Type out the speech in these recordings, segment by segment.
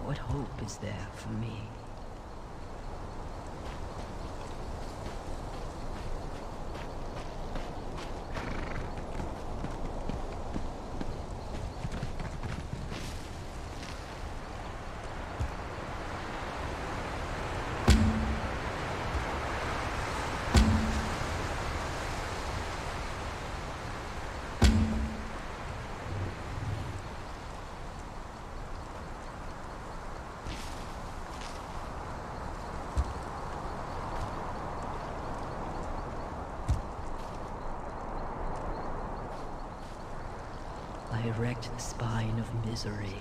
What hope is there for me? I erect the spine of misery.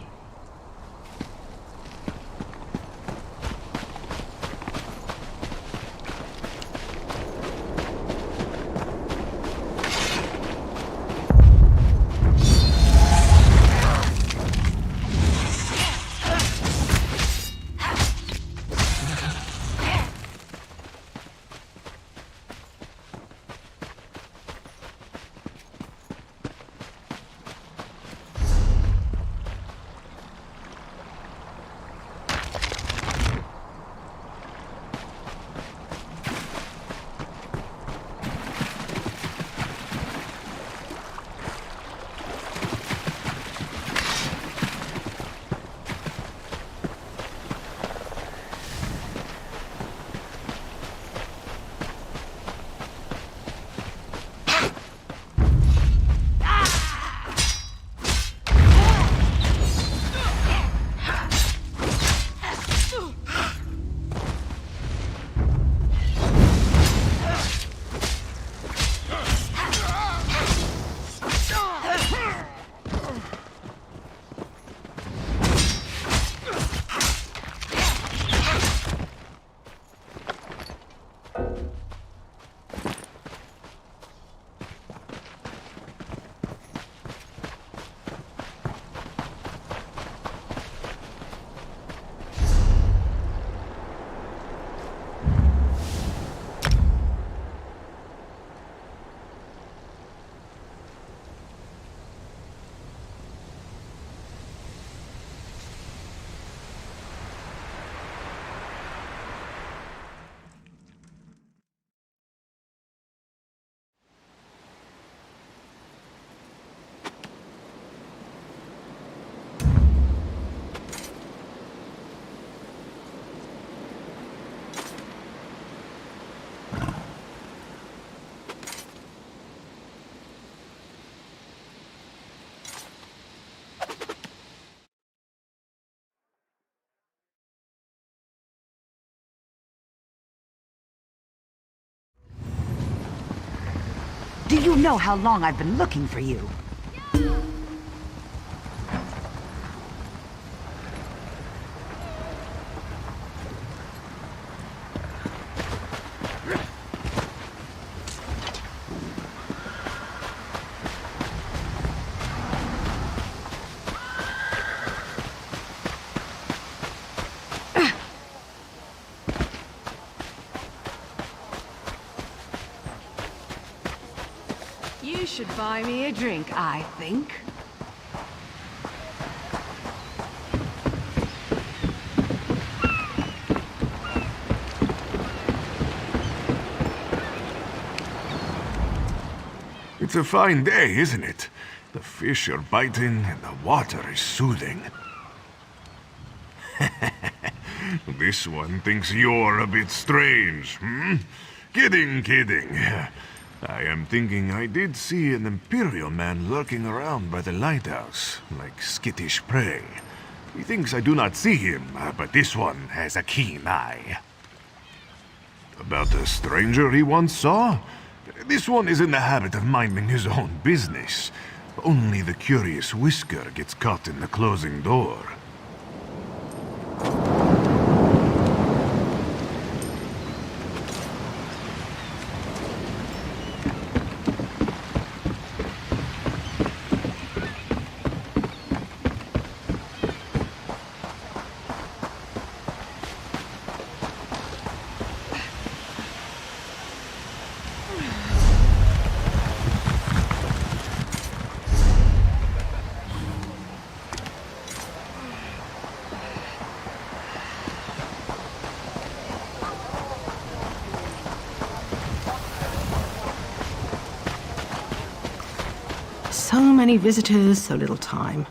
Do you know how long I've been looking for you? You should buy me a drink, I think. It's a fine day, isn't it? The fish are biting and the water is soothing. This one thinks you're a bit strange, hmm? Kidding, kidding. I am thinking I did see an Imperial man lurking around by the lighthouse, like skittish prey. He thinks I do not see him, but this one has a keen eye. About a stranger he once saw? This one is in the habit of minding his own business. Only the curious Whisker gets caught in the closing door. So many visitors, so little time.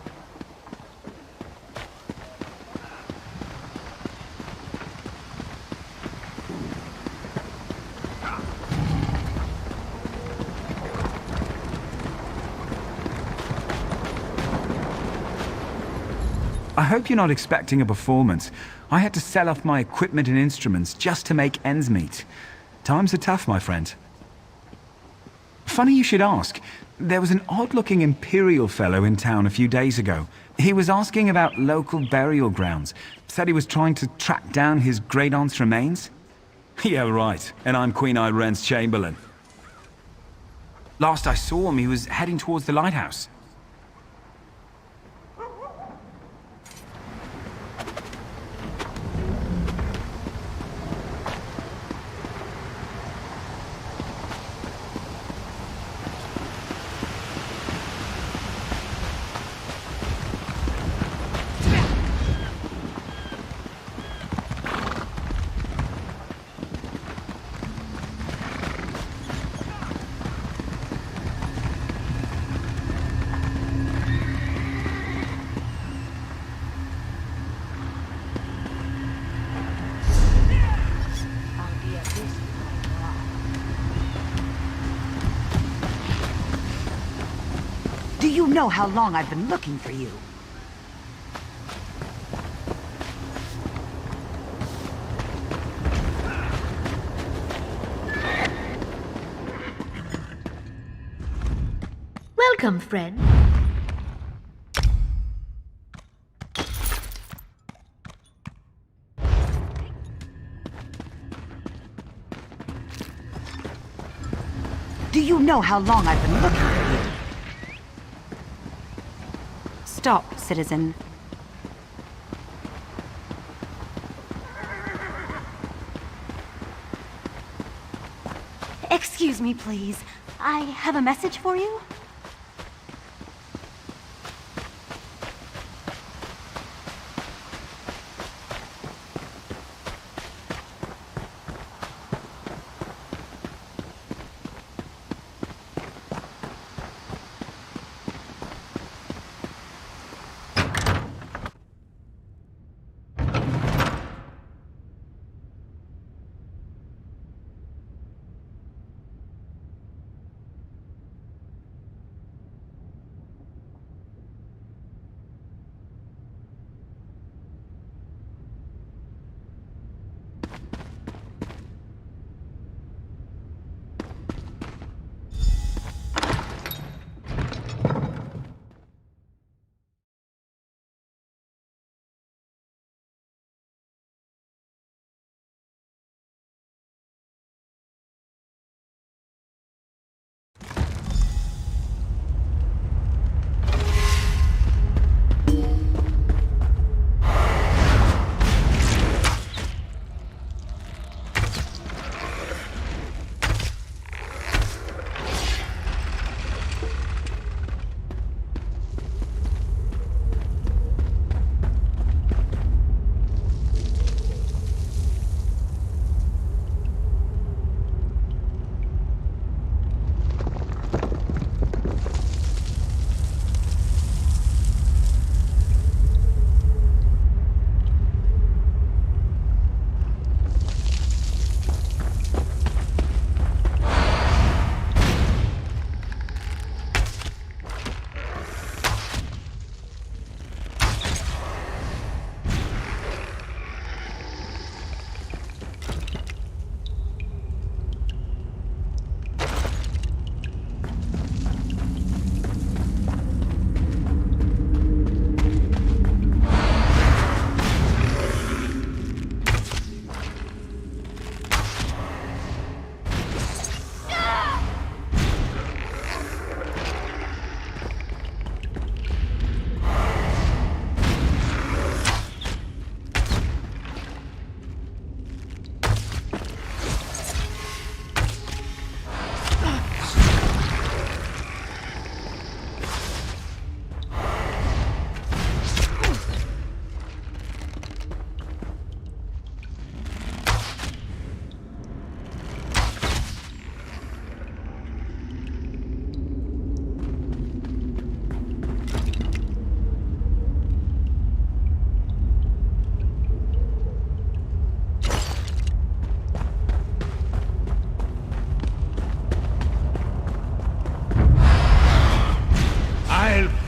I hope you're not expecting a performance. I had to sell off my equipment and instruments just to make ends meet. Times are tough, my friend. Funny you should ask. There was an odd-looking Imperial fellow in town a few days ago. He was asking about local burial grounds. Said he was trying to track down his great-aunt's remains. Yeah, right. And I'm Queen Irene's Chamberlain. Last I saw him, he was heading towards the lighthouse. Do you know how long I've been looking for you? Welcome, friend. Do you know how long I've been looking for you? Stop, citizen. Excuse me, please. I have a message for you.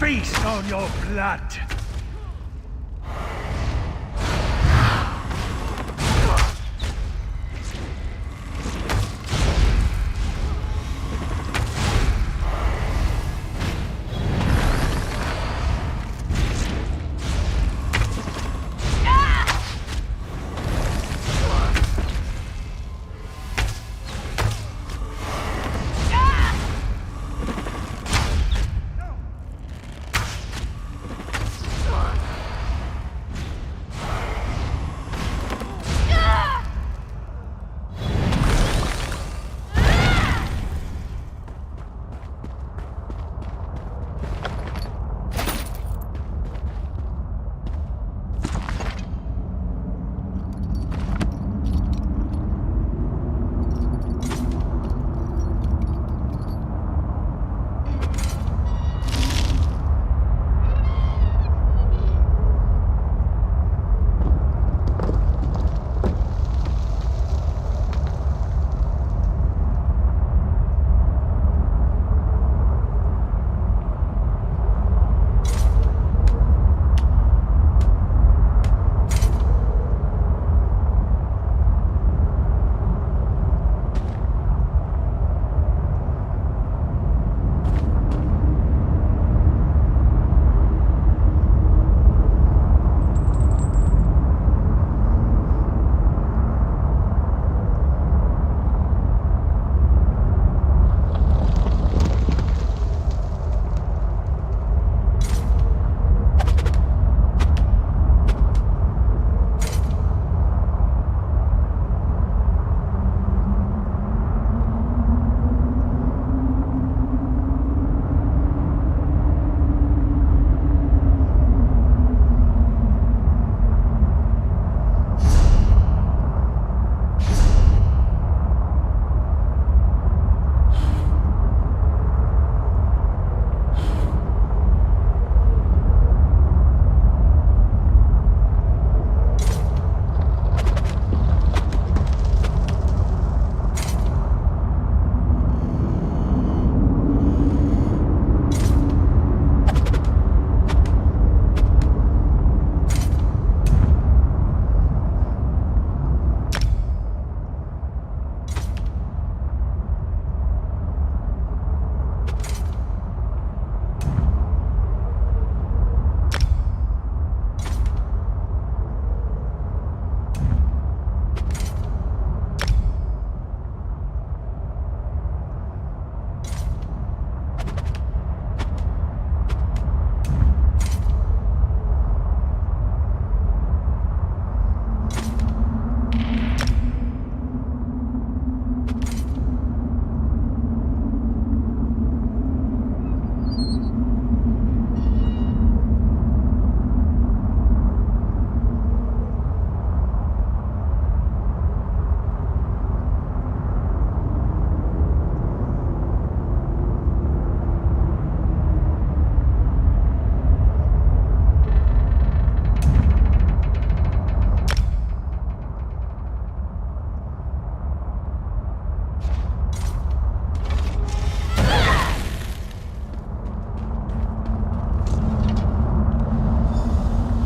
feast on your blood.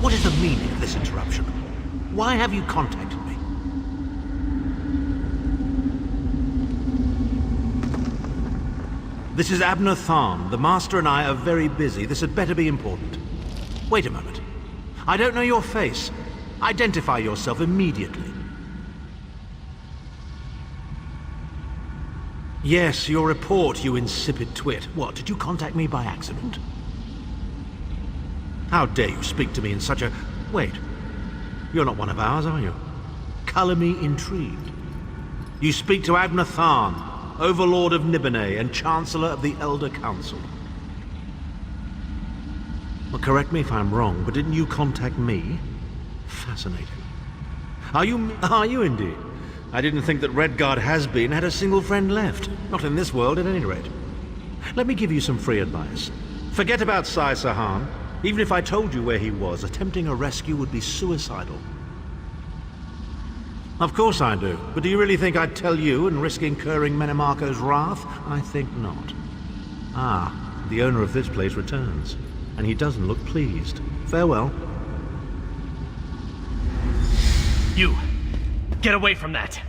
What is the meaning of this interruption? Why have you contacted me? This is Abner Tharn. The Master and I are very busy. This had better be important. Wait a moment. I don't know your face. Identify yourself immediately. Yes, your report, you insipid twit. What, did you contact me by accident? How dare you speak to me in such a... Wait. You're not one of ours, are you? Color me intrigued. You speak to Abner Tharn, Overlord of Nibene and Chancellor of the Elder Council. Well, correct me if I'm wrong, but didn't you contact me? Fascinating. Are you indeed? I didn't think that Redguard had a single friend left. Not in this world, at any rate. Let me give you some free advice. Forget about Sai Sahan. Even if I told you where he was, attempting a rescue would be suicidal. Of course I do. But do you really think I'd tell you and risk incurring Menemarko's wrath? I think not. Ah, the owner of this place returns. and he doesn't look pleased. Farewell. You! Get away from that!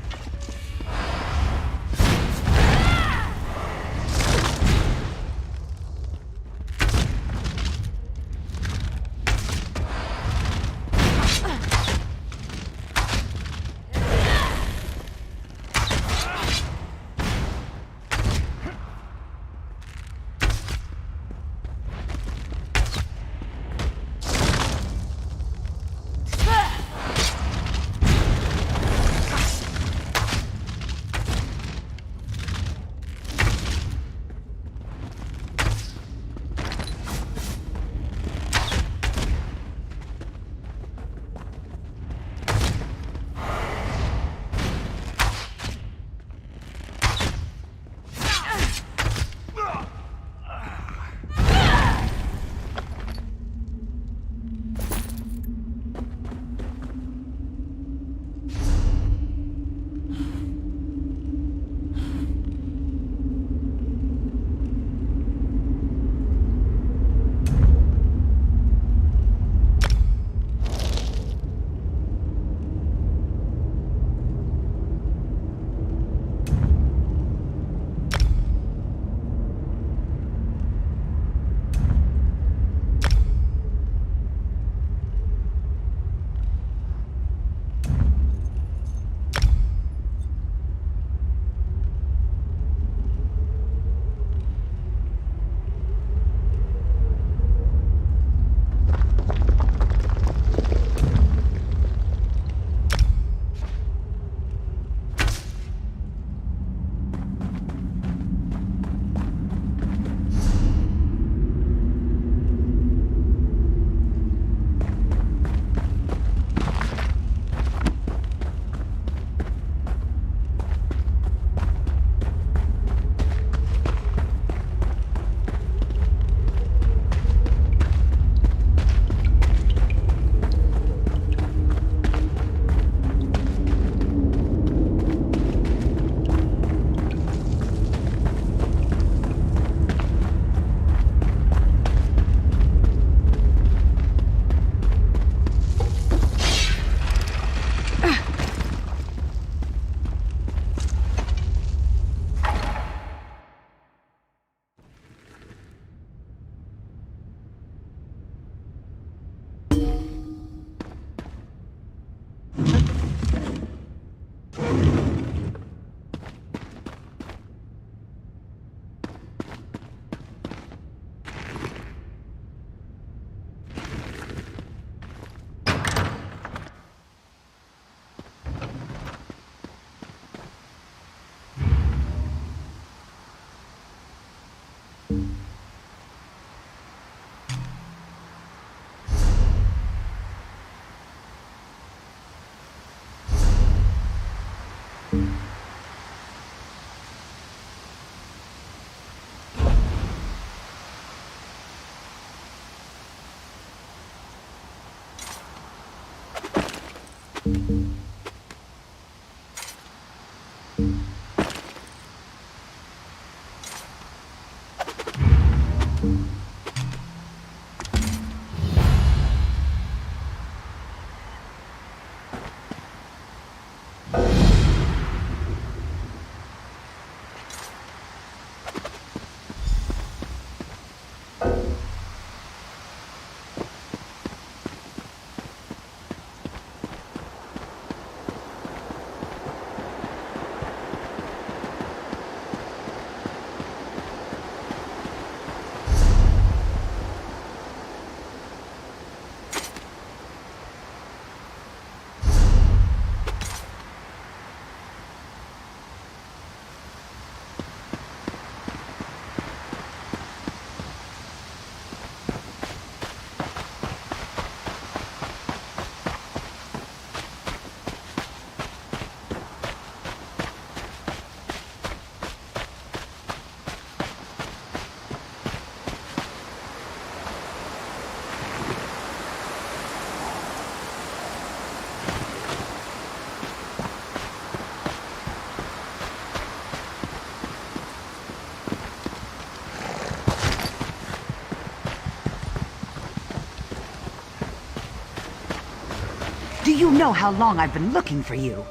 Do you know how long I've been looking for you?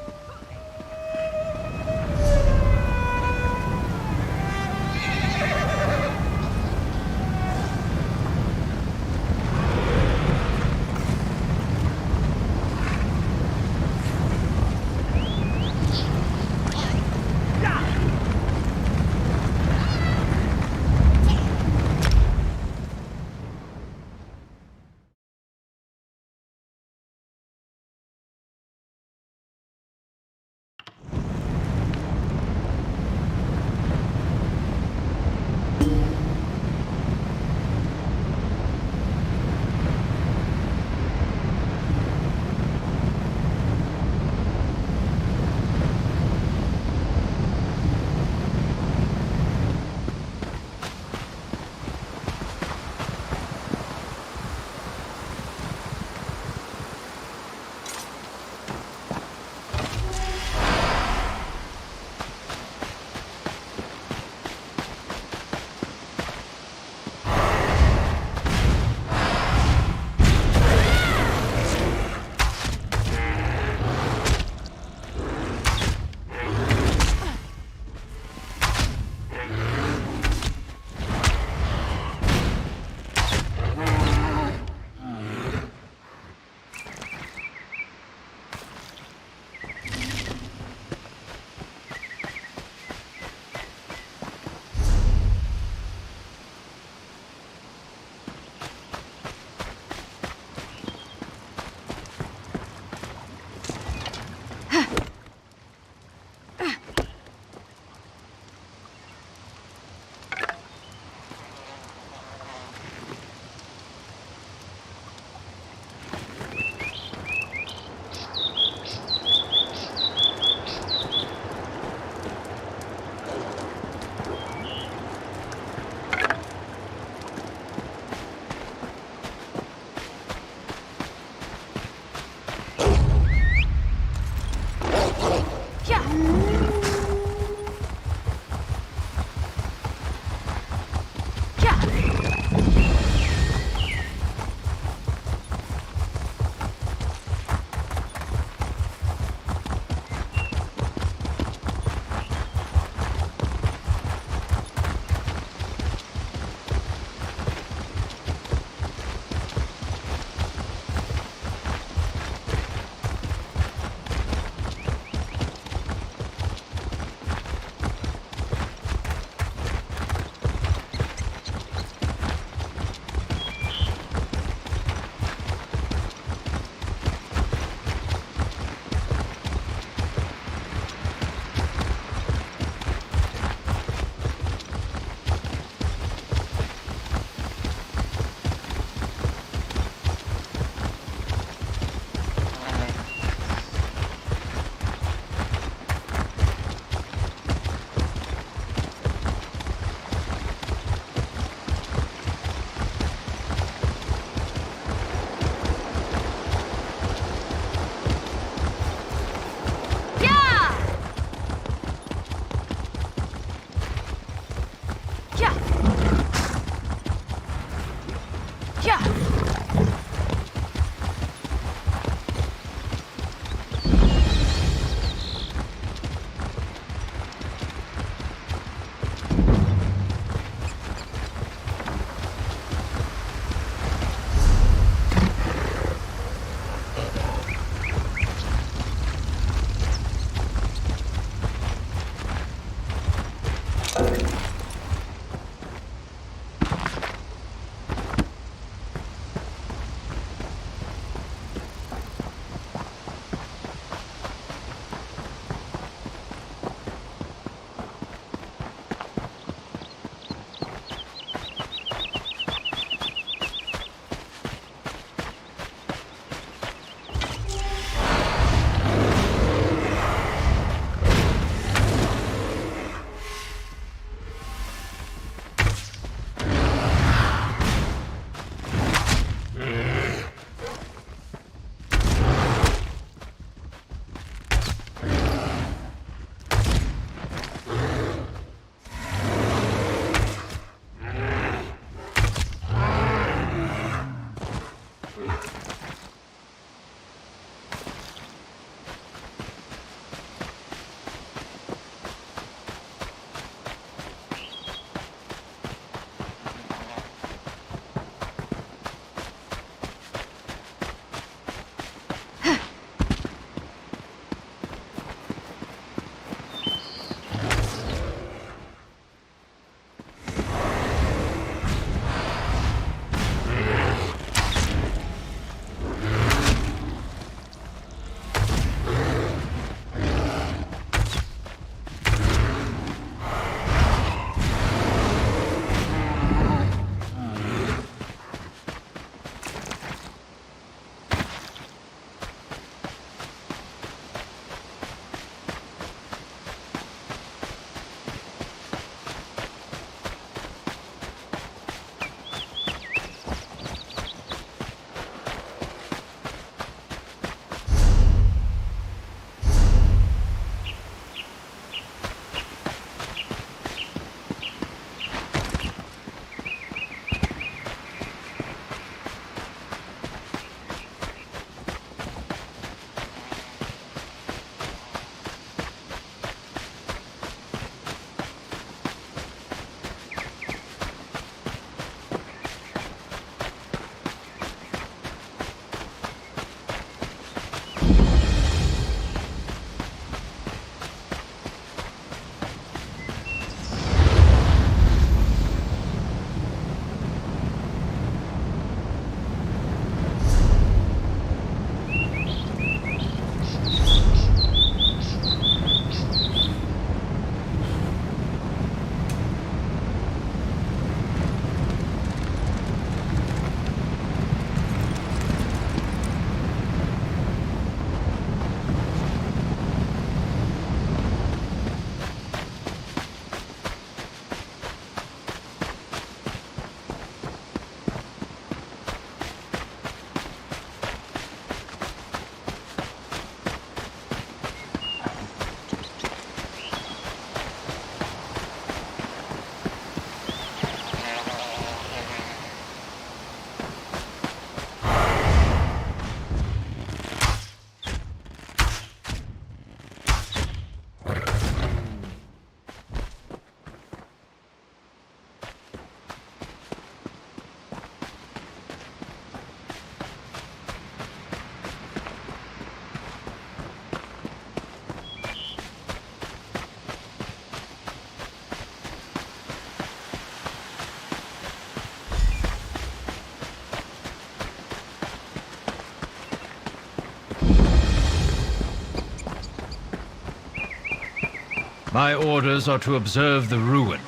My orders are to observe the ruin,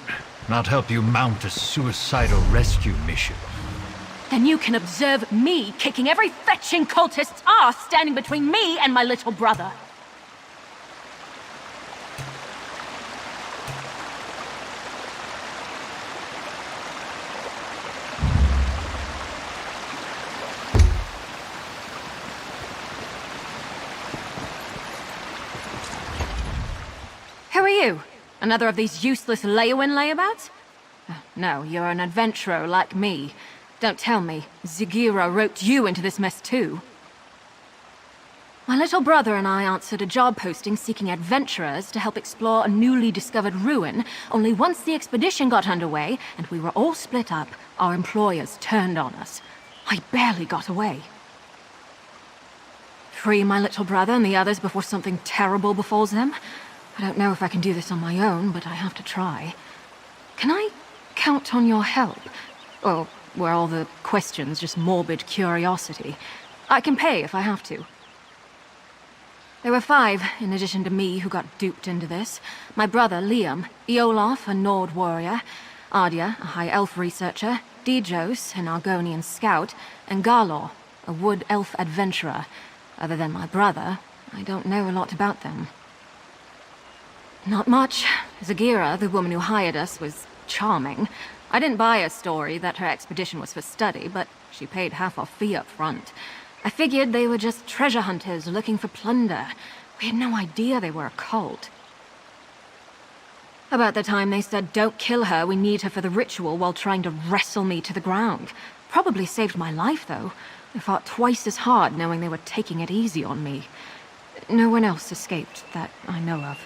not help you mount a suicidal rescue mission. Then you can observe me kicking every fetching cultist's ass standing between me and my little brother. Who are you? Another of these useless Leowin layabouts? No, you're an adventurer like me. Don't tell me, Zagira roped you into this mess too. My little brother and I answered a job posting seeking adventurers to help explore a newly discovered ruin, only once the expedition got underway and we were all split up, our employers turned on us. I barely got away. Free my little brother and the others before something terrible befalls them? I don't know if I can do this on my own, but I have to try. Can I count on your help? Or were all the questions just morbid curiosity? I can pay if I have to. There were 5, in addition to me, who got duped into this. My brother, Liam, Eolaf, a Nord warrior, Ardya, a High Elf researcher, Dijos, an Argonian scout, and Garlor, a Wood Elf adventurer. Other than my brother, I don't know a lot about them. Not much. Zagira, the woman who hired us, was charming. I didn't buy a story that her expedition was for study, but she paid half our fee up front. I figured they were just treasure hunters looking for plunder. We had no idea they were a cult. About the time they said, "Don't kill her, we need her for the ritual," while trying to wrestle me to the ground. Probably saved my life, though. I fought twice as hard knowing they were taking it easy on me. No one else escaped that I know of.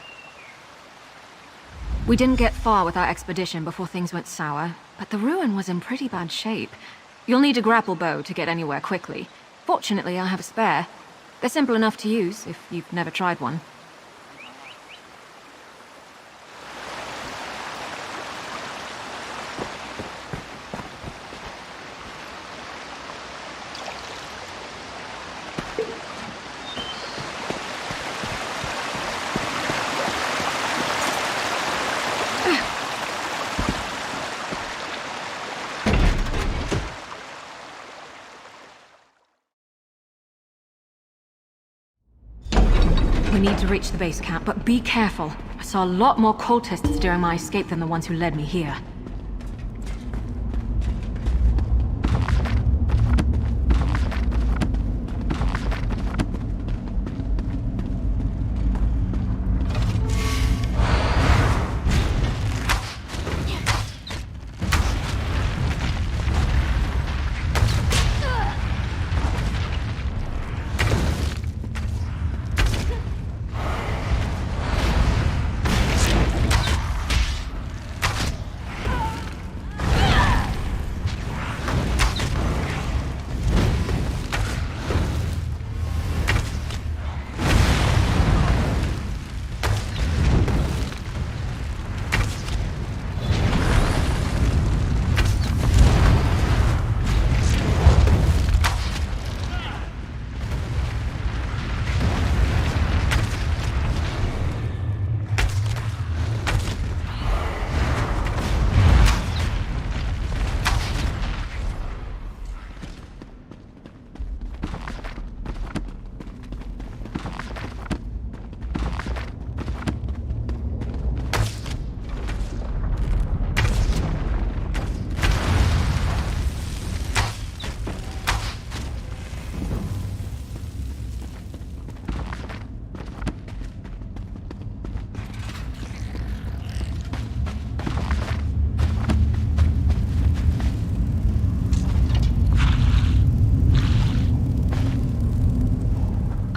We didn't get far with our expedition before things went sour, but the ruin was in pretty bad shape. You'll need a grapple bow to get anywhere quickly. Fortunately, I have a spare. They're simple enough to use if you've never tried one. We need to reach the base camp, but be careful. I saw a lot more cultists during my escape than the ones who led me here.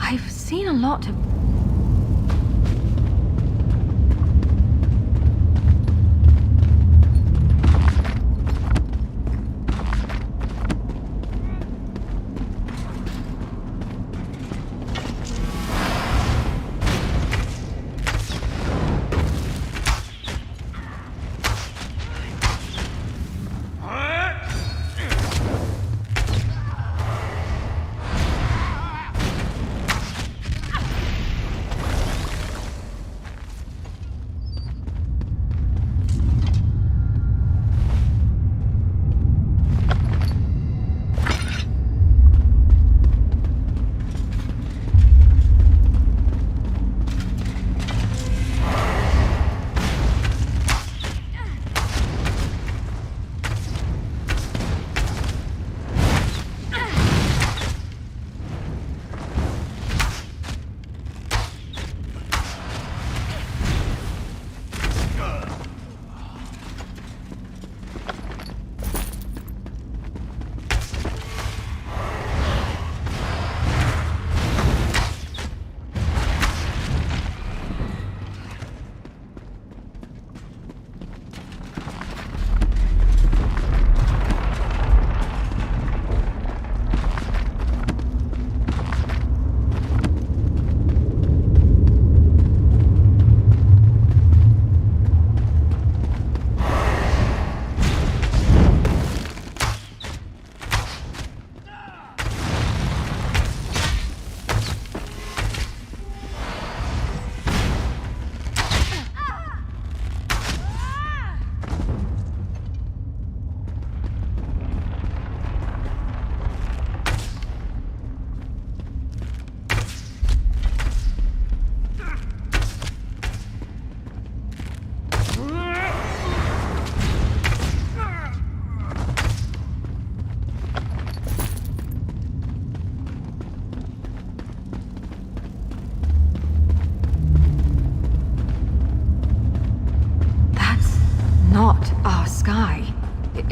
I've seen a lot of...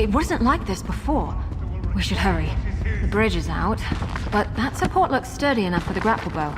It wasn't like this before. We should hurry. The bridge is out, but that support looks sturdy enough for the grapple bow.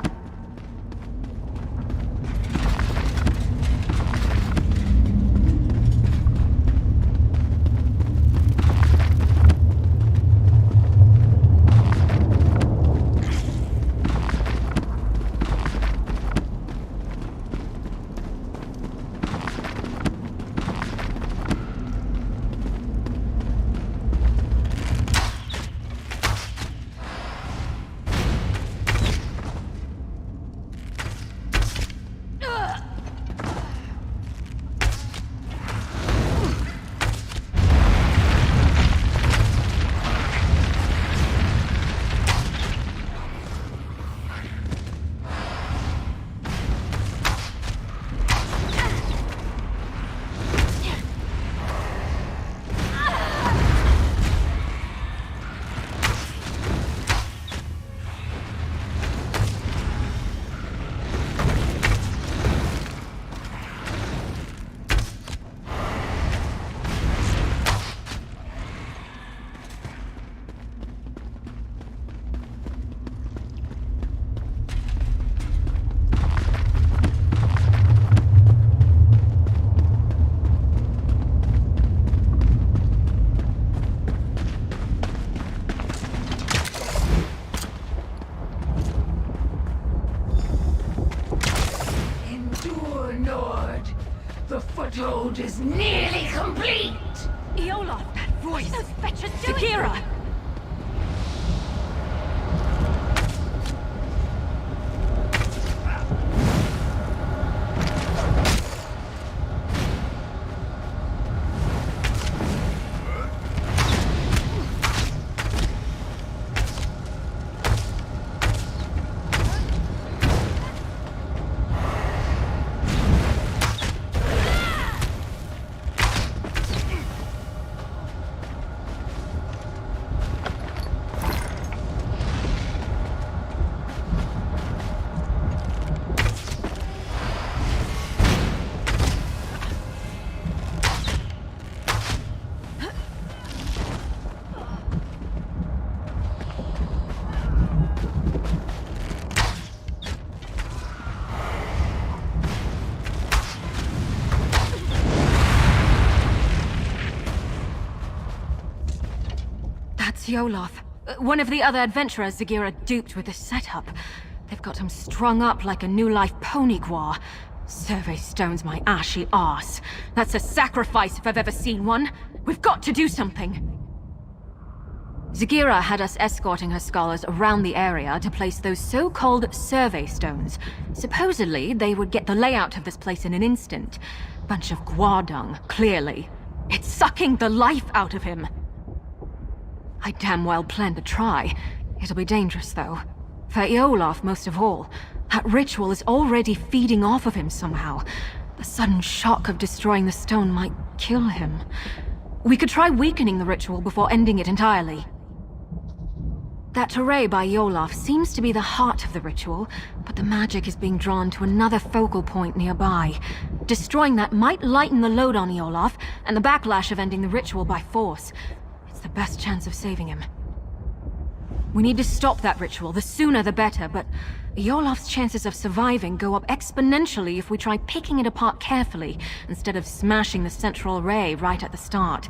The foothold is nearly complete! Iolaf, that voice! Those fetchers doing? Sagira! Iolaf. One of the other adventurers Sagira duped with this setup. They've got him strung up like a new life pony guar. Survey stones my ashy arse. That's a sacrifice if I've ever seen one. We've got to do something. Sagira had us escorting her scholars around the area to place those so-called survey stones. Supposedly, they would get the layout of this place in an instant. Bunch of guar dung, clearly. It's sucking the life out of him. I damn well plan to try. It'll be dangerous, though. For Iolaf, most of all. That ritual is already feeding off of him somehow. The sudden shock of destroying the stone might kill him. We could try weakening the ritual before ending it entirely. That array by Iolaf seems to be the heart of the ritual, but the magic is being drawn to another focal point nearby. Destroying that might lighten the load on Iolaf, and the backlash of ending the ritual by force. The best chance of saving him. We need to stop that ritual, the sooner the better, but Iolaf's chances of surviving go up exponentially if we try picking it apart carefully, instead of smashing the central array right at the start.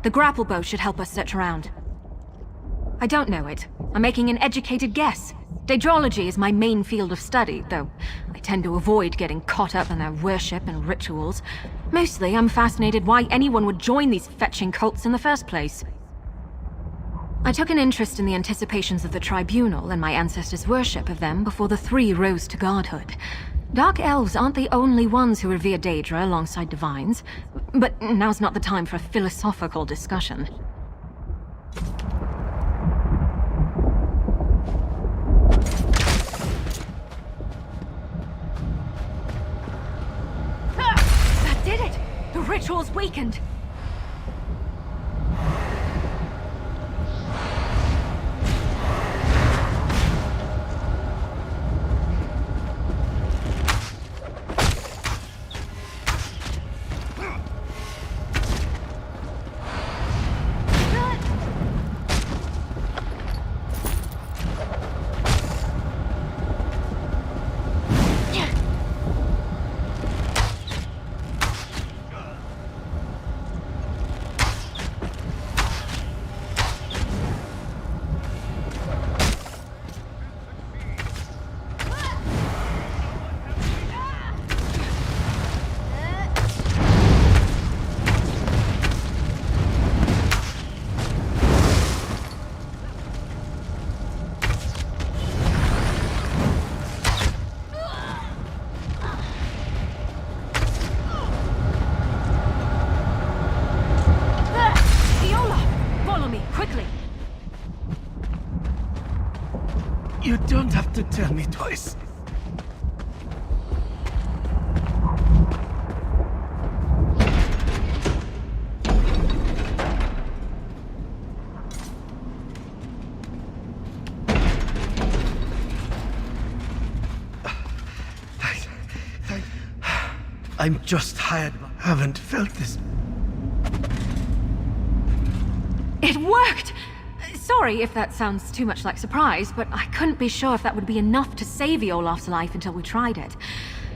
The grapple bow should help us search around. I don't know it. I'm making an educated guess. Daedrology is my main field of study, though I tend to avoid getting caught up in their worship and rituals. Mostly, I'm fascinated why anyone would join these fetching cults in the first place. I took an interest in the anticipations of the Tribunal and my ancestors' worship of them before the three rose to godhood. Dark elves aren't the only ones who revere Daedra alongside divines, but now's not the time for a philosophical discussion. That did it! The ritual's weakened! You don't have to tell me twice. I'm just tired. I haven't felt this. It worked! Sorry if that sounds too much like surprise, but I couldn't be sure if that would be enough to save Olaf's life until we tried it.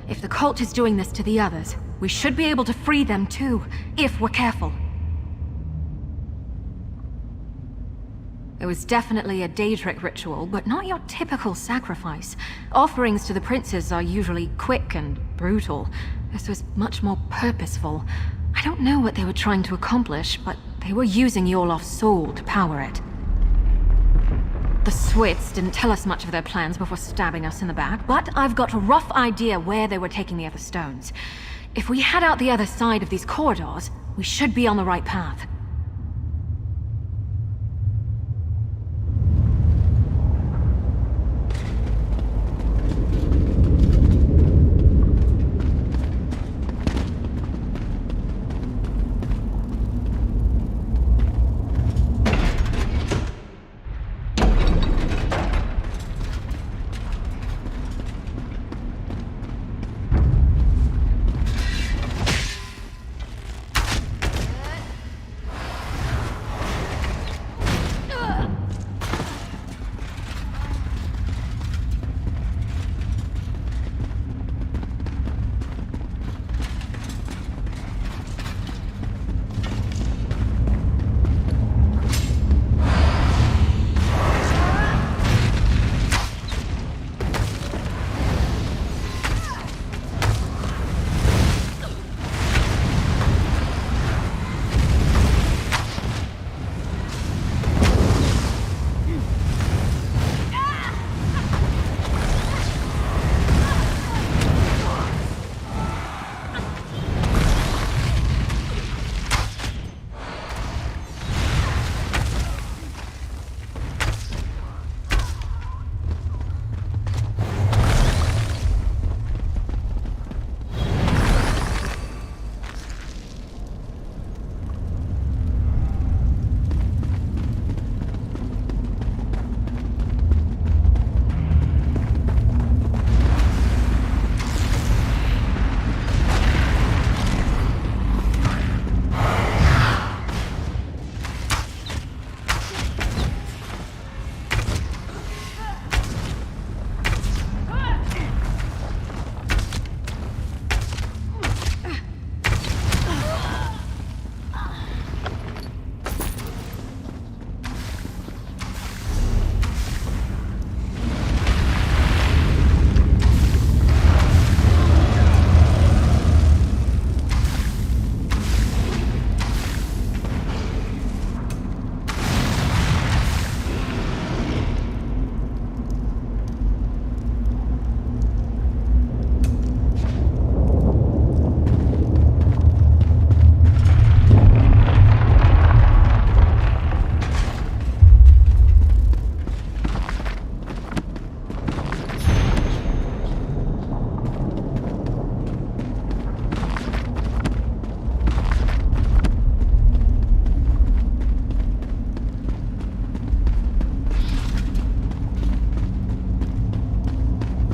If the cult is doing this to the others, we should be able to free them too, if we're careful. It was definitely a Daedric ritual, but not your typical sacrifice. Offerings to the princes are usually quick and brutal. This was much more purposeful. I don't know what they were trying to accomplish, but they were using Olaf's soul to power it. The Swits didn't tell us much of their plans before stabbing us in the back, but I've got a rough idea where they were taking the other stones. If we head out the other side of these corridors, we should be on the right path.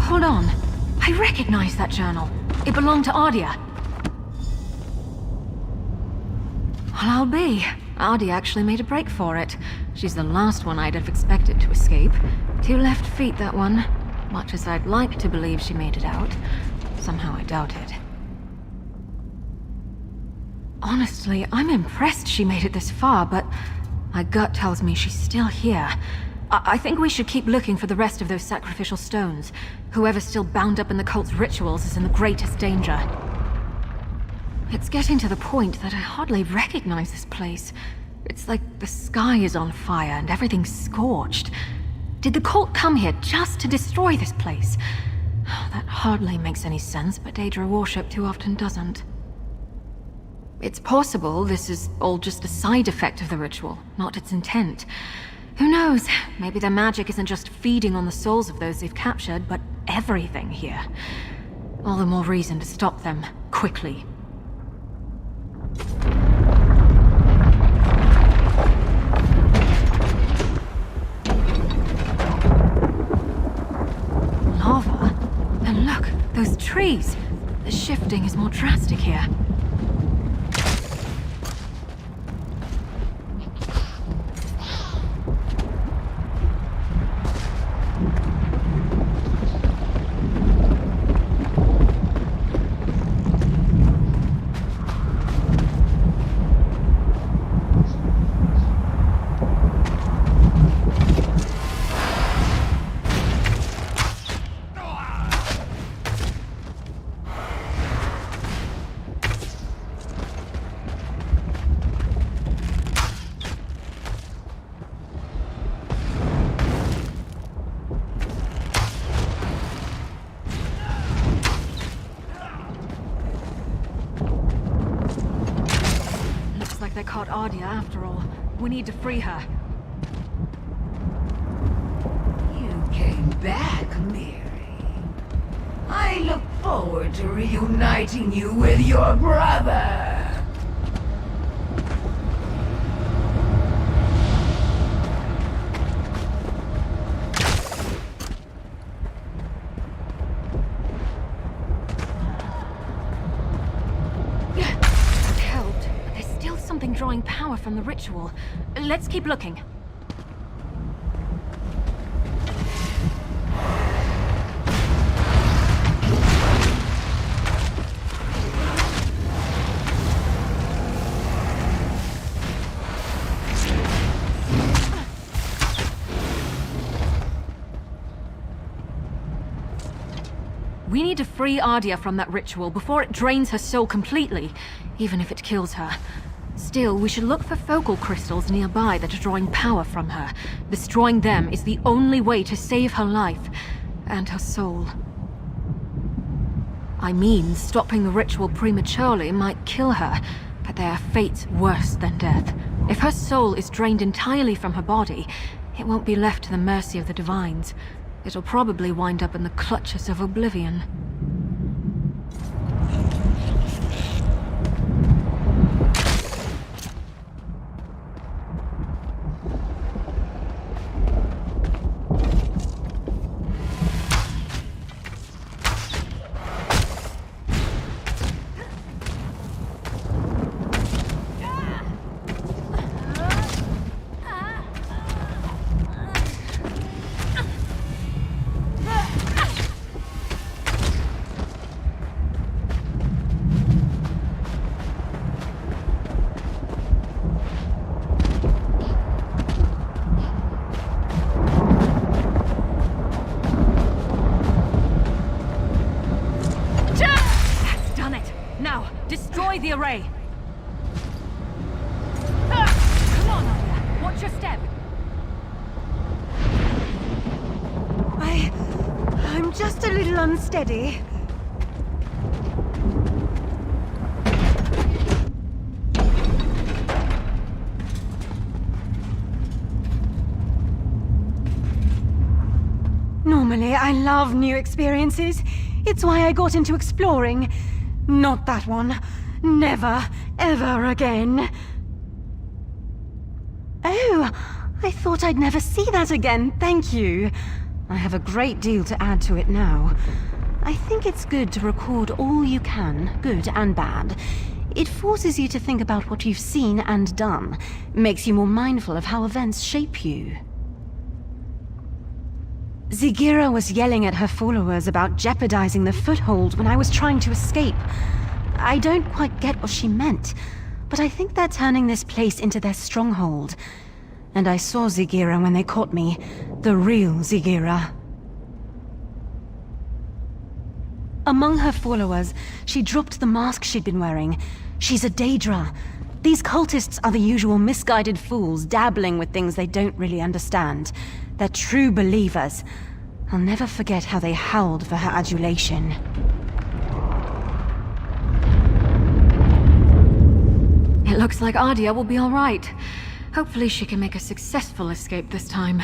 Hold on. I recognize that journal. It belonged to Ardia. Well, I'll be. Ardia actually made a break for it. She's the last one I'd have expected to escape. 2 left feet, that one. Much as I'd like to believe she made it out, somehow I doubt it. Honestly, I'm impressed she made it this far, but my gut tells me she's still here. I think we should keep looking for the rest of those sacrificial stones. Whoever's still bound up in the cult's rituals is in the greatest danger. It's getting to the point that I hardly recognize this place. It's like the sky is on fire and everything's scorched. Did the cult come here just to destroy this place? That hardly makes any sense, but Daedra worship too often doesn't. It's possible this is all just a side effect of the ritual, not its intent. Who knows? Maybe their magic isn't just feeding on the souls of those they've captured, but everything here. All the more reason to stop them, quickly. Lava? And look, those trees! The shifting is more drastic here. They caught Ardia after all. We need to free her. You came back, Mary. I look forward to reuniting you with your brother. Drawing power from the ritual. Let's keep looking. We need to free Ardia from that ritual before it drains her soul completely, even if it kills her. Still, we should look for focal crystals nearby that are drawing power from her. Destroying them is the only way to save her life and her soul. I mean, stopping the ritual prematurely might kill her, but there are fates worse than death. If her soul is drained entirely from her body, it won't be left to the mercy of the divines. It'll probably wind up in the clutches of oblivion. Destroy the array! Come on, Ardia. Watch your step! I'm just a little unsteady. Normally, I love new experiences. It's why I got into exploring. Not that one. Never, ever again. Oh, I thought I'd never see that again. Thank you. I have a great deal to add to it now. I think it's good to record all you can, good and bad. It forces you to think about what you've seen and done. Makes you more mindful of how events shape you. Zigira was yelling at her followers about jeopardizing the foothold when I was trying to escape. I don't quite get what she meant, but I think they're turning this place into their stronghold. And I saw Zigira when they caught me. The real Zigira. Among her followers, she dropped the mask she'd been wearing. She's a Daedra. These cultists are the usual misguided fools dabbling with things they don't really understand. They're true believers. I'll never forget how they howled for her adulation. It looks like Ardia will be all right. Hopefully she can make a successful escape this time.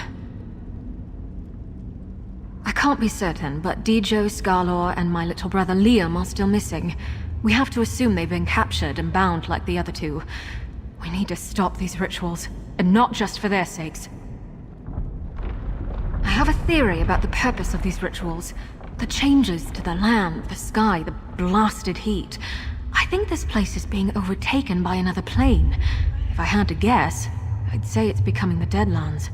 I can't be certain, but Dijo, Scarlor, and my little brother Liam are still missing. We have to assume they've been captured and bound like the other two. We need to stop these rituals, and not just for their sakes. I have a theory about the purpose of these rituals. The changes to the land, the sky, the blasted heat. I think this place is being overtaken by another plane. If I had to guess, I'd say it's becoming the Deadlands.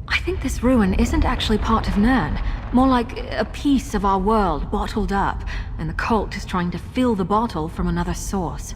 I think this ruin isn't actually part of Nern. More like a piece of our world bottled up, and the cult is trying to fill the bottle from another source.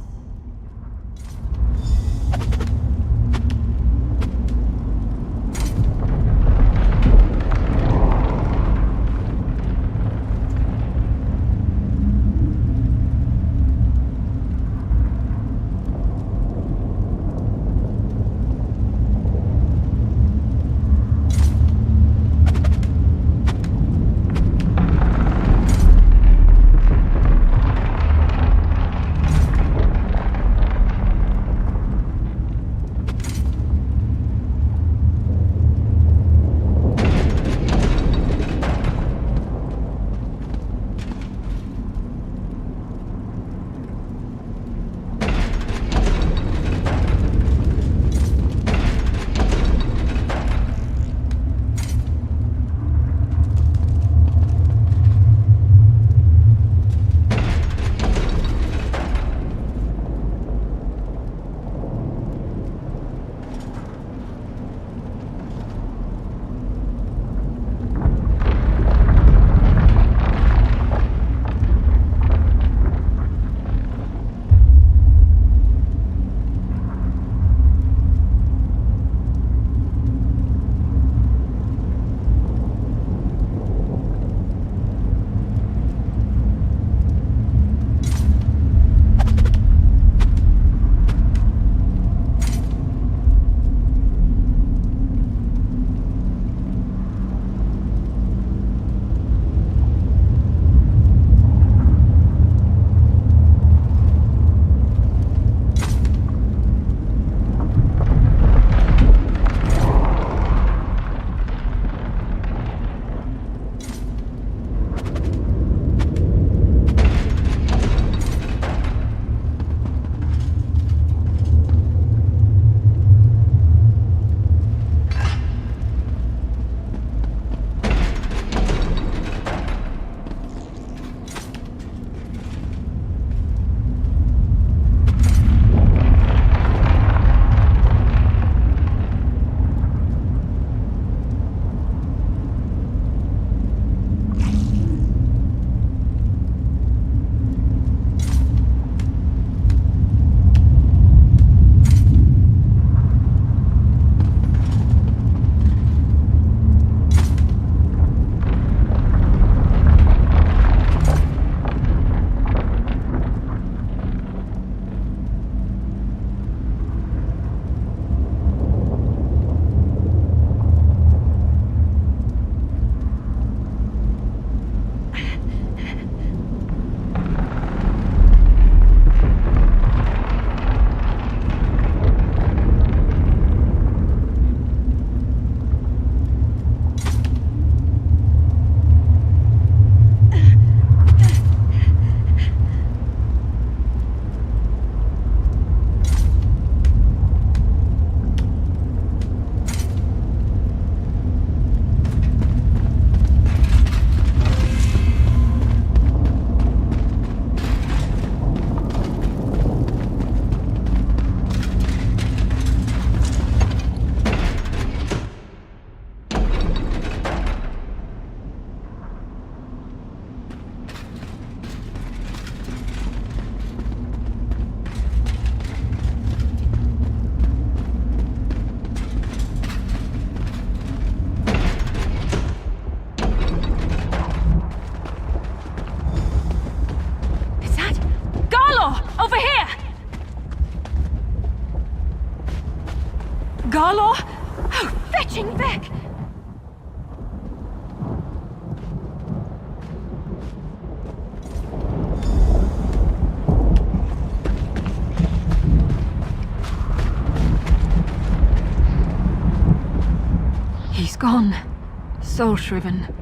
Soul-shriven.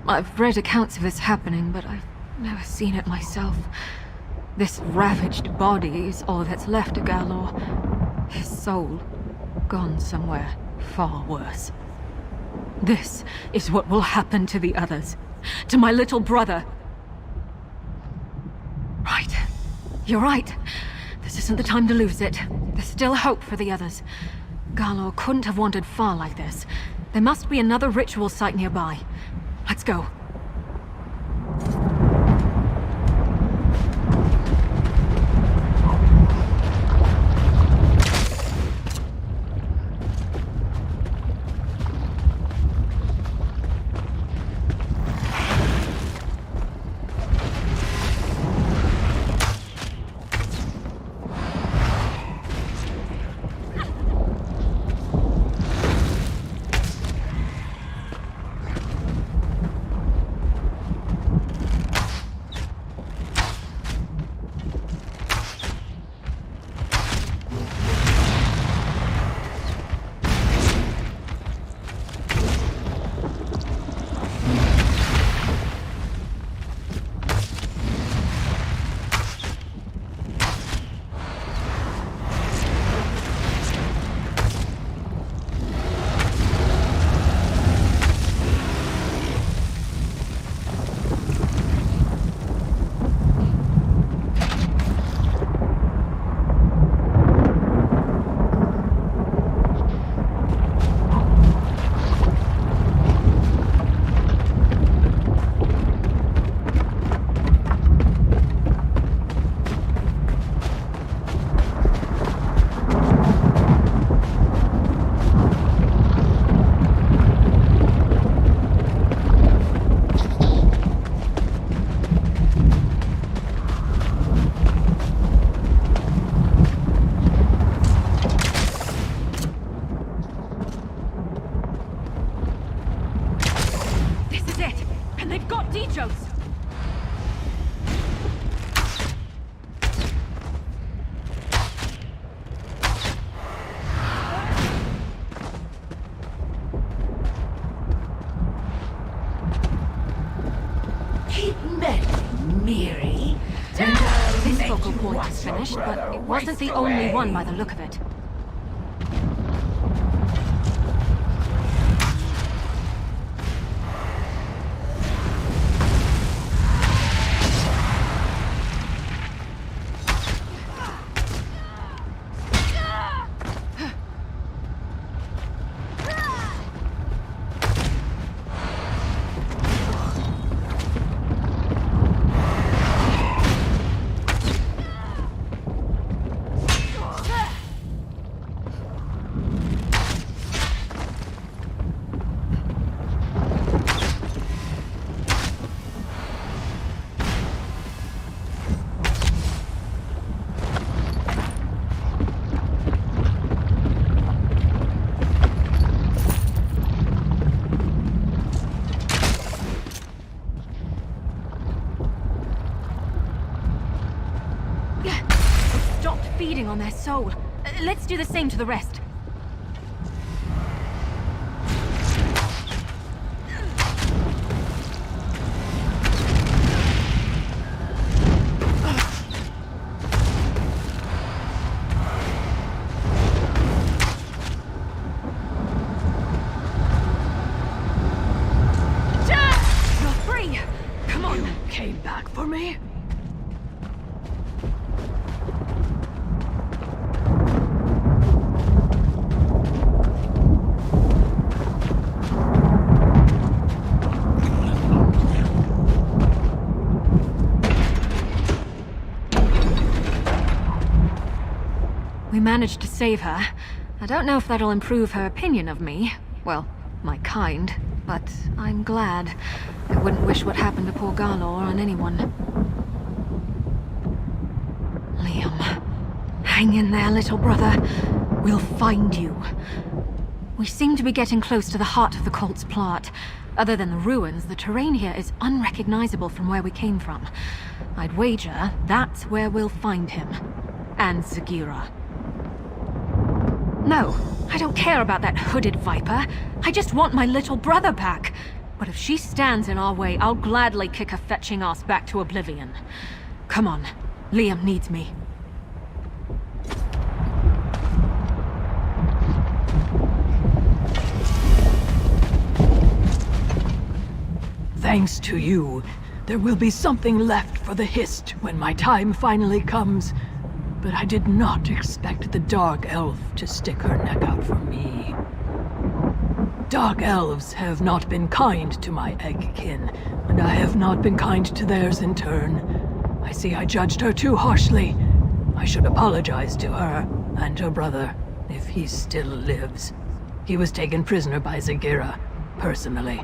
I've read accounts of this happening, but I've never seen it myself. This ravaged body is all that's left of Galor. His soul, gone somewhere far worse. This is what will happen to the others. To my little brother. Right. You're right. This isn't the time to lose it. There's still hope for the others. Galor couldn't have wandered far like this. There must be another ritual site nearby. Let's go. Finished, but it wasn't the only one by the look of it. Feeding on their soul. Let's do the same to the rest. You're free! Come on! You came back for me? We managed to save her. I don't know if that'll improve her opinion of me. Well, my kind. But I'm glad. I wouldn't wish what happened to poor Galor on anyone. Liam. Hang in there, little brother. We'll find you. We seem to be getting close to the heart of the cult's plot. Other than the ruins, the terrain here is unrecognizable from where we came from. I'd wager that's where we'll find him. And Sagira. No, I don't care about that hooded viper. I just want my little brother back. But if she stands in our way, I'll gladly kick her fetching ass back to oblivion. Come on, Liam needs me. Thanks to you, there will be something left for the Hist when my time finally comes. But I did not expect the Dark Elf to stick her neck out for me. Dark Elves have not been kind to my Eggkin, and I have not been kind to theirs in turn. I see I judged her too harshly. I should apologize to her and her brother, if he still lives. He was taken prisoner by Zagira, personally.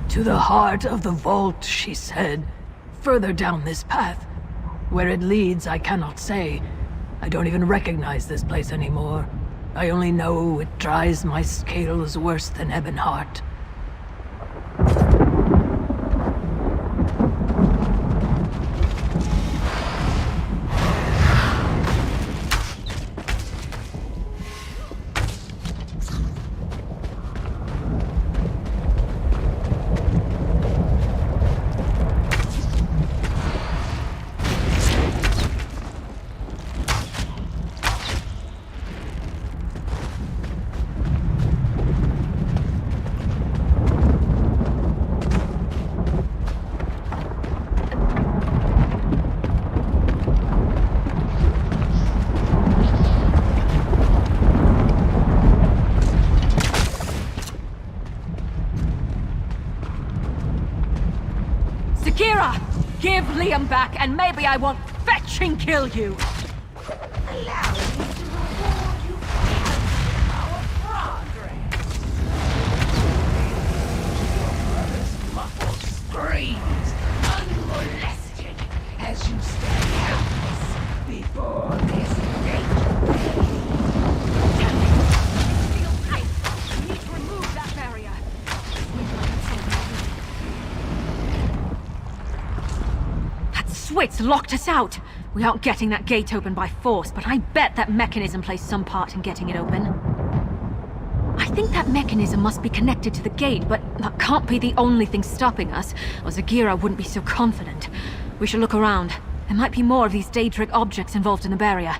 To the heart of the vault, she said. Further down this path. Where it leads, I cannot say. I don't even recognize this place anymore. I only know it dries my scales worse than Ebonheart. Give Liam back, and maybe I won't fetch and kill you! Allow me to reward you for our progress. Your brother's muffled screams, unmolested, as you stand helpless before this gateway. Steel pipe! We need to remove that barrier. Switz locked us out! We aren't getting that gate open by force, but I bet that mechanism plays some part in getting it open. I think that mechanism must be connected to the gate, but that can't be the only thing stopping us, or Zagira wouldn't be so confident. We should look around. There might be more of these Daedric objects involved in the barrier.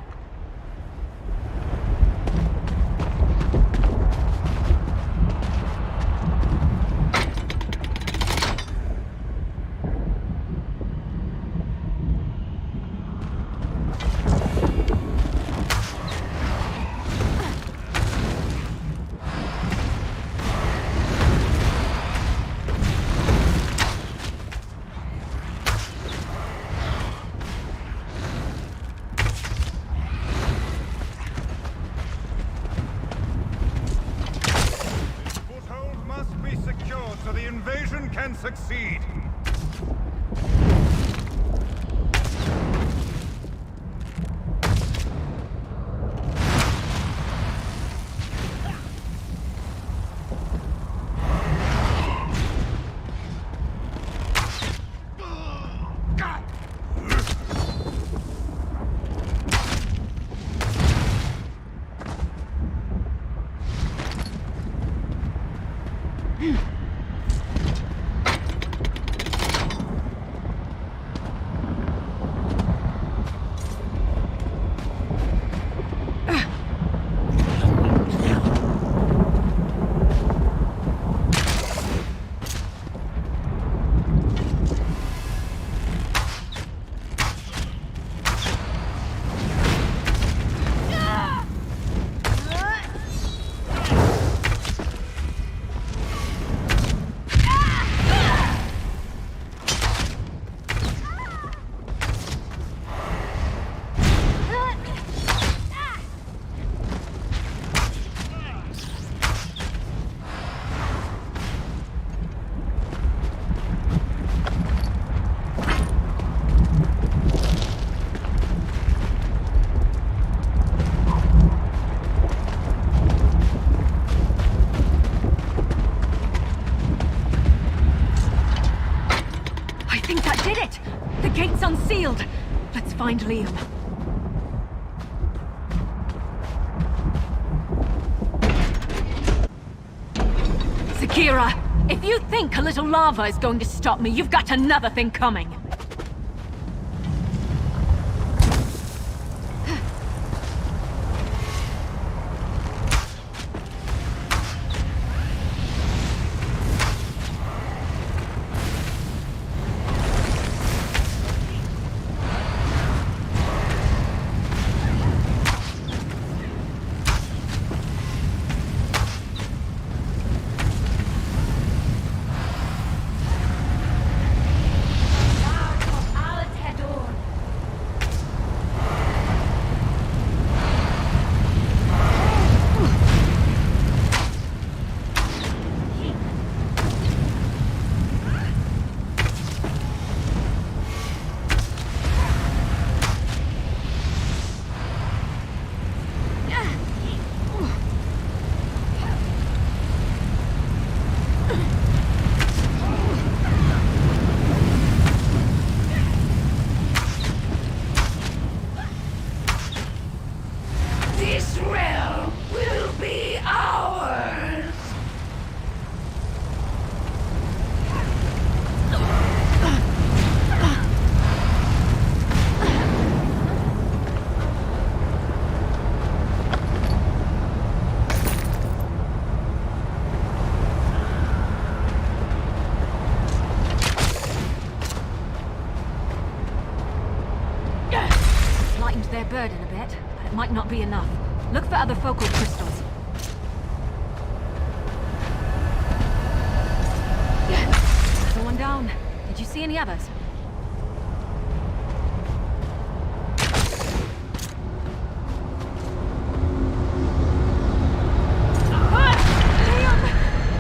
So the invasion can succeed. shield. Let's find Liam. Zakira, if you think a little lava is going to stop me, you've got another thing coming. This realm will be ours! Lightened their burden a bit, but it might not be enough. Look for other focal crystals. Another one down. Did you see any others? Liam!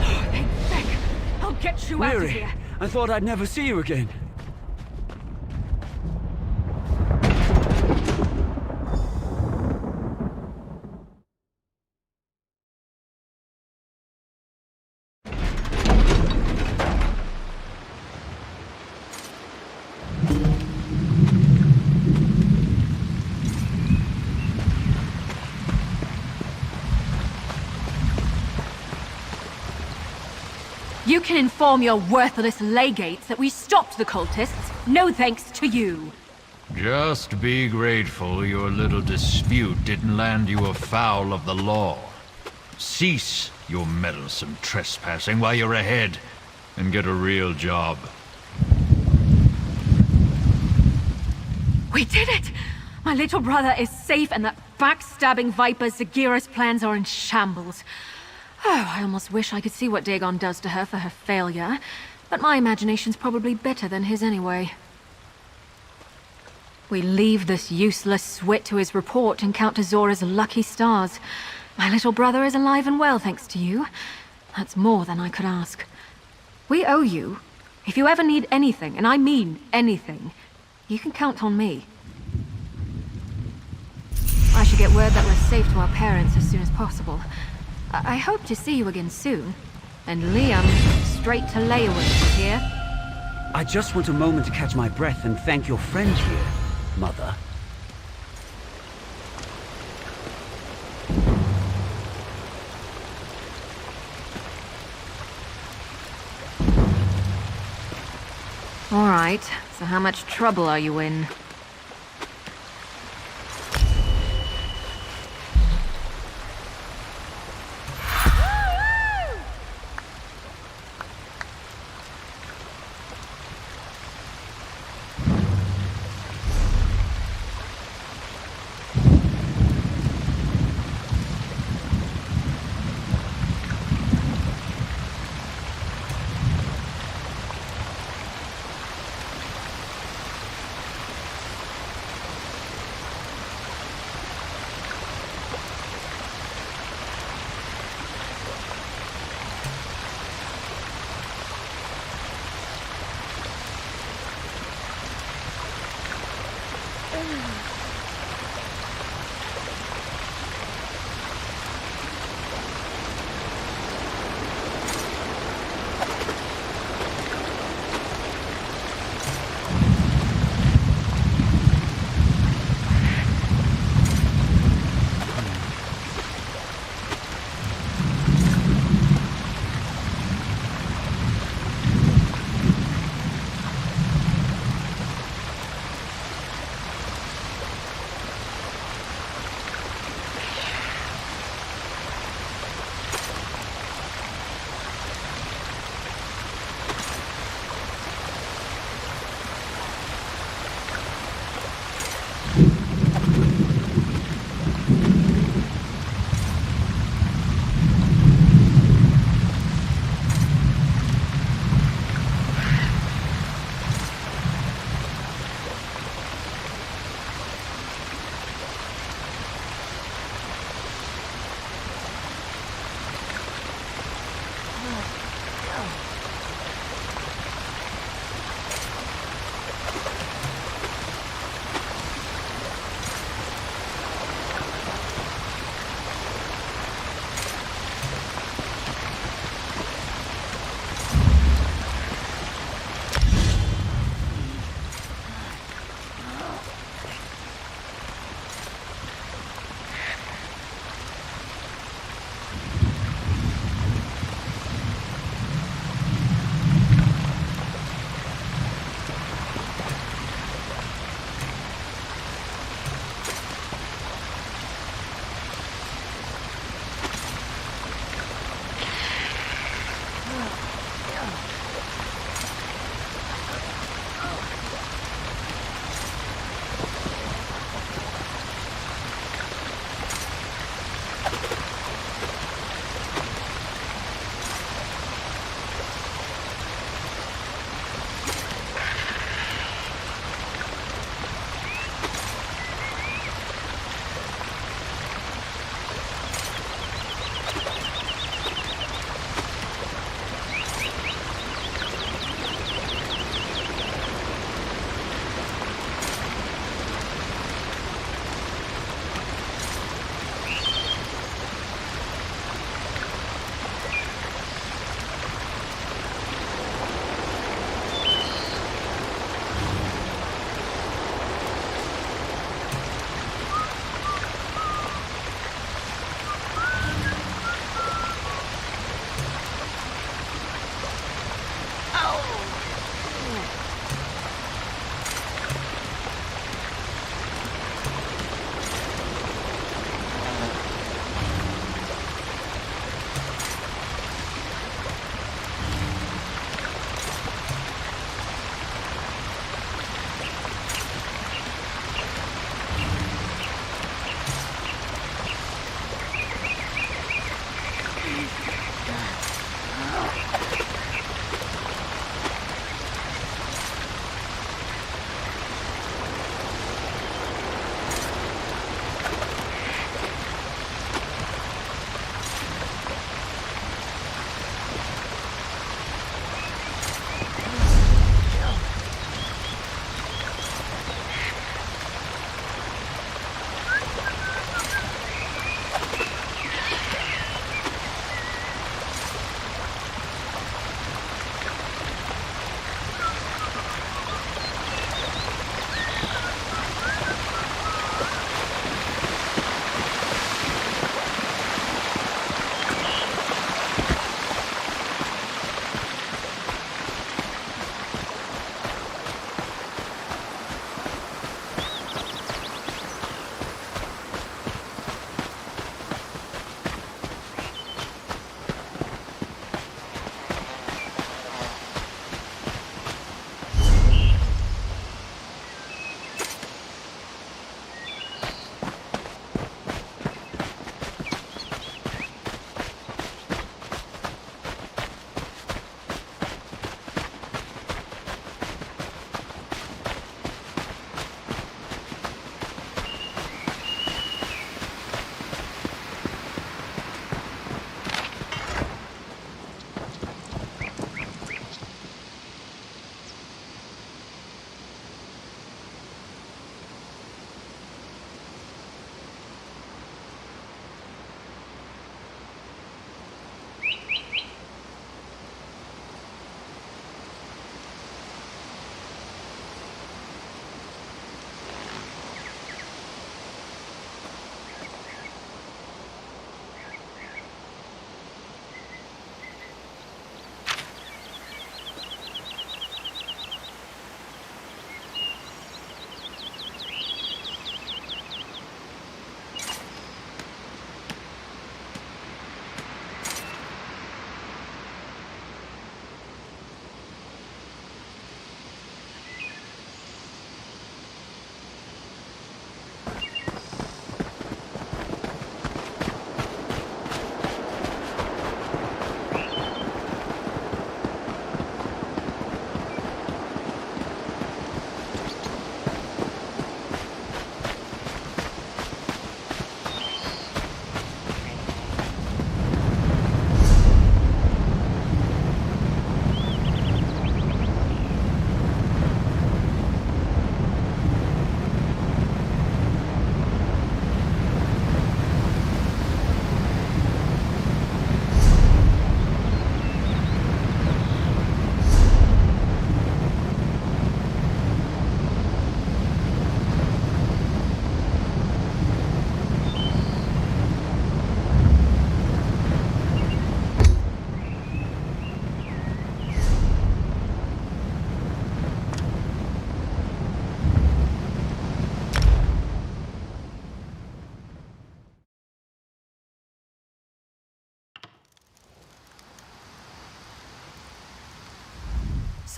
Hey, Beck! I'll get you out of here. I thought I'd never see you again. You can inform your worthless legates that we stopped the cultists, no thanks to you. Just be grateful your little dispute didn't land you afoul of the law. Cease your meddlesome trespassing while you're ahead, and get a real job. We did it! My little brother is safe, and that backstabbing viper Zagira's plans are in shambles. Oh, I almost wish I could see what Dagon does to her for her failure, but my imagination's probably better than his anyway. We leave this useless swit to his report and count to Zora's lucky stars. My little brother is alive and well, thanks to you. That's more than I could ask. We owe you. If you ever need anything, and I mean anything, you can count on me. I should get word that we're safe to our parents as soon as possible. I hope to see you again soon. And Liam, straight to Leyawood, here. I just want a moment to catch my breath and thank your friend here, Mother. All right, so how much trouble are you in?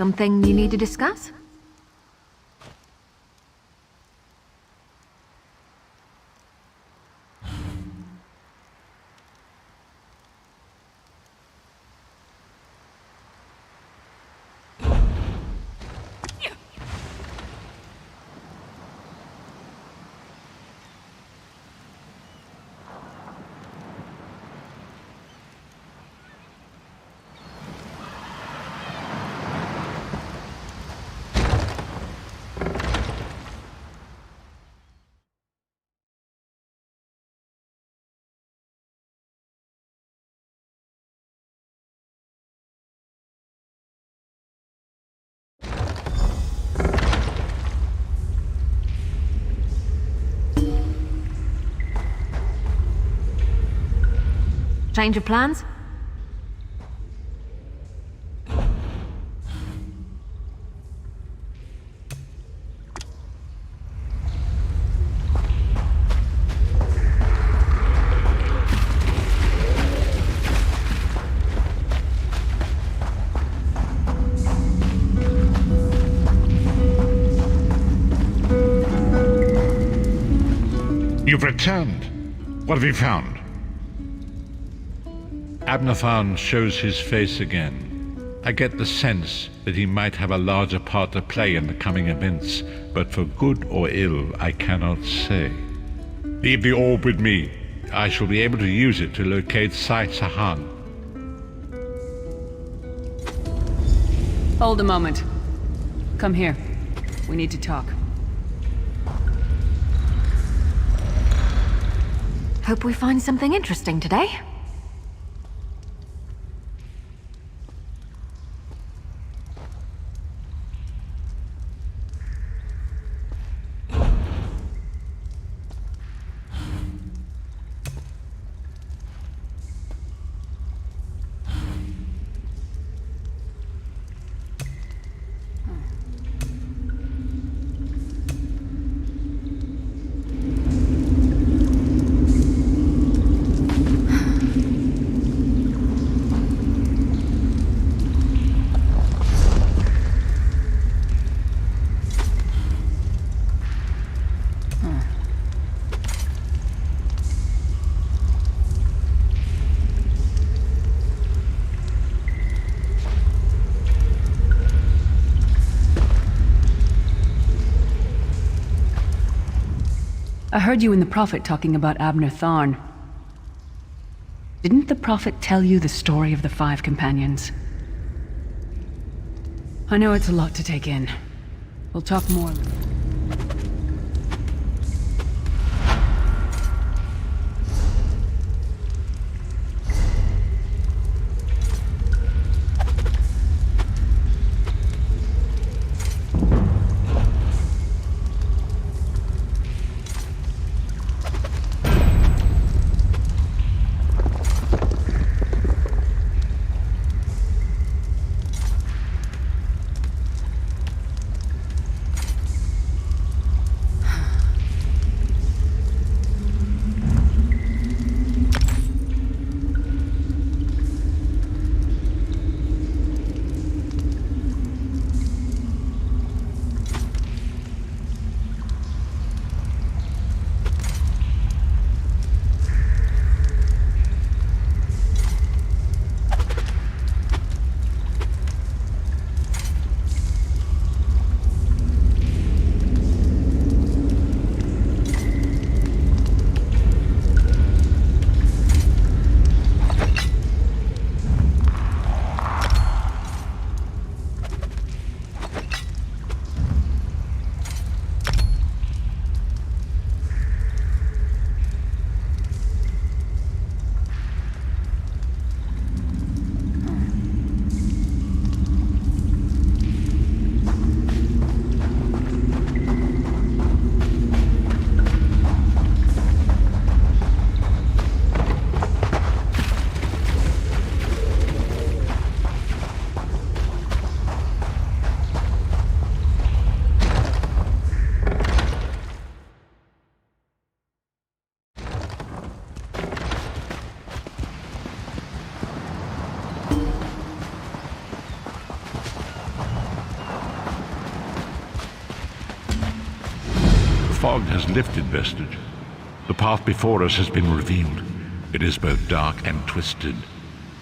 Something you need to discuss? Change of plans? You've returned. What have you found? Abnathan shows his face again. I get the sense that he might have a larger part to play in the coming events, but for good or ill, I cannot say. Leave the orb with me. I shall be able to use it to locate Sai Sahan. Hold a moment. Come here. We need to talk. Hope we find something interesting today. I heard you and the Prophet talking about Abner Tharn. Didn't the Prophet tell you the story of the 5 companions? I know it's a lot to take in. We'll talk more. fog has lifted, Vestige. The path before us has been revealed. It is both dark and twisted.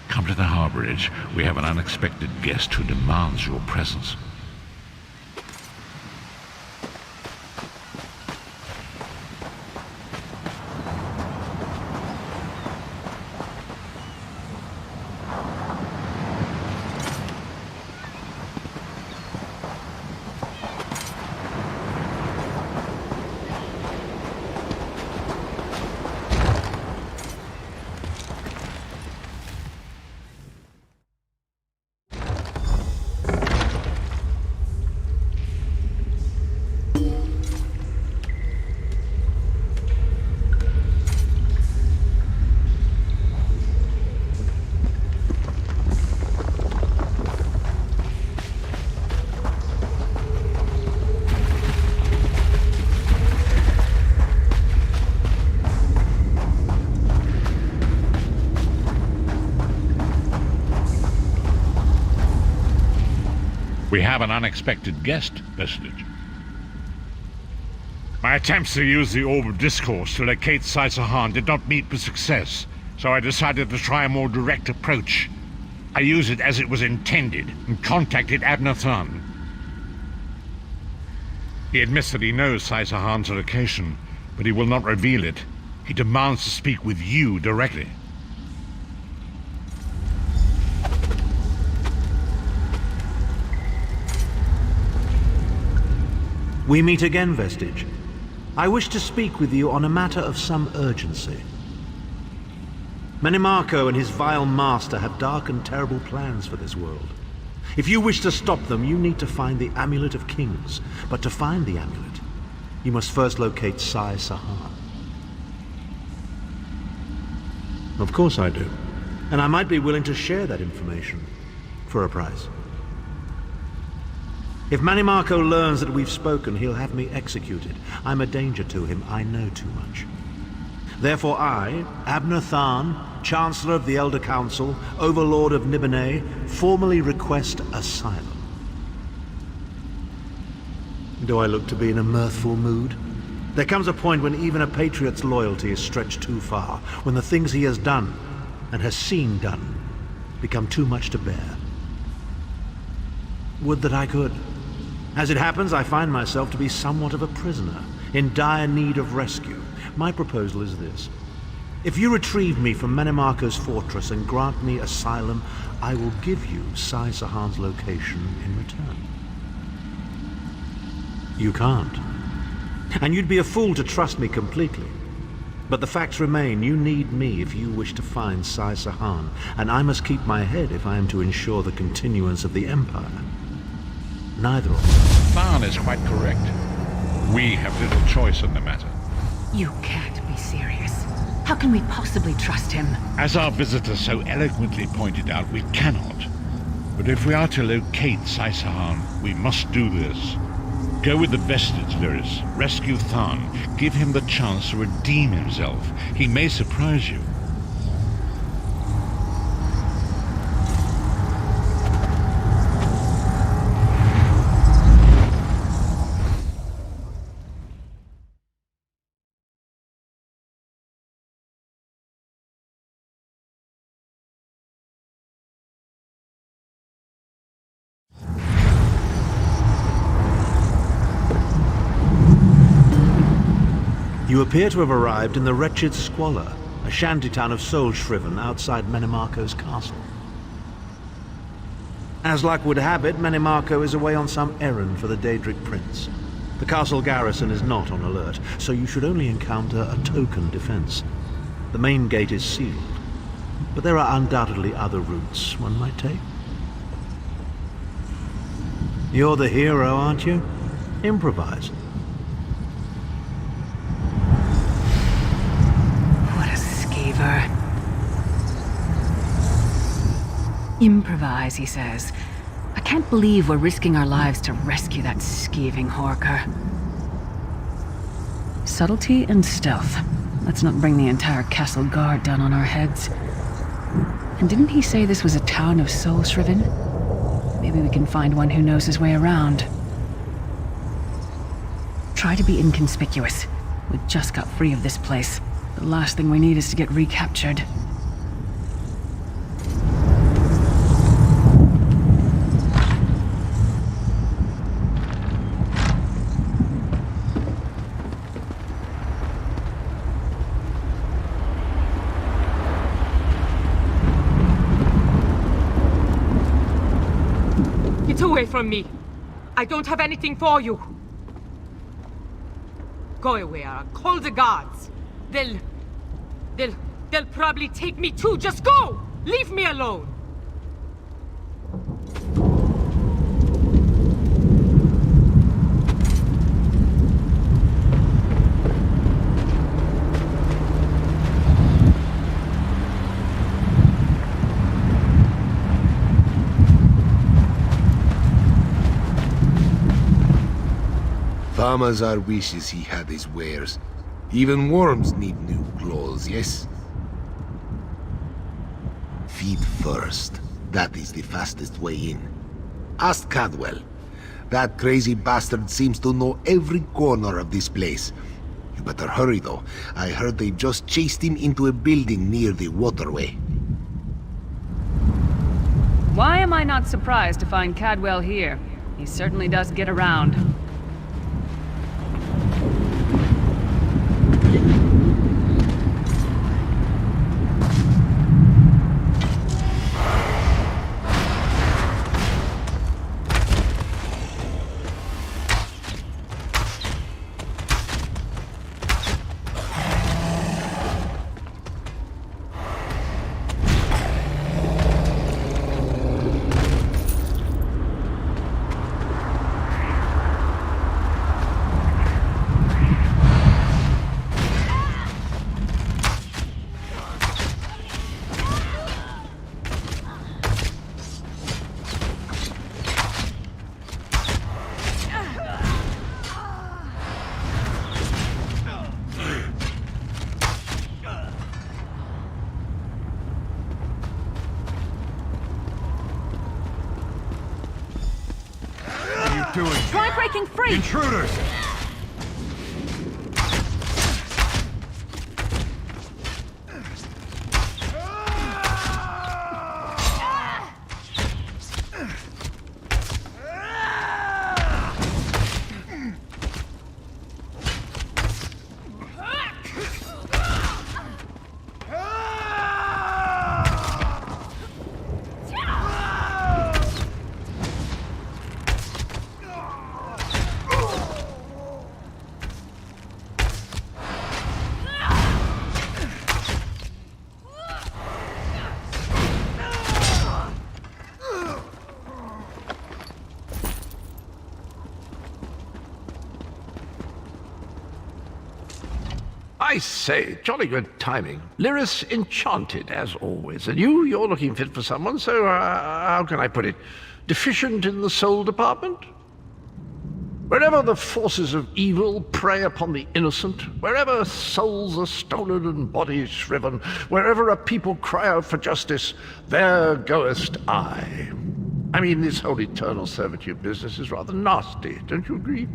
Come to the harborage. We have an unexpected guest who demands your presence. We have an unexpected guest, Vestige. My attempts to use the Orb of Discourse to locate Saisahan did not meet with success, so I decided to try a more direct approach. I used it as it was intended and contacted Abnathan. He admits that he knows Saisahan's location, but he will not reveal it. He demands to speak with you directly. We meet again, Vestige. I wish to speak with you on a matter of some urgency. Menimarco and his vile master have dark and terrible plans for this world. If you wish to stop them, you need to find the Amulet of Kings. But to find the amulet, you must first locate Saisahan. Of course I do. And I might be willing to share that information for a price. If Menimarco learns that we've spoken, he'll have me executed. I'm a danger to him. I know too much. Therefore I, Abnathan, Chancellor of the Elder Council, Overlord of Nibene, formally request asylum. Do I look to be in a mirthful mood? There comes a point when even a patriot's loyalty is stretched too far, when the things he has done, and has seen done, become too much to bear. Would that I could. As it happens, I find myself to be somewhat of a prisoner, in dire need of rescue. My proposal is this. If you retrieve me from Menimarco's fortress and grant me asylum, I will give you Saisahan's location in return. You can't. And you'd be a fool to trust me completely. But the facts remain, you need me if you wish to find Saisahan, and I must keep my head if I am to ensure the continuance of the Empire. Neither of them. Tharn is quite correct. We have little choice in the matter. You can't be serious. How can we possibly trust him? As our visitor so eloquently pointed out, we cannot. But if we are to locate Saisahan, we must do this. Go with the Vestige, Lyris. Rescue Tharn. Give him the chance to redeem himself. He may surprise you. You appear to have arrived in the wretched Squalor, a shantytown of soul-shriven outside Menimarco's castle. As luck would have it, Menimarco is away on some errand for the Daedric Prince. The castle garrison is not on alert, so you should only encounter a token defense. The main gate is sealed, but there are undoubtedly other routes one might take. You're the hero, aren't you? Improvise. Improvise, he says. I can't believe we're risking our lives to rescue that skeeving Horker. Subtlety and stealth. Let's not bring the entire castle guard down on our heads. And didn't he say this was a town of soul-shriven? Maybe we can find one who knows his way around. Try to be inconspicuous. We just got free of this place. The last thing we need is to get recaptured. Get away from me! I don't have anything for you! Go away, or I'll call the guards. They'll probably take me too. Just go! Leave me alone! Farmazar wishes he had his wares. Even worms need new clothes, yes? Feed first. That is the fastest way in. Ask Cadwell. That crazy bastard seems to know every corner of this place. You better hurry, though. I heard they just chased him into a building near the waterway. Why am I not surprised to find Cadwell here? He certainly does get around. Try breaking free! Intruders! I say, jolly good timing. Lyris enchanted, as always. And you're looking fit for someone, so how can I put it? Deficient in the soul department? Wherever the forces of evil prey upon the innocent, wherever souls are stolen and bodies shriven, wherever a people cry out for justice, there goest I. I mean, this whole eternal servitude business is rather nasty, don't you agree?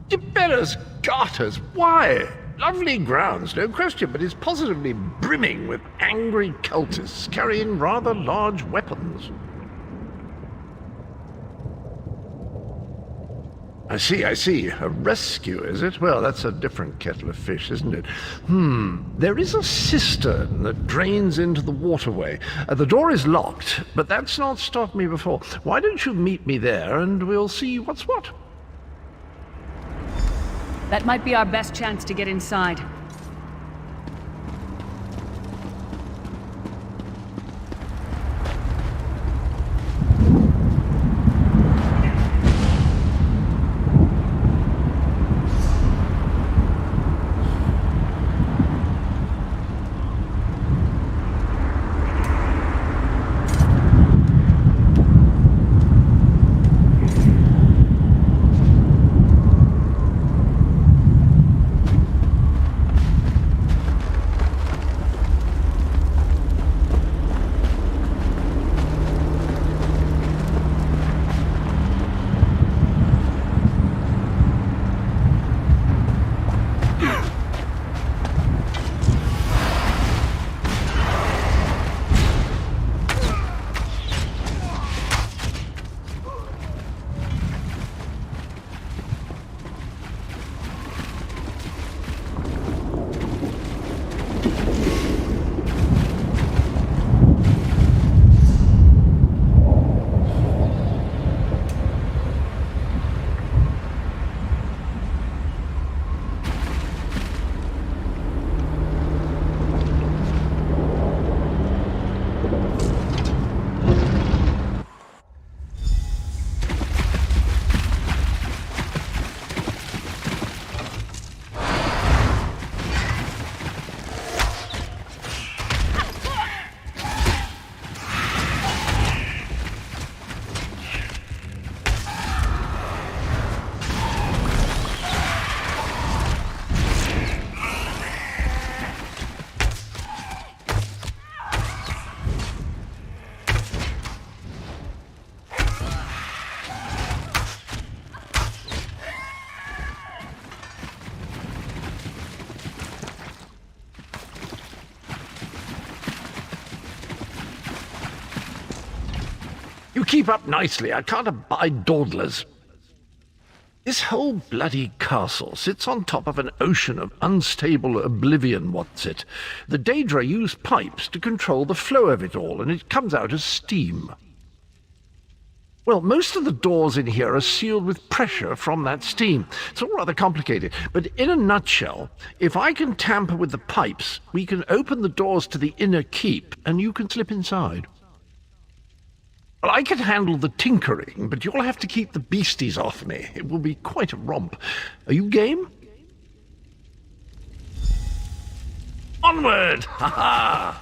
Tiberius Garters, why? Lovely grounds, no question, but it's positively brimming with angry cultists carrying rather large weapons. I see. A rescue, is it? Well, that's a different kettle of fish, isn't it? There is a cistern that drains into the waterway. The door is locked, but that's not stopped me before. Why don't you meet me there, and we'll see what's what? That might be our best chance to get inside. You keep up nicely. I can't abide dawdlers. This whole bloody castle sits on top of an ocean of unstable oblivion, what's it? The Daedra use pipes to control the flow of it all, and it comes out as steam. Well, most of the doors in here are sealed with pressure from that steam. It's all rather complicated, but in a nutshell, if I can tamper with the pipes, we can open the doors to the inner keep, and you can slip inside. Well, I can handle the tinkering, but you'll have to keep the beasties off me. It will be quite a romp. Are you game? Onward! Ha ha!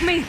Me!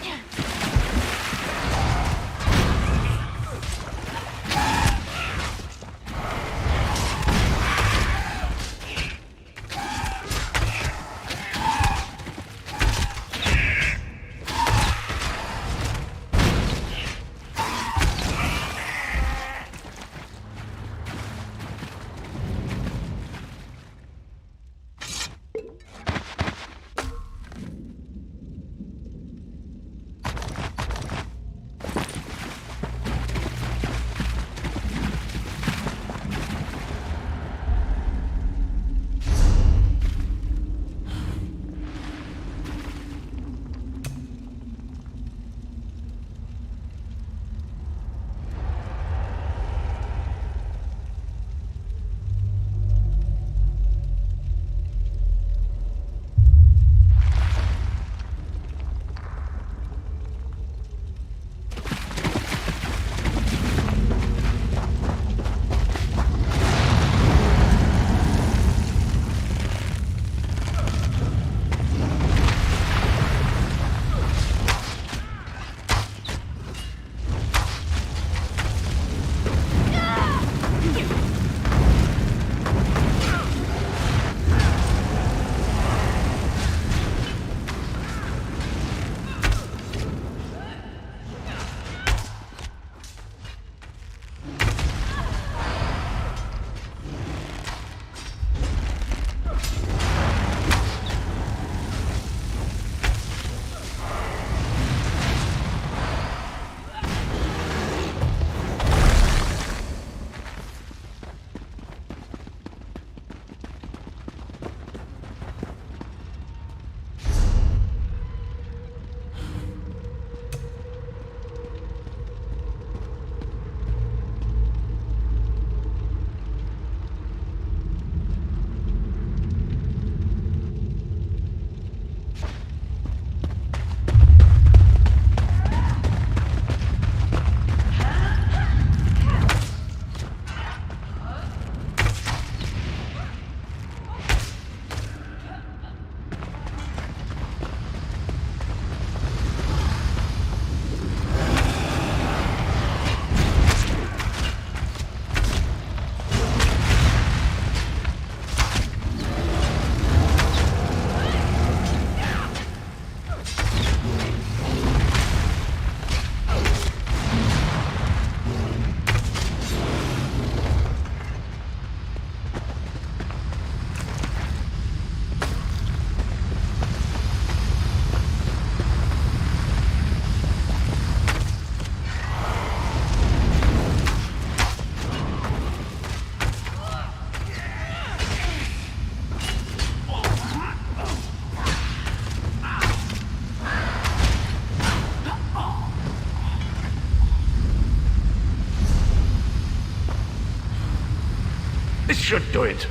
This should do it.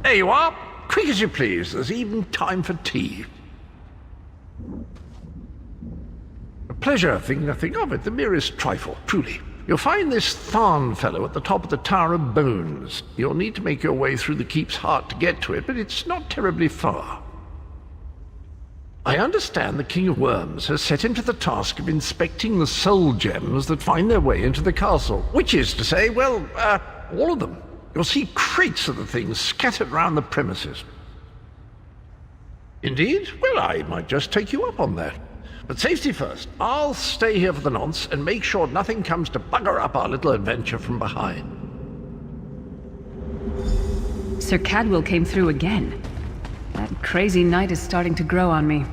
There you are. Quick as you please. There's even time for tea. A pleasure, think nothing of it. The merest trifle, truly. You'll find this Tharn fellow at the top of the Tower of Bones. You'll need to make your way through the keep's heart to get to it, but it's not terribly far. I understand the King of Worms has set him to the task of inspecting the soul gems that find their way into the castle. Which is to say, well, all of them. You'll see crates of the things scattered around the premises. Indeed? Well, I might just take you up on that. But safety first. I'll stay here for the nonce and make sure nothing comes to bugger up our little adventure from behind. Sir Cadwell came through again. That crazy night is starting to grow on me.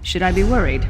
Should I be worried?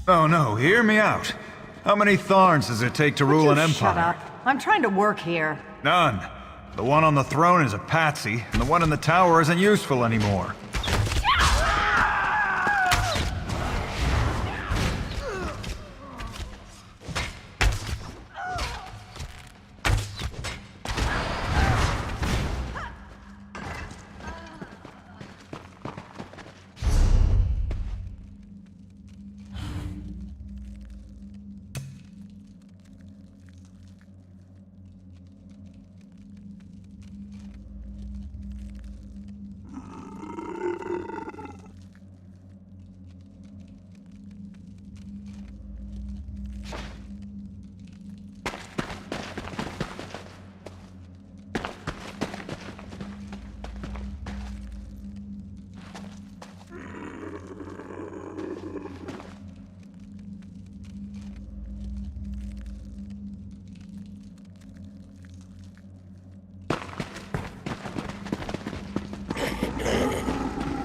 Oh no, hear me out. How many Tharns does it take to rule an empire? Shut up. I'm trying to work here. None. The one on the throne is a patsy, and the one in the tower isn't useful anymore.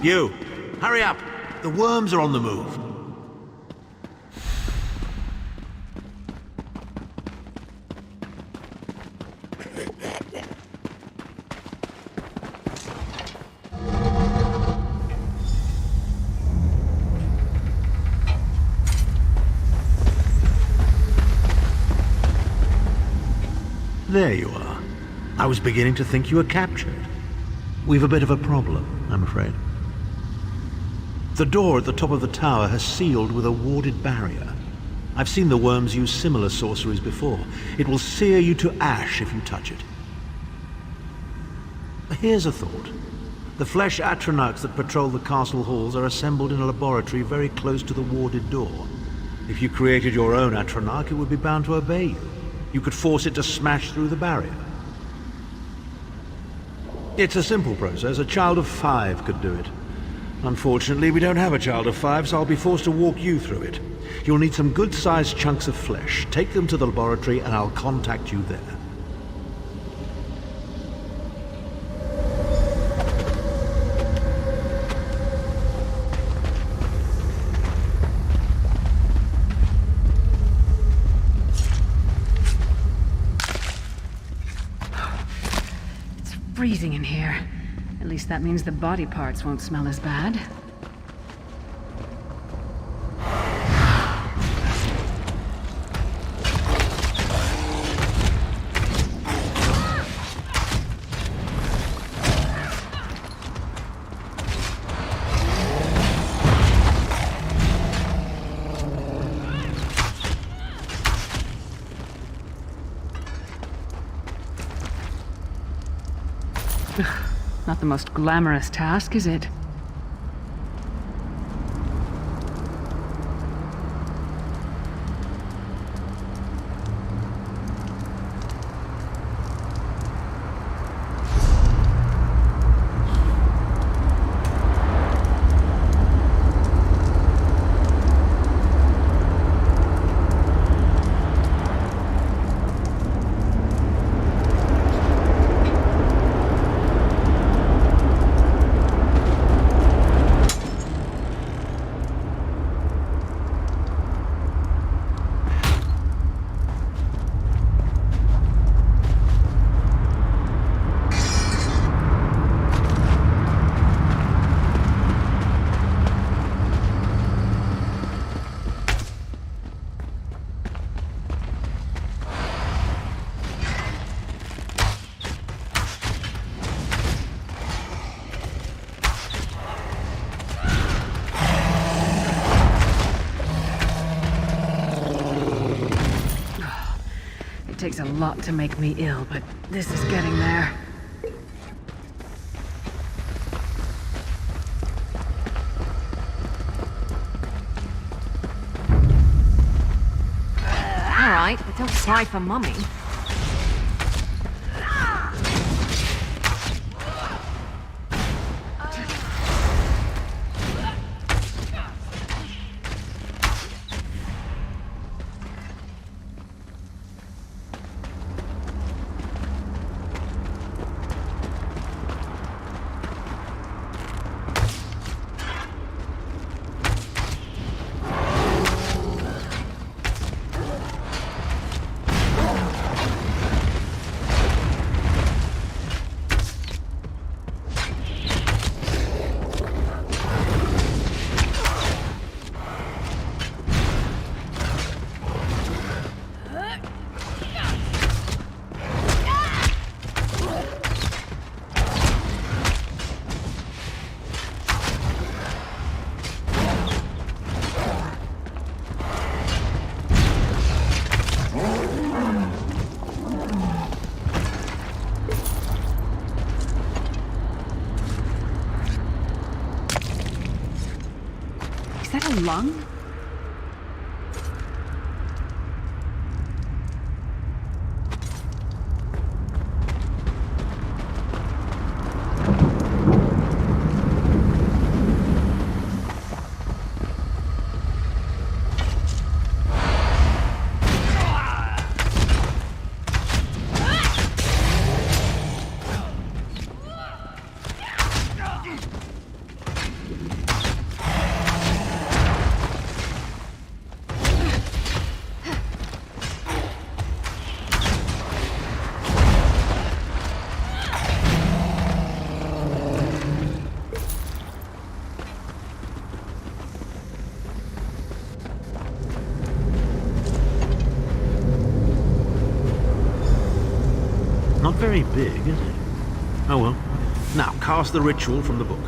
You! Hurry up! The worms are on the move. There you are. I was beginning to think you were captured. We've a bit of a problem, I'm afraid. The door at the top of the tower has sealed with a warded barrier. I've seen the worms use similar sorceries before. It will sear you to ash if you touch it. Here's a thought. The flesh atronachs that patrol the castle halls are assembled in a laboratory very close to the warded door. If you created your own atronach, it would be bound to obey you. You could force it to smash through the barrier. It's a simple process. A child of 5 could do it. Unfortunately, we don't have a child of 5, so I'll be forced to walk you through it. You'll need some good-sized chunks of flesh. Take them to the laboratory and I'll contact you there. It's freezing in here. At least that means the body parts won't smell as bad. Not the most glamorous task, is it? takes a lot to make me ill, but this is getting there. All right, but don't cry for Mummy. Is that a lung? Not very big, is it? Oh well. Now, cast the ritual from the book.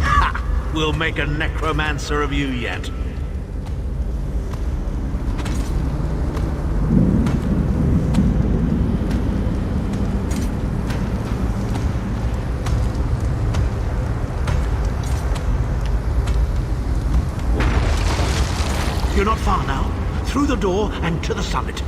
Ha! We'll make a necromancer of you yet. You're not far now. Through the door and to the summit.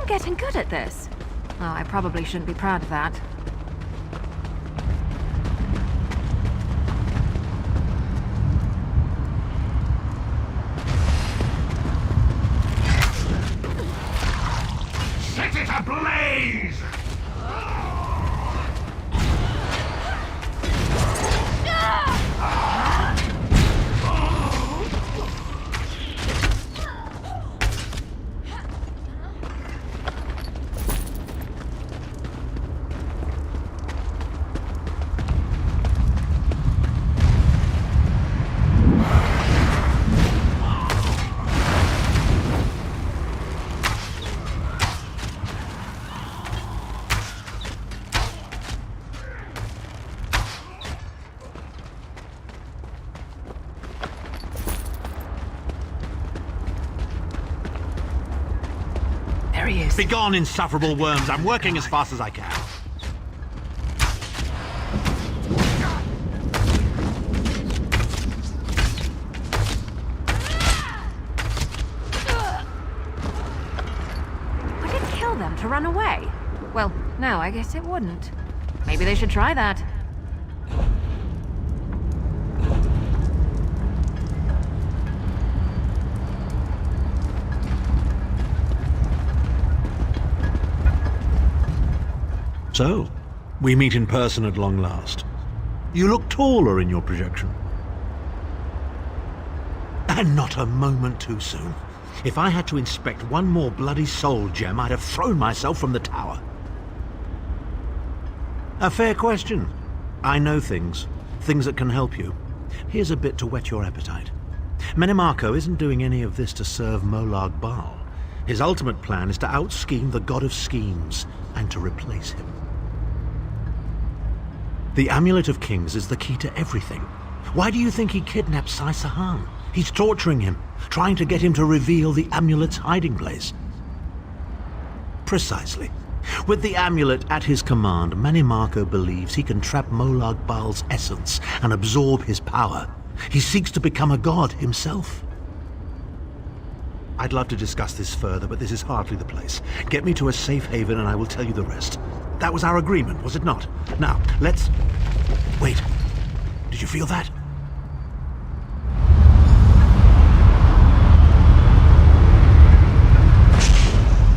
Getting good at this. Oh, I probably shouldn't be proud of that. Set it ablaze! he is. Begone, insufferable worms. I'm working as fast as I can. Would it kill them to run away? Well, no, I guess it wouldn't. Maybe they should try that. So, we meet in person at long last. You look taller in your projection. And not a moment too soon. If I had to inspect one more bloody soul gem, I'd have thrown myself from the tower. A fair question. I know things that can help you. Here's a bit to whet your appetite. Menimarco isn't doing any of this to serve Molag Bal. His ultimate plan is to out-scheme the god of schemes and to replace him. The Amulet of Kings is the key to everything. Why do you think he kidnapped Sai Sahan? He's torturing him, trying to get him to reveal the amulet's hiding place. Precisely. With the amulet at his command, Menimarco believes he can trap Molag Bal's essence and absorb his power. He seeks to become a god himself. I'd love to discuss this further, but this is hardly the place. Get me to a safe haven and I will tell you the rest. That was our agreement, was it not? Now, let's... Wait. Did you feel that?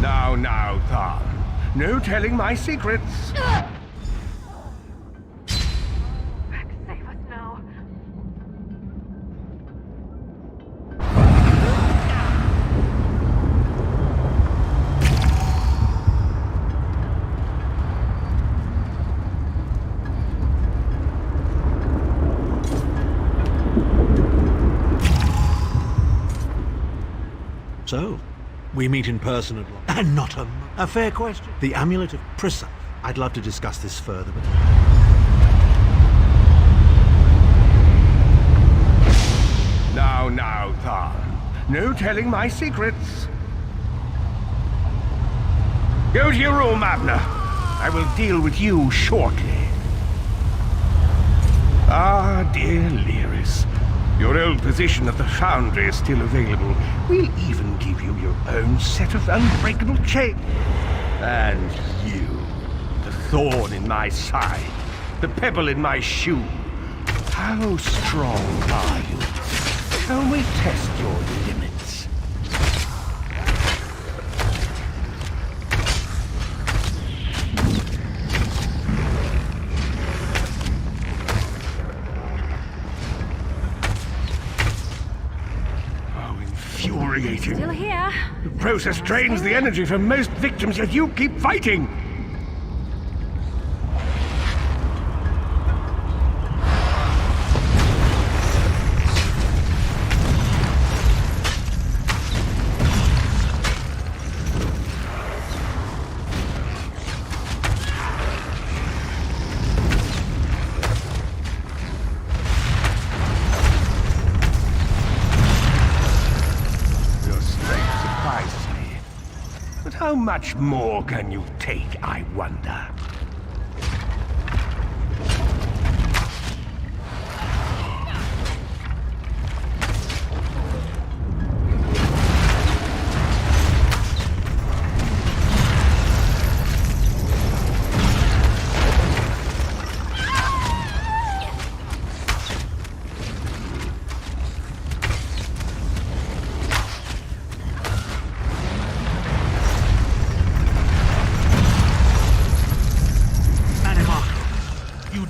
Now, Tharn. No telling my secrets. Save us now. So, we meet in person at long. And not a fair question. The Amulet of Prissa. I'd love to discuss this further, but... Now, Tharn. No telling my secrets. Go to your room, Abner. I will deal with you shortly. Ah, dear Lyris. Your old position at the Foundry is still available. We'll even give you your own set of unbreakable chains. And you, the thorn in my side, the pebble in my shoe. How strong are you? Shall we test your limits? Infuriating. Still here. The process drains the energy from most victims, yet you keep fighting! How much more can you take, I wonder?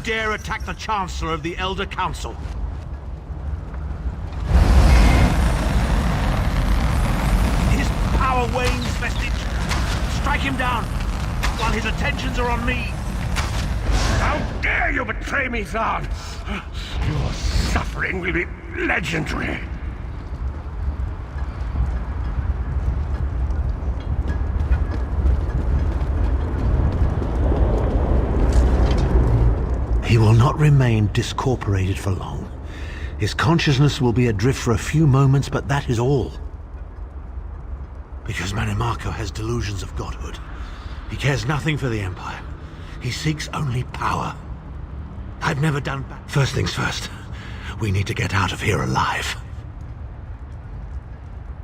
Dare attack the Chancellor of the Elder Council. His power wanes, Vestige. Strike him down while his attentions are on me. How dare you betray me, Zard! Your suffering will be legendary. He will not remain discorporated for long. His consciousness will be adrift for a few moments, but that is all. Because Manimarco has delusions of godhood. He cares nothing for the Empire. He seeks only power. I've never done bad. First things first. We need to get out of here alive.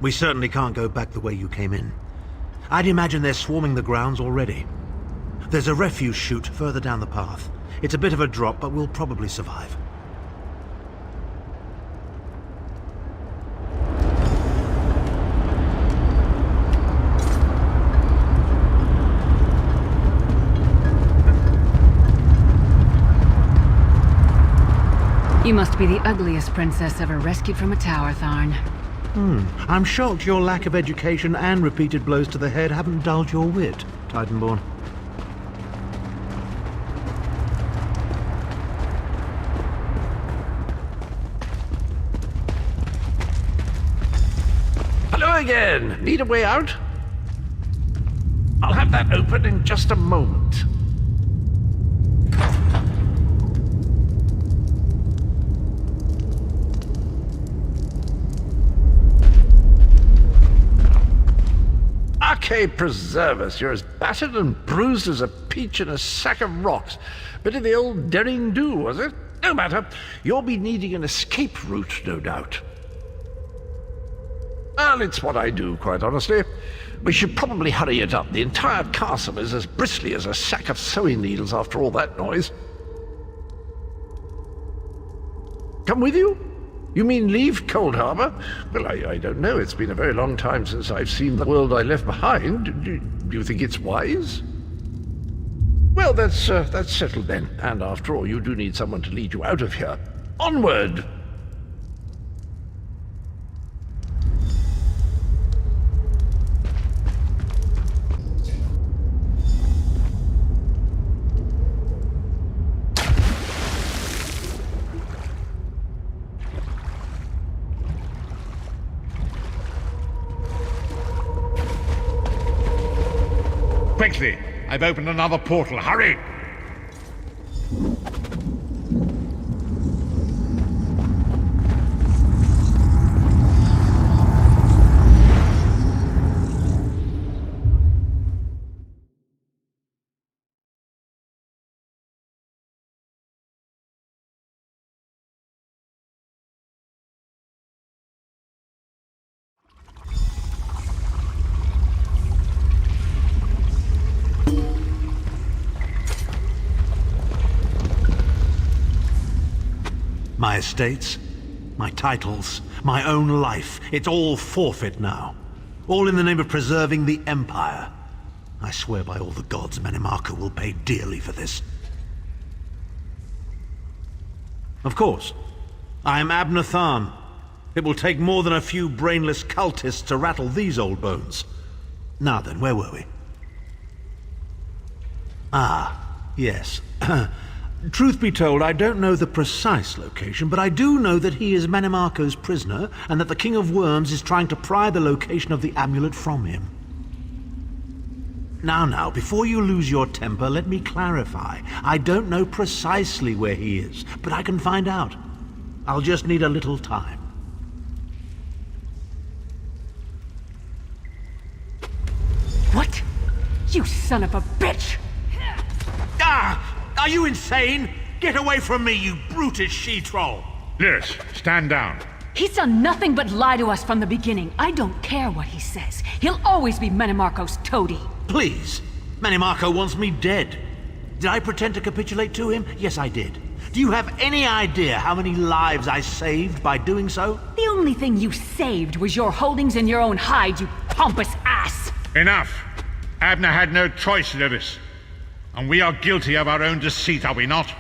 We certainly can't go back the way you came in. I'd imagine they're swarming the grounds already. There's a refuse chute further down the path. It's a bit of a drop, but we'll probably survive. You must be the ugliest princess ever rescued from a tower, Tharn. I'm shocked your lack of education and repeated blows to the head haven't dulled your wit, Titanborn. Hello again. Need a way out? I'll have that open in just a moment. Arcade preserve us, you're as battered and bruised as a peach in a sack of rocks. Bit of the old derring do, was it? No matter. You'll be needing an escape route, no doubt. Well, it's what I do, quite honestly. We should probably hurry it up. The entire castle is as bristly as a sack of sewing needles after all that noise. Come with you? You mean leave Cold Harbor? Well, I don't know. It's been a very long time since I've seen the world I left behind. Do you think it's wise? Well, that's settled then. And after all, you do need someone to lead you out of here. Onward! Quickly! I've opened another portal. Hurry! My estates, my titles, my own life, it's all forfeit now. All in the name of preserving the Empire. I swear by all the gods, Manimarco will pay dearly for this. Of course, I am Abner Tharn. It will take more than a few brainless cultists to rattle these old bones. Now then, where were we? Ah, yes. Truth be told, I don't know the precise location, but I do know that he is Manimarco's prisoner, and that the King of Worms is trying to pry the location of the amulet from him. Now, before you lose your temper, let me clarify. I don't know precisely where he is, but I can find out. I'll just need a little time. What? You son of a bitch! Ah! Are you insane? Get away from me, you brutish she-troll! Lyris, stand down. He's done nothing but lie to us from the beginning. I don't care what he says. He'll always be Manimarco's toady. Please. Manimarco wants me dead. Did I pretend to capitulate to him? Yes, I did. Do you have any idea how many lives I saved by doing so? The only thing you saved was your holdings in your own hide, you pompous ass! Enough! Abner had no choice, Lyris. And we are guilty of our own deceit, are we not?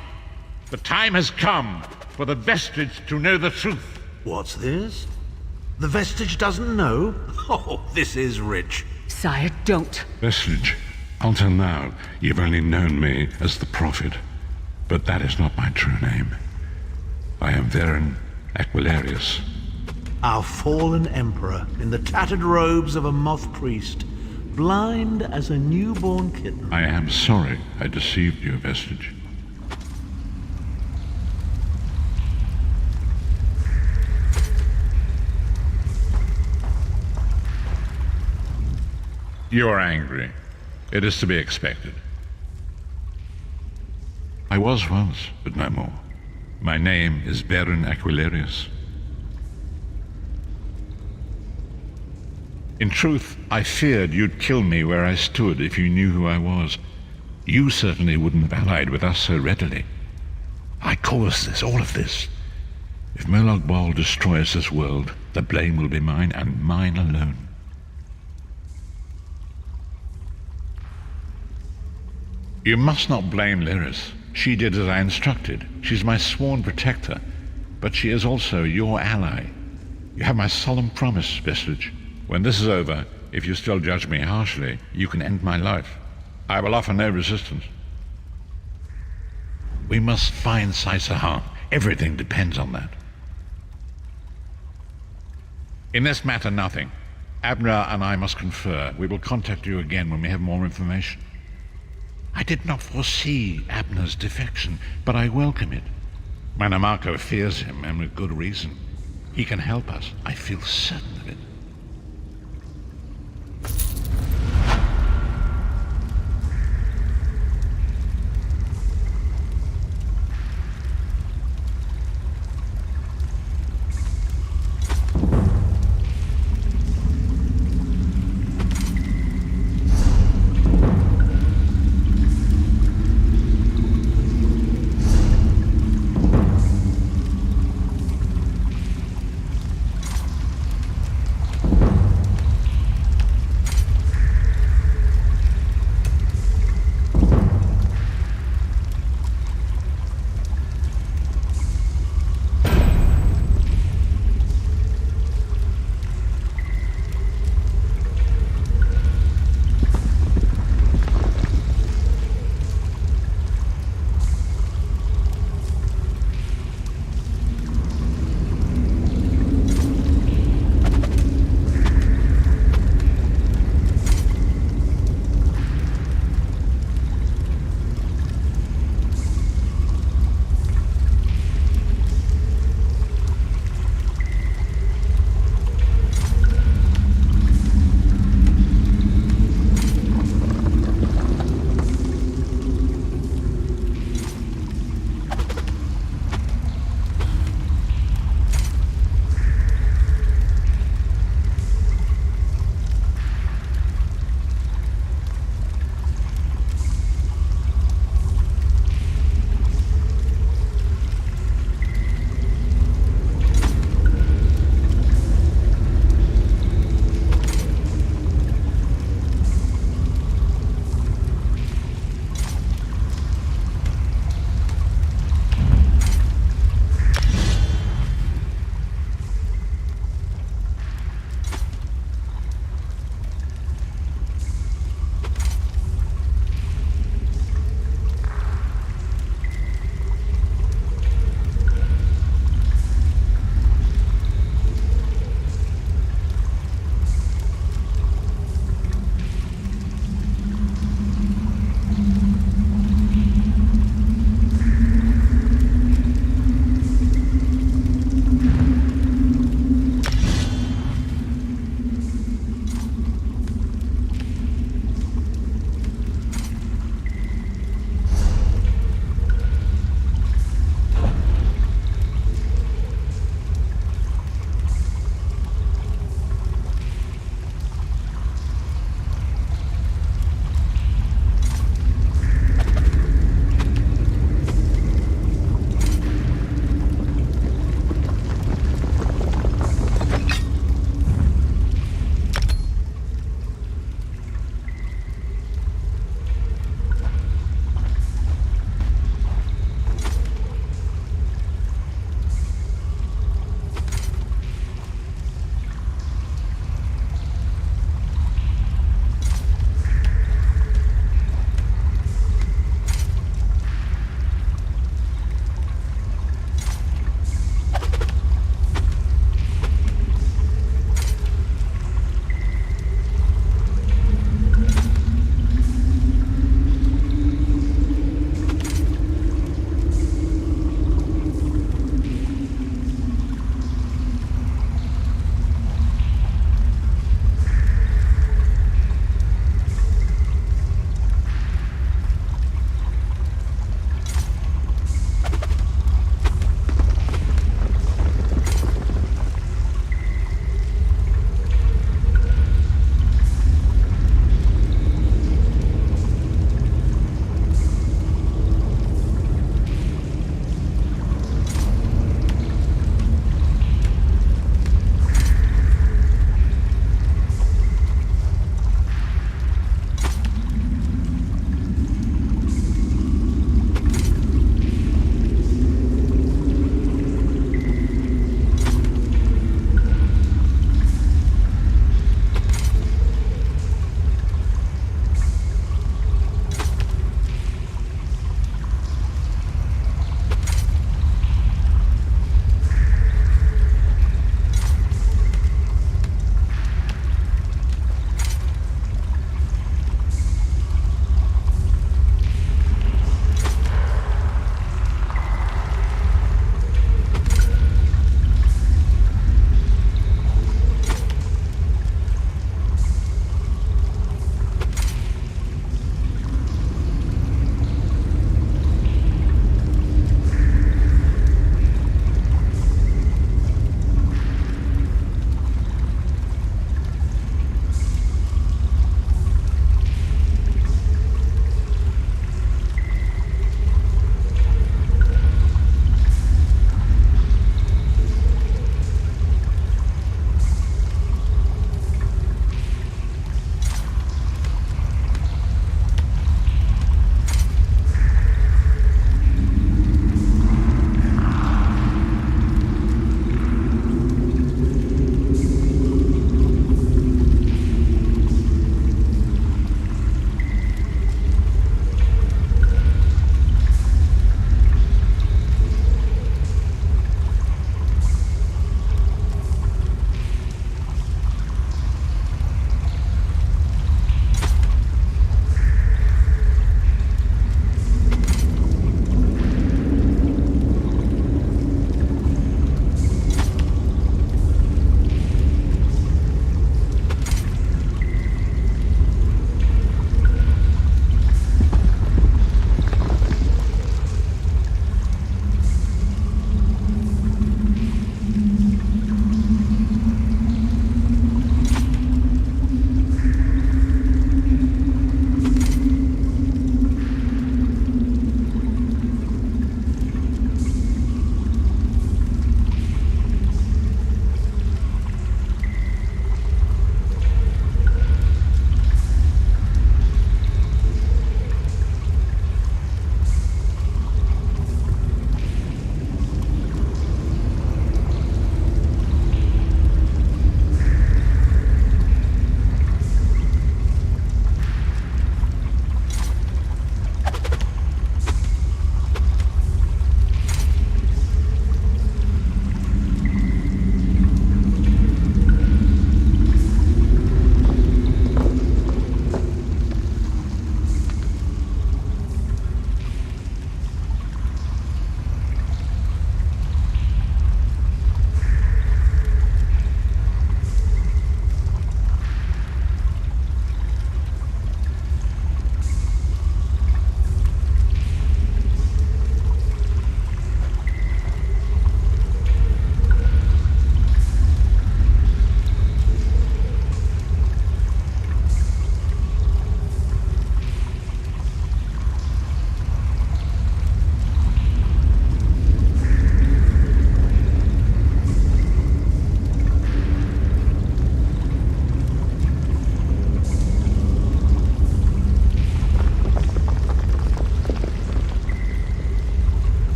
The time has come for the Vestige to know the truth. What's this? The Vestige doesn't know? Oh, this is rich. Sire, don't. Vestige, until now, you've only known me as the Prophet. But that is not my true name. I am Varen Aquilarius. Our fallen emperor, in the tattered robes of a moth priest, blind as a newborn kitten. I am sorry I deceived you, Vestige. You're angry. It is to be expected. I was once, but no more. My name is Baron Aquilarius. In truth, I feared you'd kill me where I stood if you knew who I was. You certainly wouldn't have allied with us so readily. I caused this, all of this. If Molag Bal destroys this world, the blame will be mine, and mine alone. You must not blame Lyris. She did as I instructed. She's my sworn protector, but she is also your ally. You have my solemn promise, Vestige. When this is over, if you still judge me harshly, you can end my life. I will offer no resistance. We must find Saisahan. Everything depends on that. In this matter, nothing. Abner and I must confer. We will contact you again when we have more information. I did not foresee Abner's defection, but I welcome it. Manamako fears him, and with good reason. He can help us. I feel certain of it.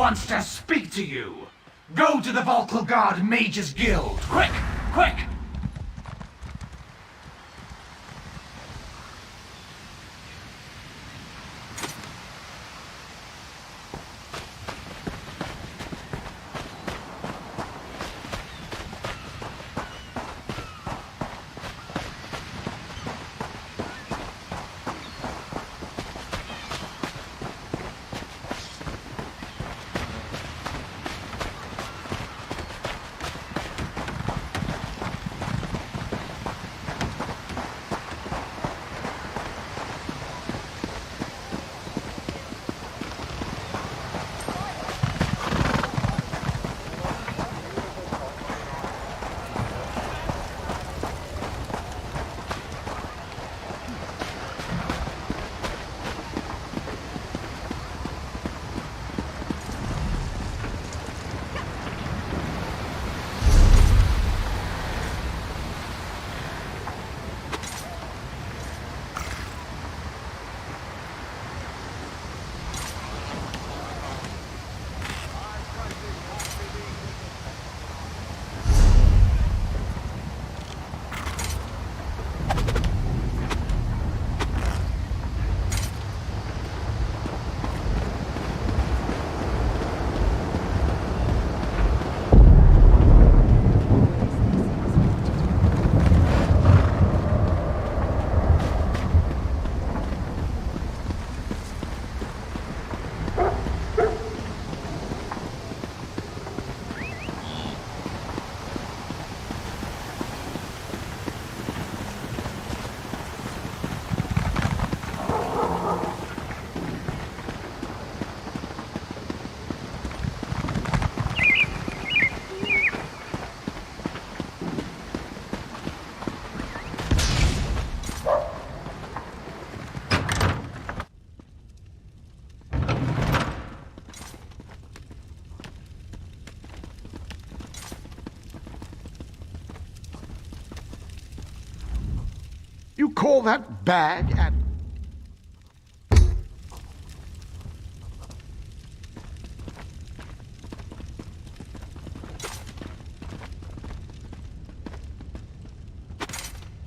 wants to speak to you. Go to the Vocal Guard Mages Guild. Quick! Quick! You call that bad at...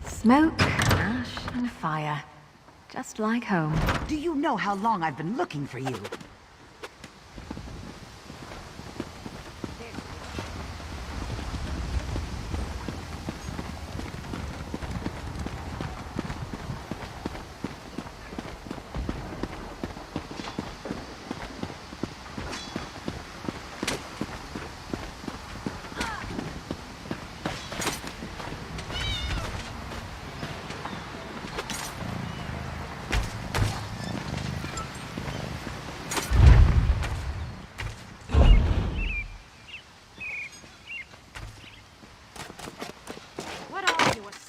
Smoke, ash, and fire. Just like home. Do you know how long I've been looking for you?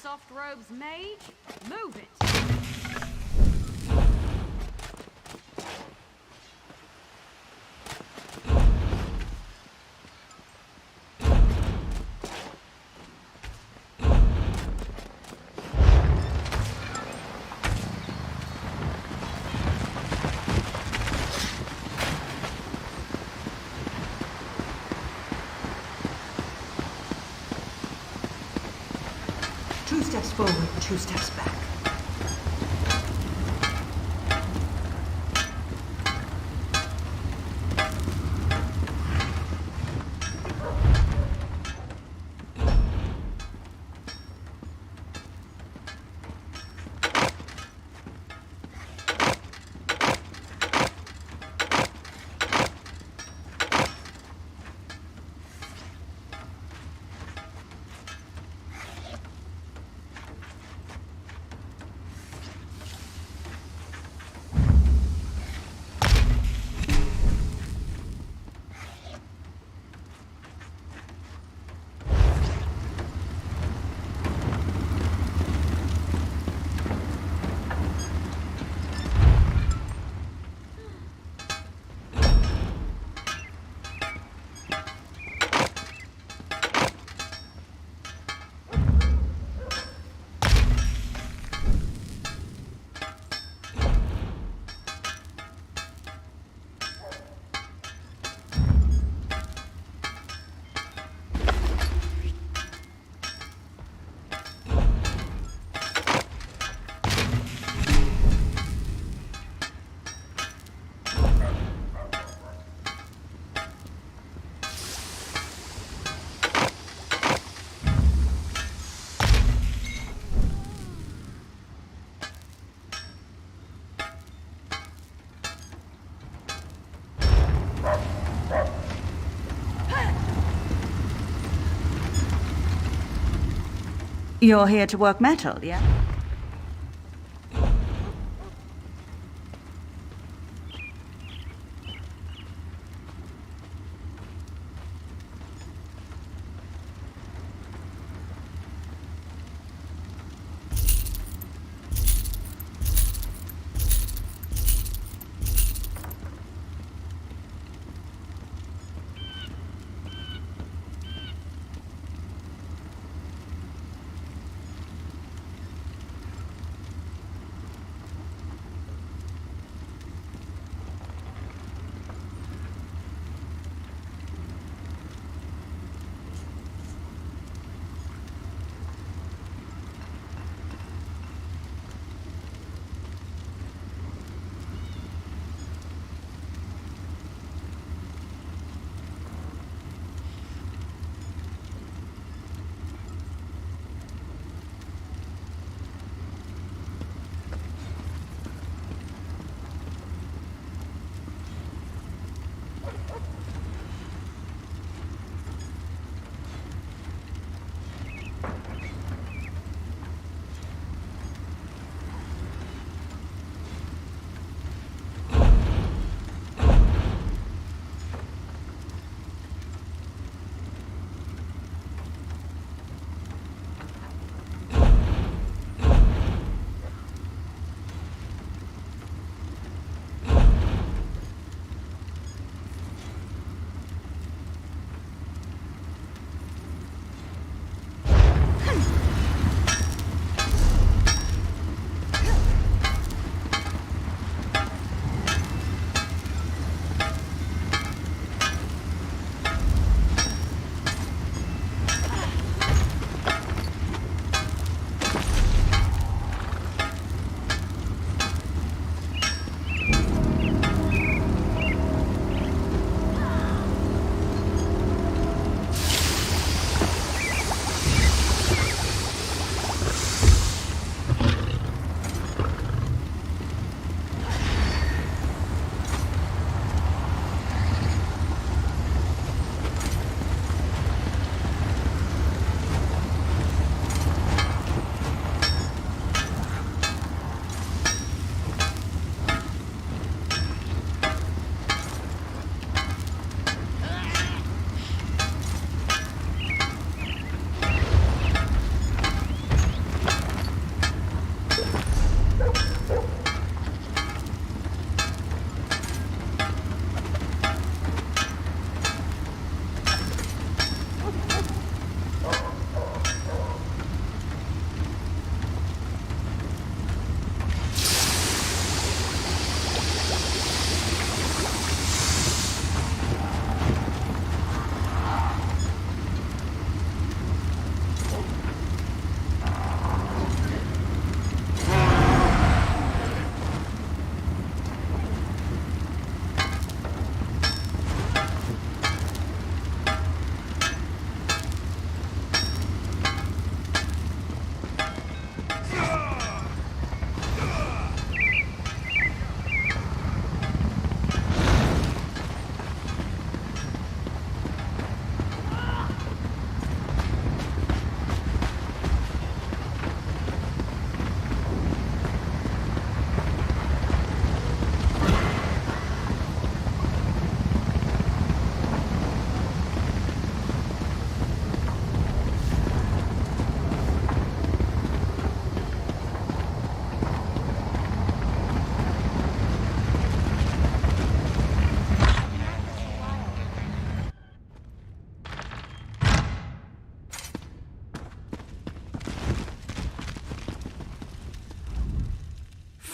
Soft robes mage? Move it! Two steps forward, two steps back. You're here to work metal, yeah?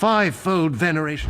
Fivefold veneration.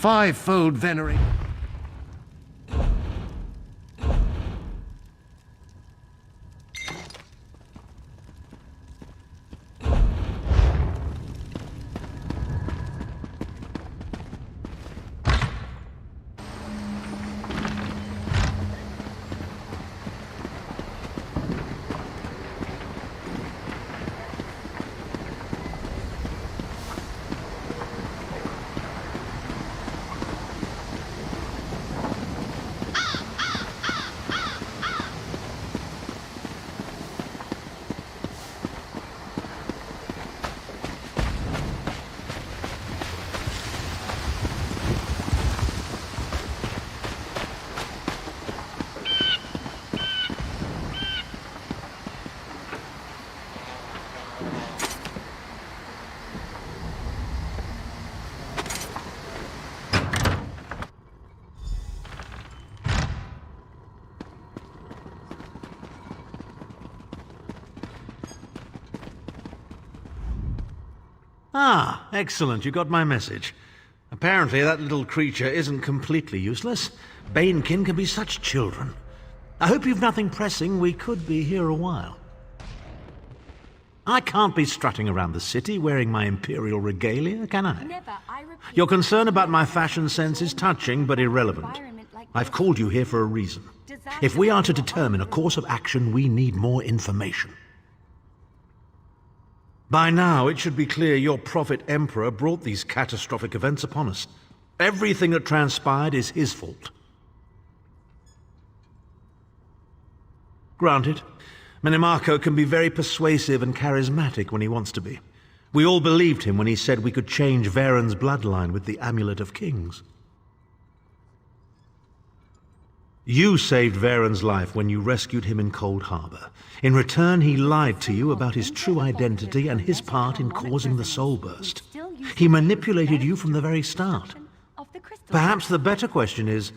Fivefold venerate. Ah, excellent. You got my message. Apparently that little creature isn't completely useless. Banekin can be such children. I hope you've nothing pressing. We could be here a while. I can't be strutting around the city wearing my imperial regalia, can I? Your concern about my fashion sense is touching but irrelevant. I've called you here for a reason. If we are to determine a course of action, we need more information. By now, it should be clear your prophet Emperor brought these catastrophic events upon us. Everything that transpired is his fault. Granted, Minimarco can be very persuasive and charismatic when he wants to be. We all believed him when he said we could change Varen's bloodline with the Amulet of Kings. You saved Varen's life when you rescued him in Cold Harbor. In return, he lied to you about his true identity and his part in causing the Soul Burst. He manipulated you from the very start. Perhaps the better question is,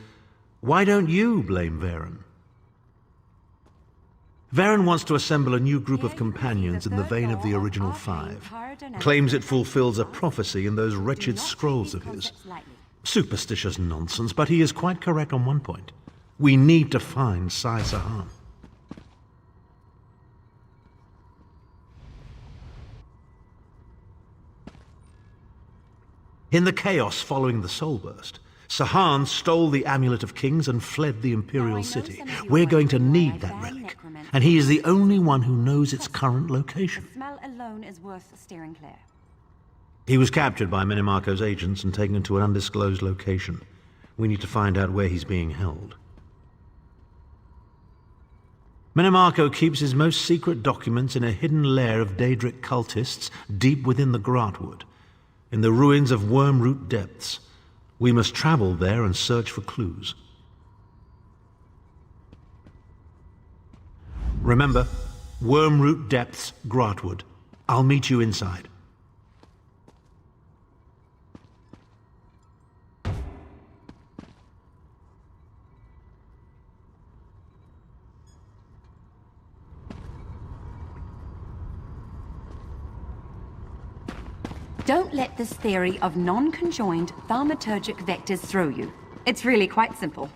why don't you blame Varen? Varen wants to assemble a new group of companions in the vein of the original 5. Claims it fulfills a prophecy in those wretched scrolls of his. Superstitious nonsense, but he is quite correct on one point. We need to find Sai Sahan. In the chaos following the Soul Burst, Sahan stole the Amulet of Kings and fled the Imperial City. We're going to need that relic, and he is the only one who knows its current location. Smell alone is worth steering clear. He was captured by Minimarco's agents and taken to an undisclosed location. We need to find out where he's being held. Minimarco keeps his most secret documents in a hidden lair of Daedric cultists deep within the Grahtwood, in the ruins of Wormroot Depths. We must travel there and search for clues. Remember, Wormroot Depths, Grahtwood. I'll meet you inside. Don't let this theory of non-conjoined thaumaturgic vectors throw you. It's really quite simple.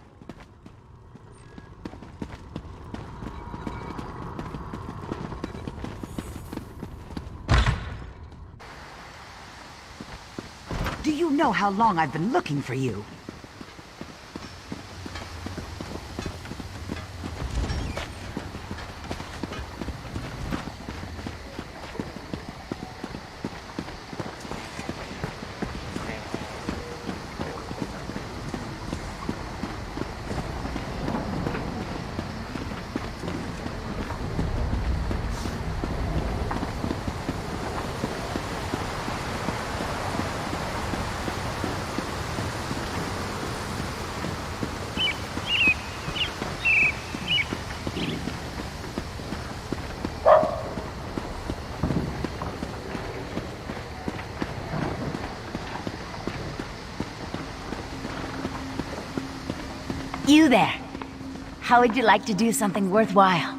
Do you know how long I've been looking for you? You there. How would you like to do something worthwhile?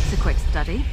That's a quick study.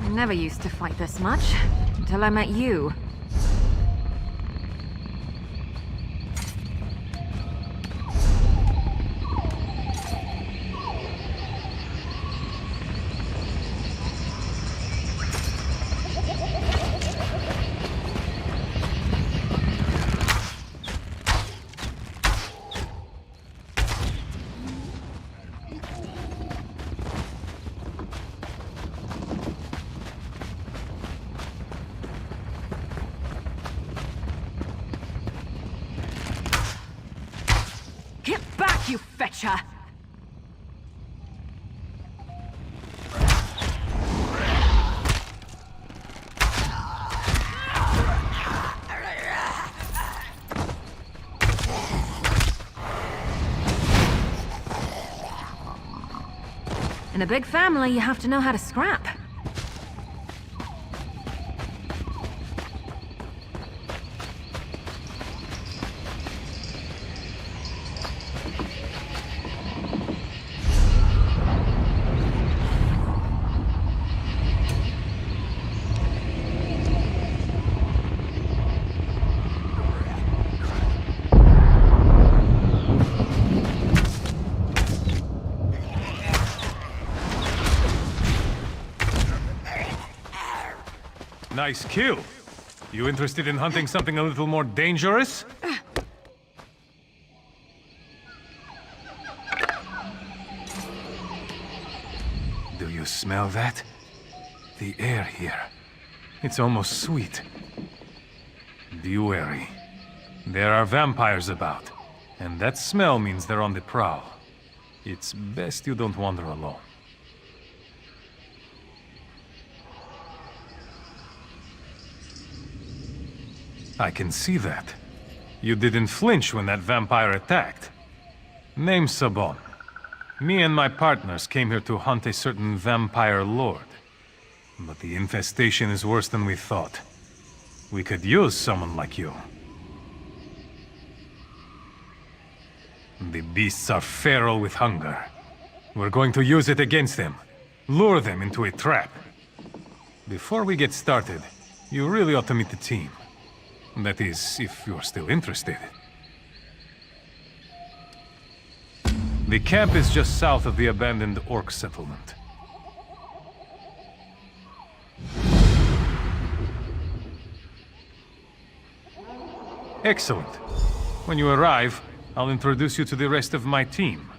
I never used to fight this much, until I met you. Get back, you fetcher! In a big family, you have to know how to scrap. Nice kill. You interested in hunting something a little more dangerous? Do you smell that? The air here. It's almost sweet. Be wary. There are vampires about, and that smell means they're on the prowl. It's best you don't wander alone. I can see that. You didn't flinch when that vampire attacked. Name's Sabon. Me and my partners came here to hunt a certain vampire lord. But the infestation is worse than we thought. We could use someone like you. The beasts are feral with hunger. We're going to use it against them. Lure them into a trap. Before we get started, you really ought to meet the team. That is, if you're still interested. The camp is just south of the abandoned orc settlement. Excellent. When you arrive, I'll introduce you to the rest of my team.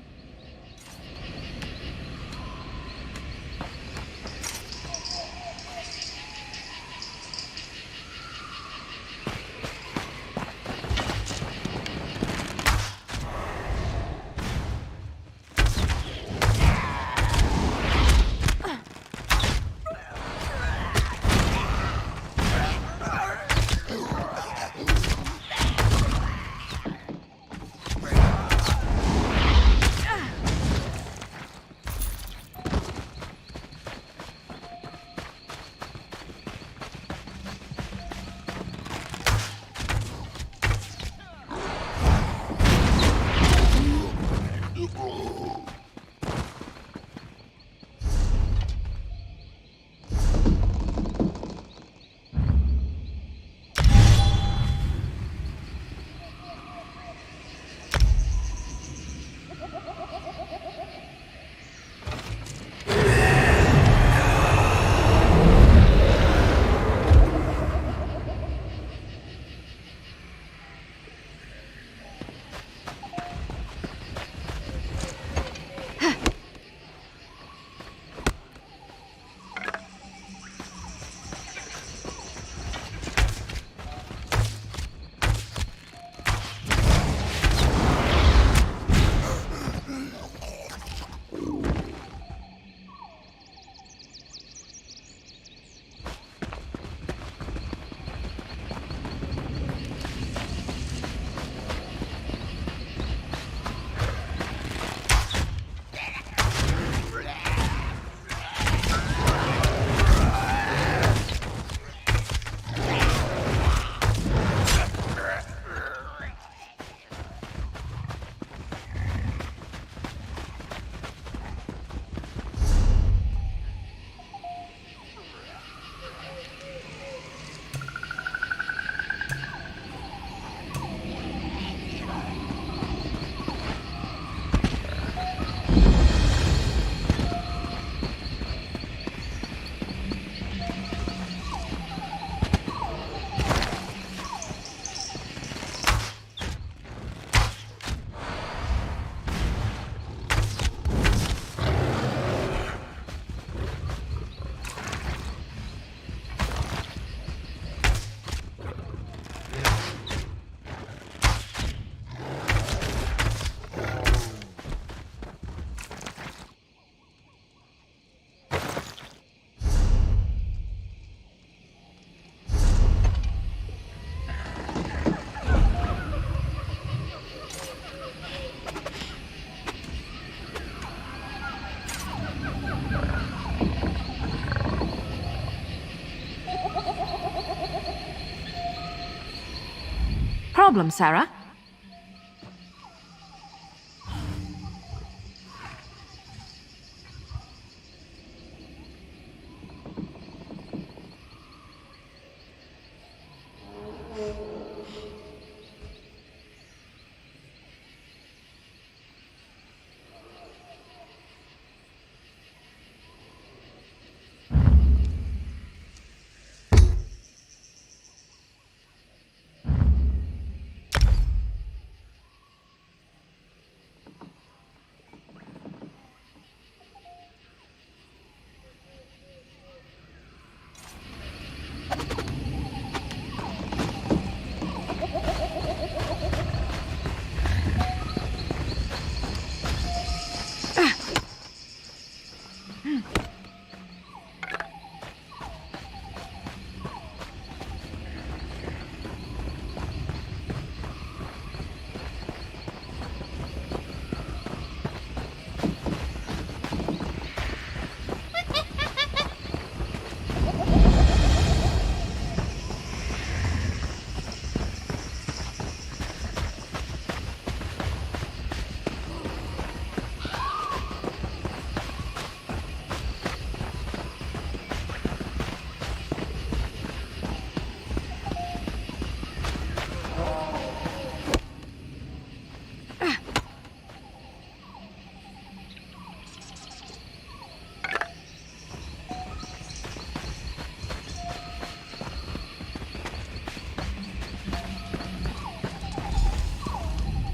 Problem, Sarah?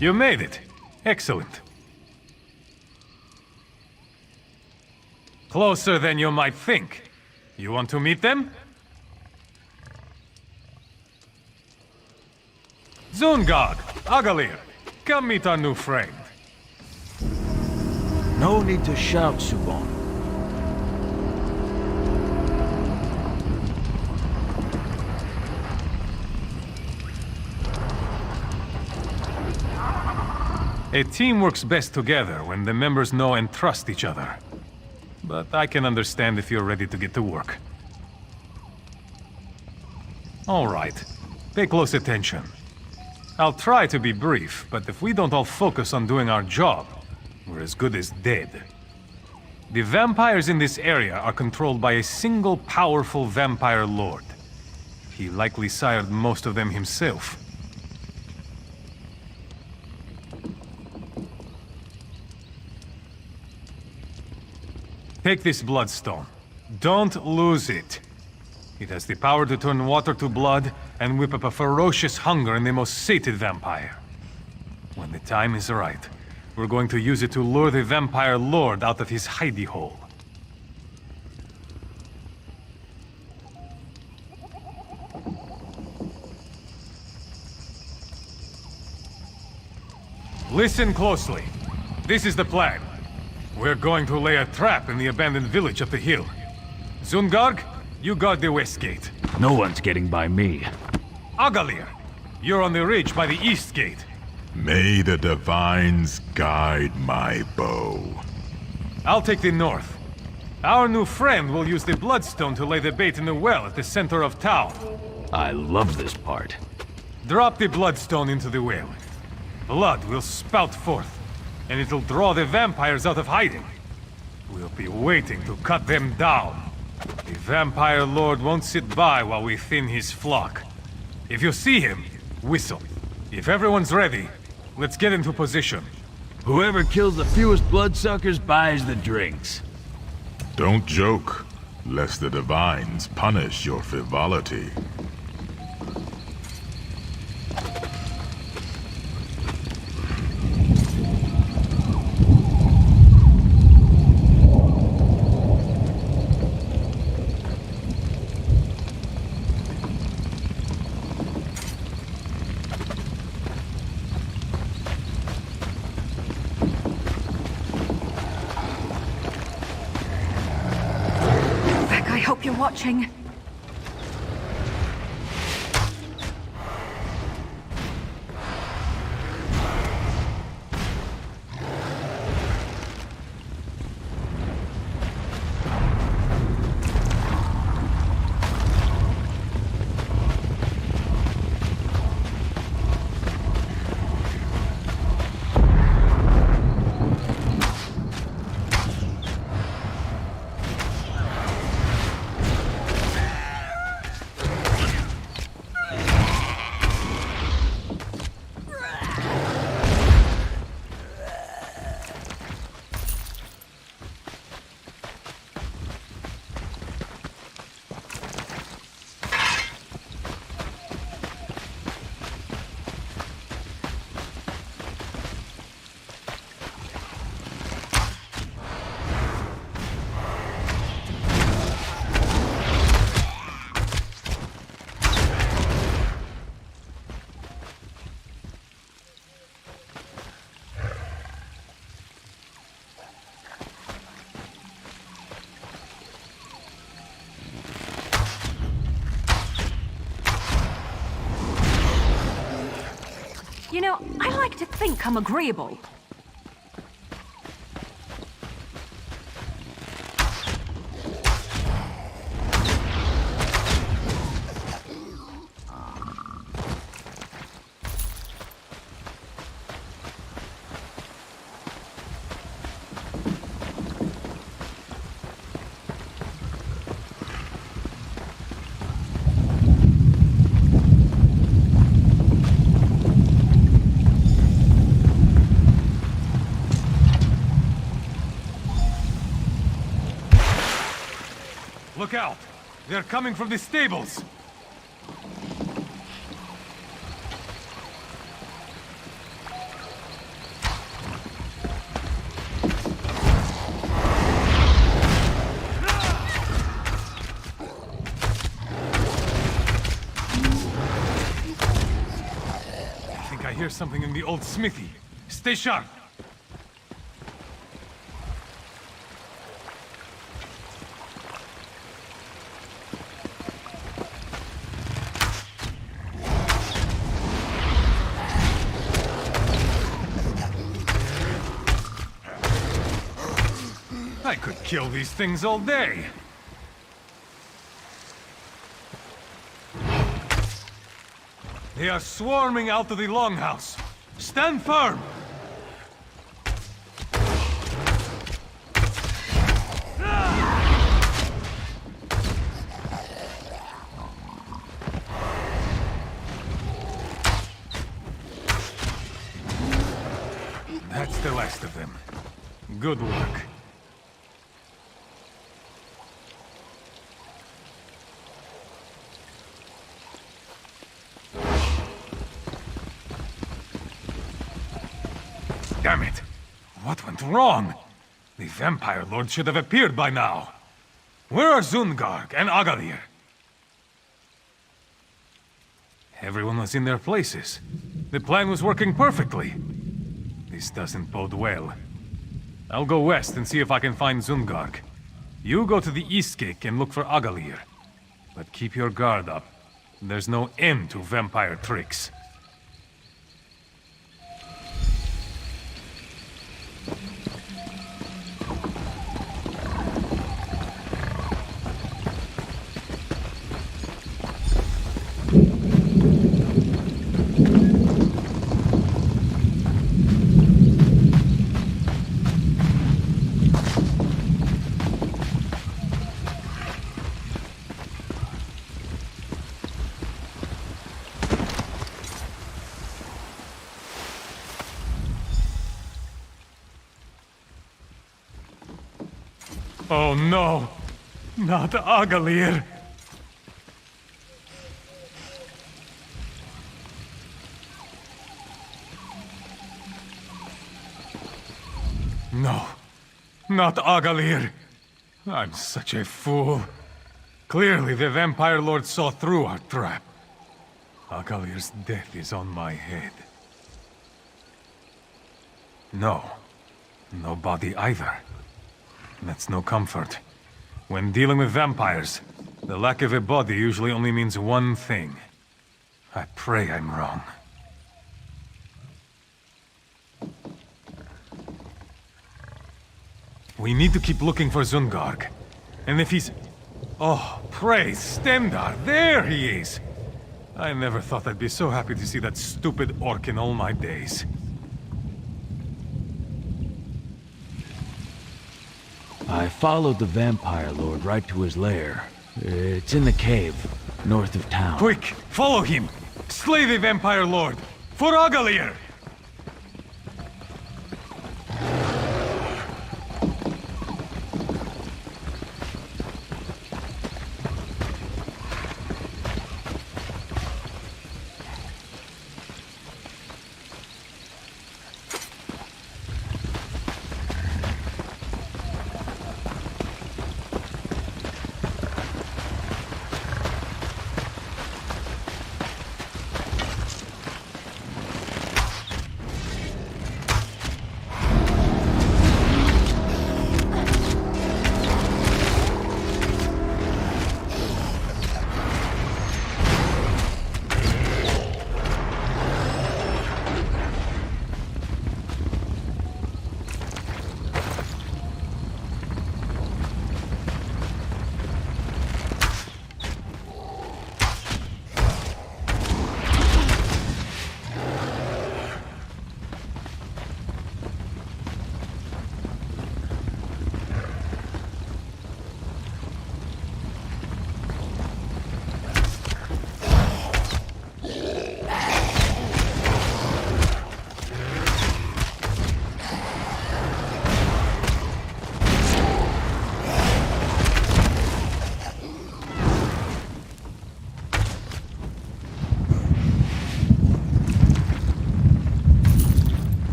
You made it. Excellent. Closer than you might think. You want to meet them? Zungag, Agalir, come meet our new friend. No need to shout, Subon. A team works best together when the members know and trust each other. But I can understand if you're ready to get to work. All right. Pay close attention. I'll try to be brief, but if we don't all focus on doing our job, we're as good as dead. The vampires in this area are controlled by a single powerful vampire lord. He likely sired most of them himself. Take this bloodstone. Don't lose it. It has the power to turn water to blood and whip up a ferocious hunger in the most sated vampire. When the time is right, we're going to use it to lure the vampire lord out of his hidey hole. Listen closely. This is the plan. We're going to lay a trap in the abandoned village up the hill. Zungarg, you guard the west gate. No one's getting by me. Agalir, you're on the ridge by the east gate. May the divines guide my bow. I'll take the north. Our new friend will use the bloodstone to lay the bait in the well at the center of town. I love this part. Drop the bloodstone into the well. Blood will spout forth, and it'll draw the vampires out of hiding. We'll be waiting to cut them down. The vampire lord won't sit by while we thin his flock. If you see him, whistle. If everyone's ready, let's get into position. Whoever kills the fewest bloodsuckers buys the drinks. Don't joke, lest the divines punish your frivolity. I hope you're watching. You know, I like to think I'm agreeable. Look out! They're coming from the stables! I think I hear something in the old smithy. Stay sharp! I could kill these things all day. They are swarming out of the longhouse. Stand firm! That's the last of them. Good work. Damn it! What went wrong? The Vampire Lord should have appeared by now. Where are Zungarg and Agalir? Everyone was in their places. The plan was working perfectly. This doesn't bode well. I'll go west and see if I can find Zungarg. You go to the East Gate and look for Agalir. But keep your guard up. There's no end to vampire tricks. Oh no! Not Agalir! No, not Agalir! I'm such a fool. Clearly the Vampire Lord saw through our trap. Agalir's death is on my head. No, no body either. That's no comfort. When dealing with vampires, the lack of a body usually only means one thing. I pray I'm wrong. We need to keep looking for Zungarg. And if he's... Oh, praise Stendar! There he is! I never thought I'd be so happy to see that stupid orc in all my days. I followed the Vampire Lord right to his lair. It's in the cave, north of town. Quick! Follow him! Slay the Vampire Lord! For Agalir!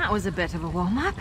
That was a bit of a warm-up.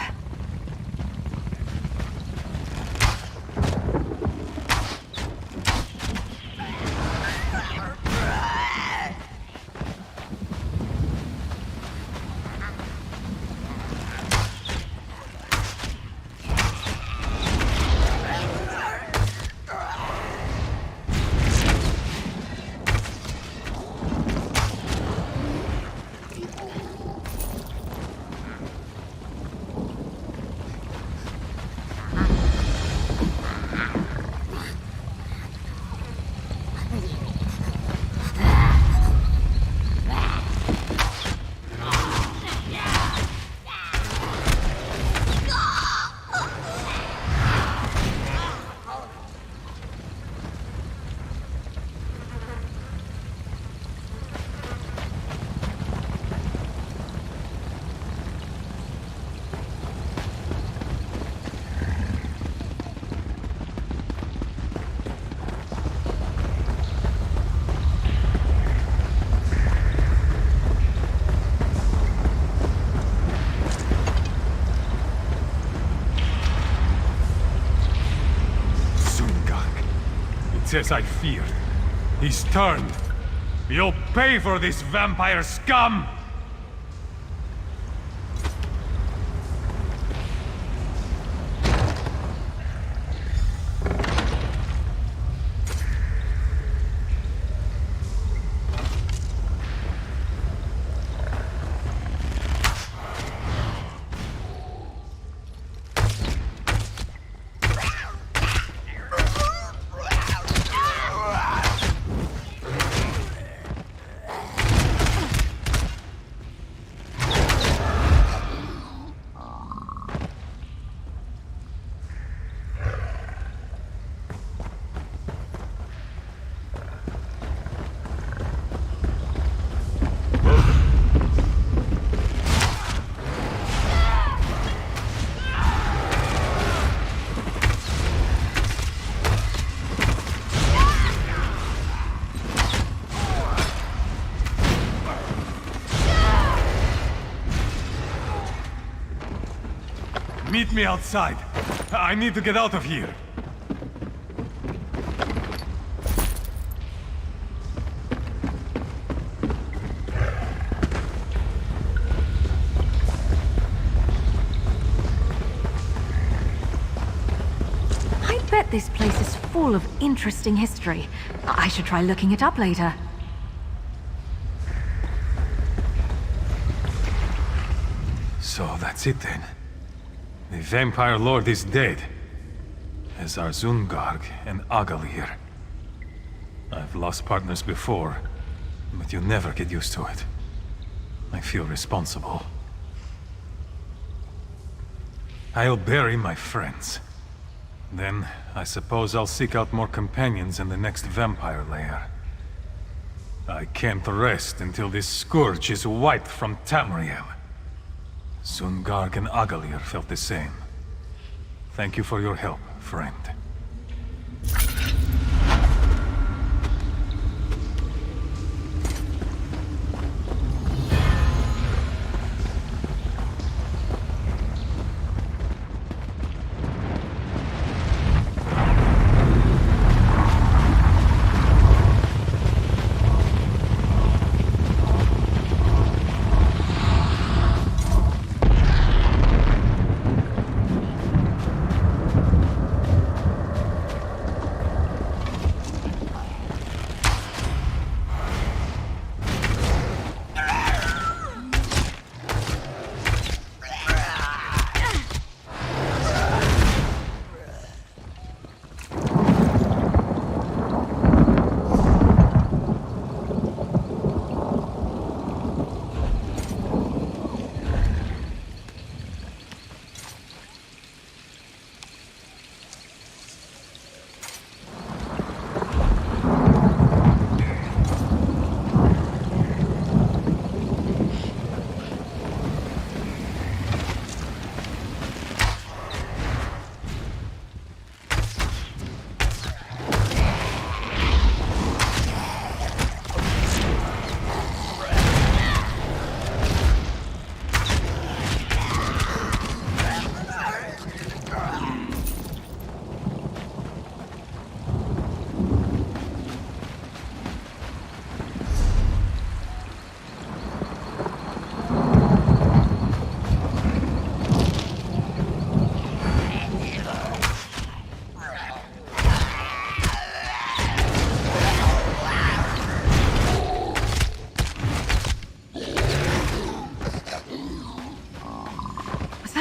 As I feared. He's turned. You'll pay for this, vampire scum! Meet me outside. I need to get out of here. I bet this place is full of interesting history. I should try looking it up later. So that's it then. The Vampire Lord is dead, as are Zungarg and Agalir. I've lost partners before, but you never get used to it. I feel responsible. I'll bury my friends. Then, I suppose I'll seek out more companions in the next vampire lair. I can't rest until this scourge is wiped from Tamriel. Zungarg and Agalir felt the same. Thank you for your help, friend.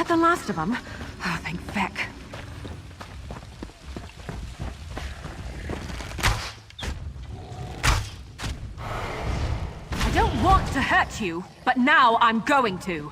that the last of them? Oh, thank feck. I don't want to hurt you, but now I'm going to.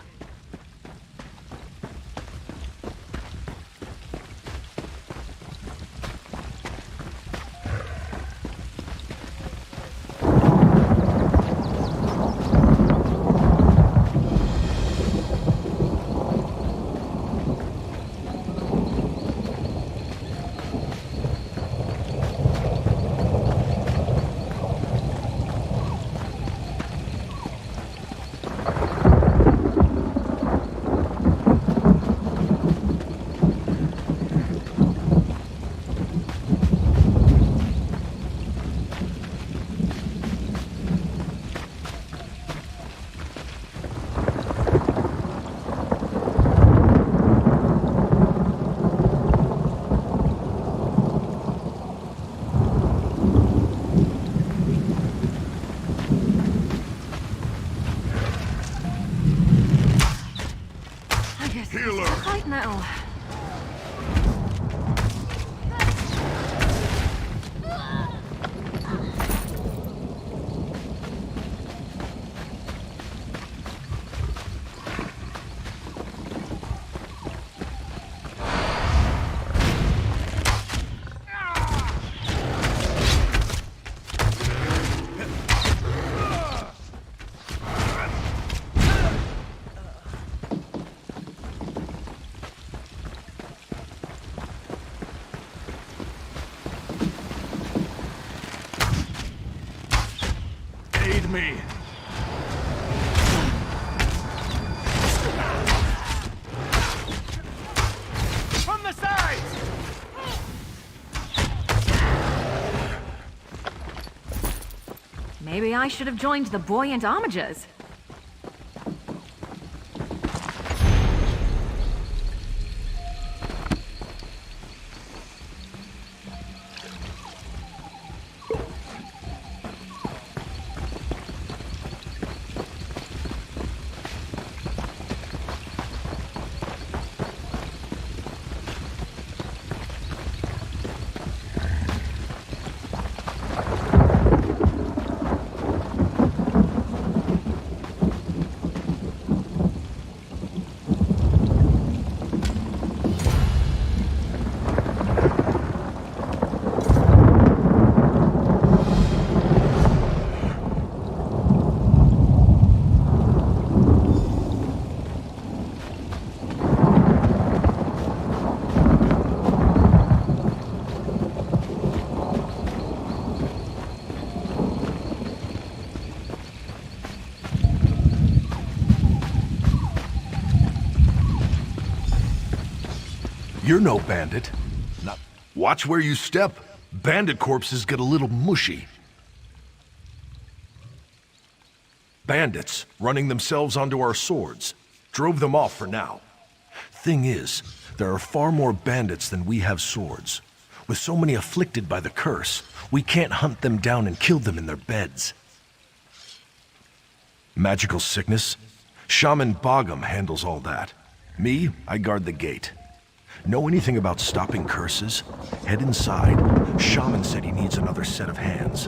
Healer! Right now. Aid me. From the sides! Maybe I should have joined the buoyant armigers. You're no bandit. Now, watch where you step. Bandit corpses get a little mushy. Bandits running themselves onto our swords. Drove them off for now. Thing is, there are far more bandits than we have swords. With so many afflicted by the curse, we can't hunt them down and kill them in their beds. Magical sickness? Shaman Bogum handles all that. Me, I guard the gate. Know anything about stopping curses? Head inside. Shaman said he needs another set of hands.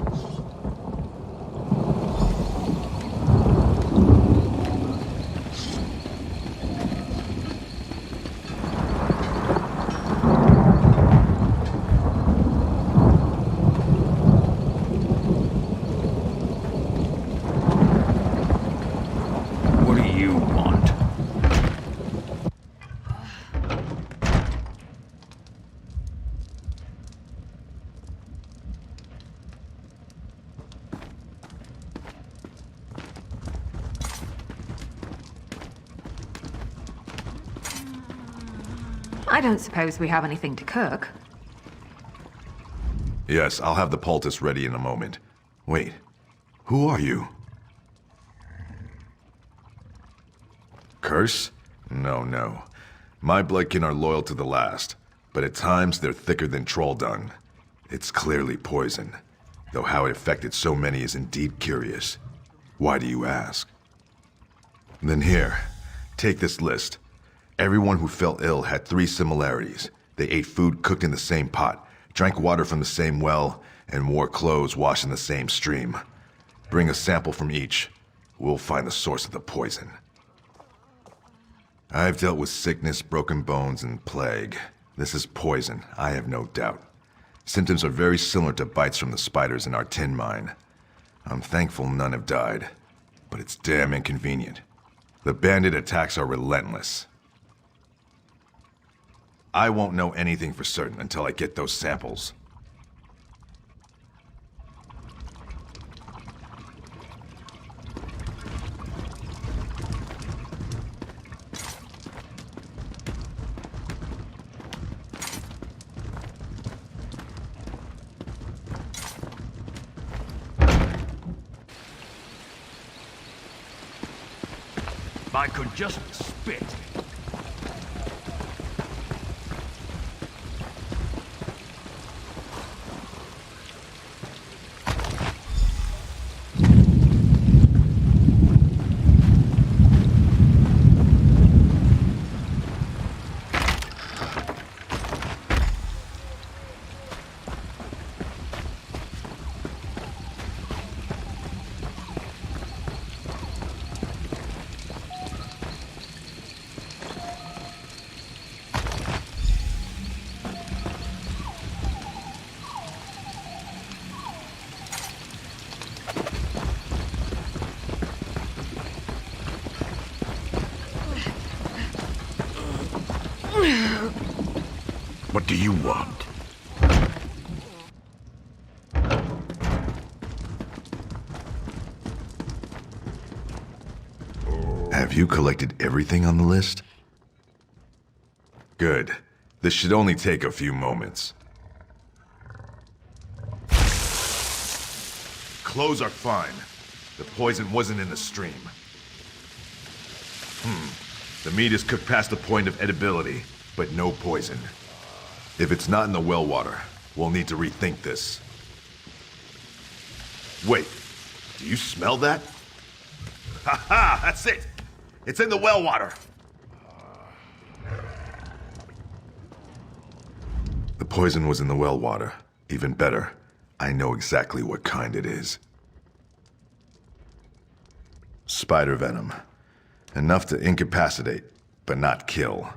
What do you want? I don't suppose we have anything to cook. Yes, I'll have the poultice ready in a moment. Wait, who are you? Curse? No. My bloodkin are loyal to the last, but at times they're thicker than troll dung. It's clearly poison, though how it affected so many is indeed curious. Why do you ask? Then here, take this list. Everyone who fell ill had 3 similarities. They ate food cooked in the same pot, drank water from the same well, and wore clothes washed in the same stream. Bring a sample from each. We'll find the source of the poison. I've dealt with sickness, broken bones, and plague. This is poison, I have no doubt. Symptoms are very similar to bites from the spiders in our tin mine. I'm thankful none have died, but it's damn inconvenient. The bandit attacks are relentless. I won't know anything for certain until I get those samples. I could just spit. What do you want? Have you collected everything on the list? Good. This should only take a few moments. Clothes are fine. The poison wasn't in the stream. The meat is cooked past the point of edibility, but no poison. If it's not in the well water, we'll need to rethink this. Wait, do you smell that? Ha ha, that's it! It's in the well water! The poison was in the well water. Even better, I know exactly what kind it is. Spider venom. Enough to incapacitate, but not kill.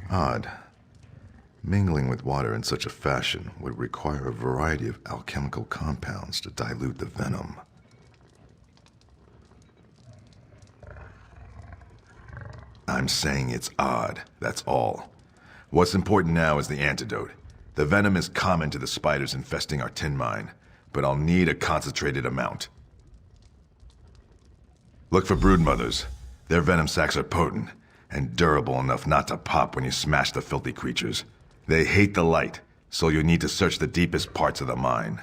Odd. Mingling with water in such a fashion would require a variety of alchemical compounds to dilute the venom. I'm saying it's odd, that's all. What's important now is the antidote. The venom is common to the spiders infesting our tin mine, but I'll need a concentrated amount. Look for broodmothers. Their venom sacs are potent, and durable enough not to pop when you smash the filthy creatures. They hate the light, so you'll need to search the deepest parts of the mine.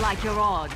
Like your odds.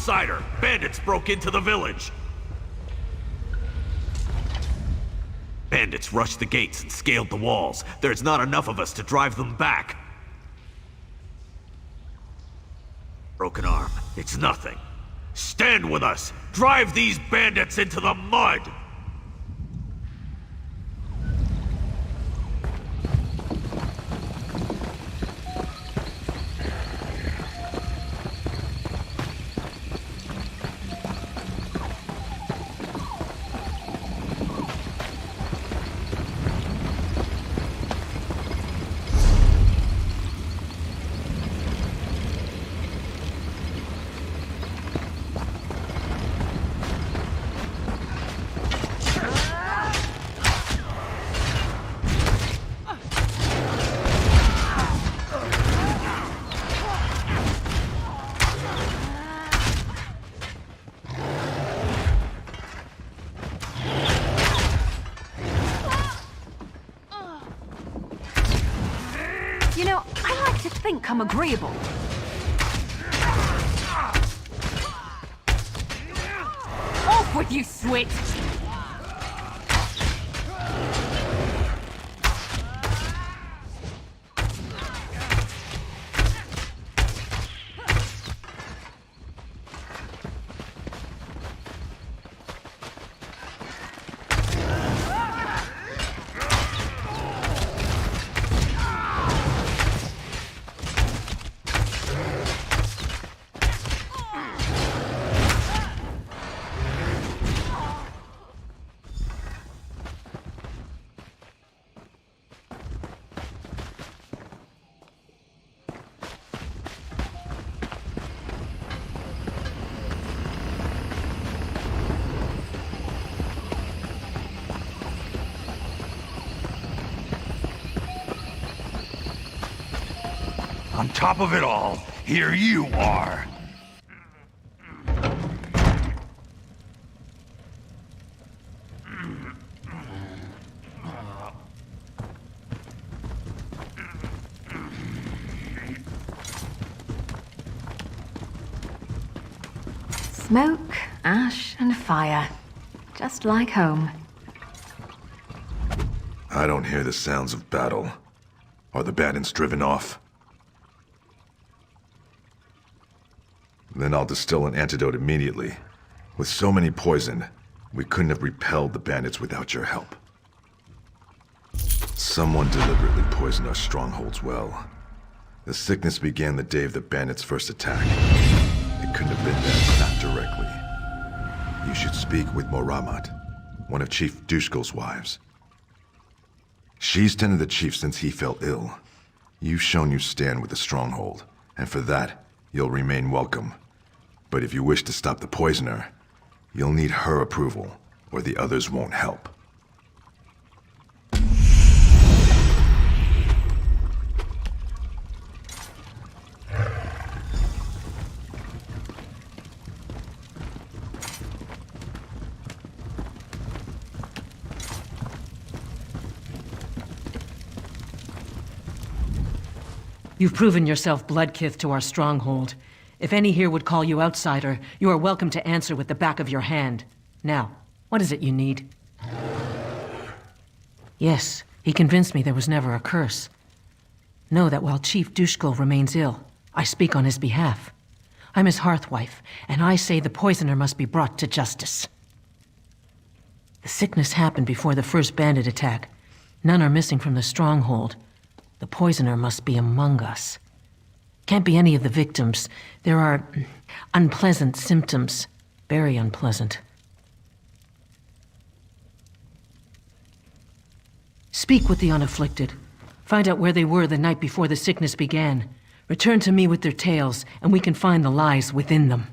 outsider! Bandits broke into the village! Bandits rushed the gates and scaled the walls. There's not enough of us to drive them back. Broken arm. It's nothing. Stand with us! Drive these bandits into the mud! You know, I like to think I'm agreeable. Off with you, Swit! On top of it all, here you are. Smoke, ash, and fire. Just like home. I don't hear the sounds of battle. Are the bandits driven off? Then I'll distill an antidote immediately. With so many poison, we couldn't have repelled the bandits without your help. Someone deliberately poisoned our strongholds well. The sickness began the day of the bandits' first attack. It couldn't have been them, not directly. You should speak with Moramat, one of Chief Dushkul's wives. She's tended the chief since he fell ill. You've shown you stand with the stronghold, and for that, you'll remain welcome. But if you wish to stop the poisoner, you'll need her approval, or the others won't help. You've proven yourself bloodkith to our stronghold. If any here would call you outsider, you are welcome to answer with the back of your hand. Now, what is it you need? Yes, he convinced me there was never a curse. Know that while Chief Dushkul remains ill, I speak on his behalf. I'm his hearthwife, and I say the poisoner must be brought to justice. The sickness happened before the first bandit attack. None are missing from the stronghold. The poisoner must be among us. Can't be any of the victims. There are unpleasant symptoms. Very unpleasant. Speak with the unafflicted. Find out where they were the night before the sickness began. Return to me with their tales, and we can find the lies within them.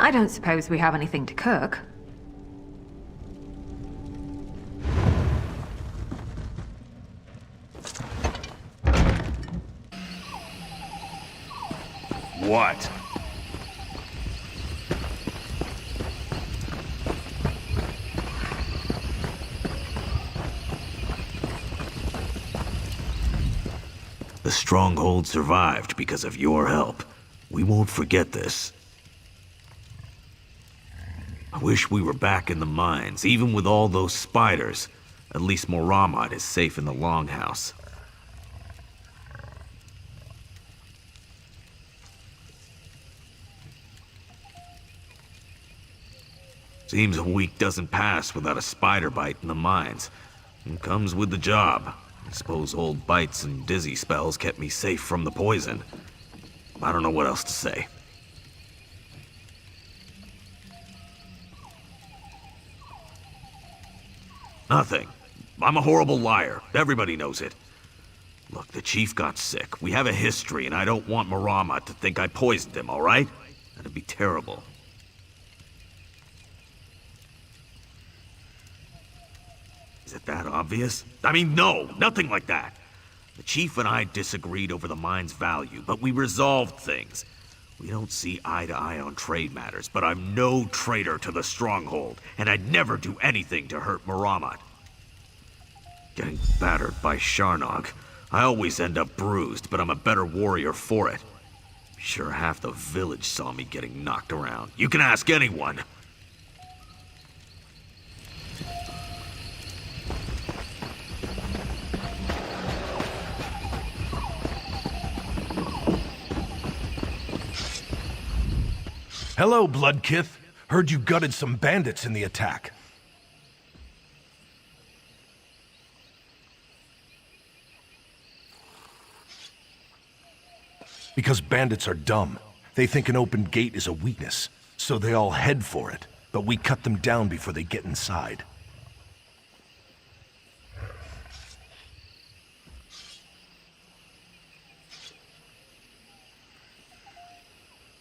I don't suppose we have anything to cook. What? The stronghold survived because of your help. We won't forget this. I wish we were back in the mines, even with all those spiders. At least Moramad is safe in the Longhouse. Seems a week doesn't pass without a spider bite in the mines. It comes with the job. I suppose old bites and dizzy spells kept me safe from the poison. I don't know what else to say. Nothing. I'm a horrible liar. Everybody knows it. Look, the chief got sick. We have a history, and I don't want Moramad to think I poisoned him, all right? That'd be terrible. Is it that obvious? I mean, no, nothing like that. The chief and I disagreed over the mine's value, but we resolved things. We don't see eye to eye on trade matters, but I'm no traitor to the stronghold, and I'd never do anything to hurt Moramad. Getting battered by Sharnog. I always end up bruised, but I'm a better warrior for it. Sure half the village saw me getting knocked around. You can ask anyone. Hello, Bloodkith. Heard you gutted some bandits in the attack. Because bandits are dumb. They think an open gate is a weakness, so they all head for it. But we cut them down before they get inside.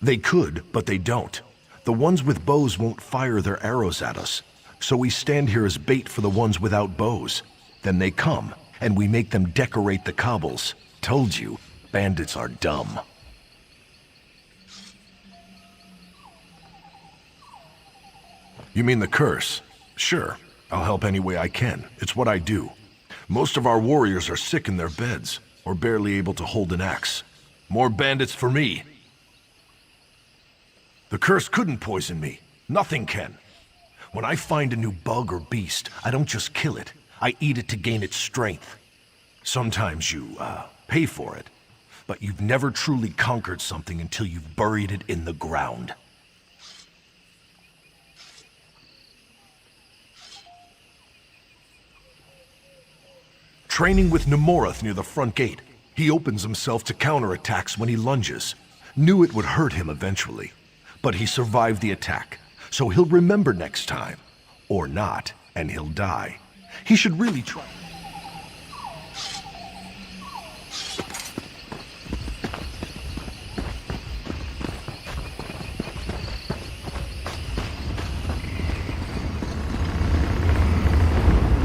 They could, but they don't. The ones with bows won't fire their arrows at us, so we stand here as bait for the ones without bows. Then they come, and we make them decorate the cobbles. Told you, bandits are dumb. You mean the curse? Sure, I'll help any way I can. It's what I do. Most of our warriors are sick in their beds, or barely able to hold an axe. More bandits for me. The curse couldn't poison me. Nothing can. When I find a new bug or beast, I don't just kill it. I eat it to gain its strength. Sometimes you, pay for it. But you've never truly conquered something until you've buried it in the ground. Training with Nemorath near the front gate. He opens himself to counterattacks when he lunges. Knew it would hurt him eventually. But he survived the attack, so he'll remember next time. Or not, and he'll die. He should really try.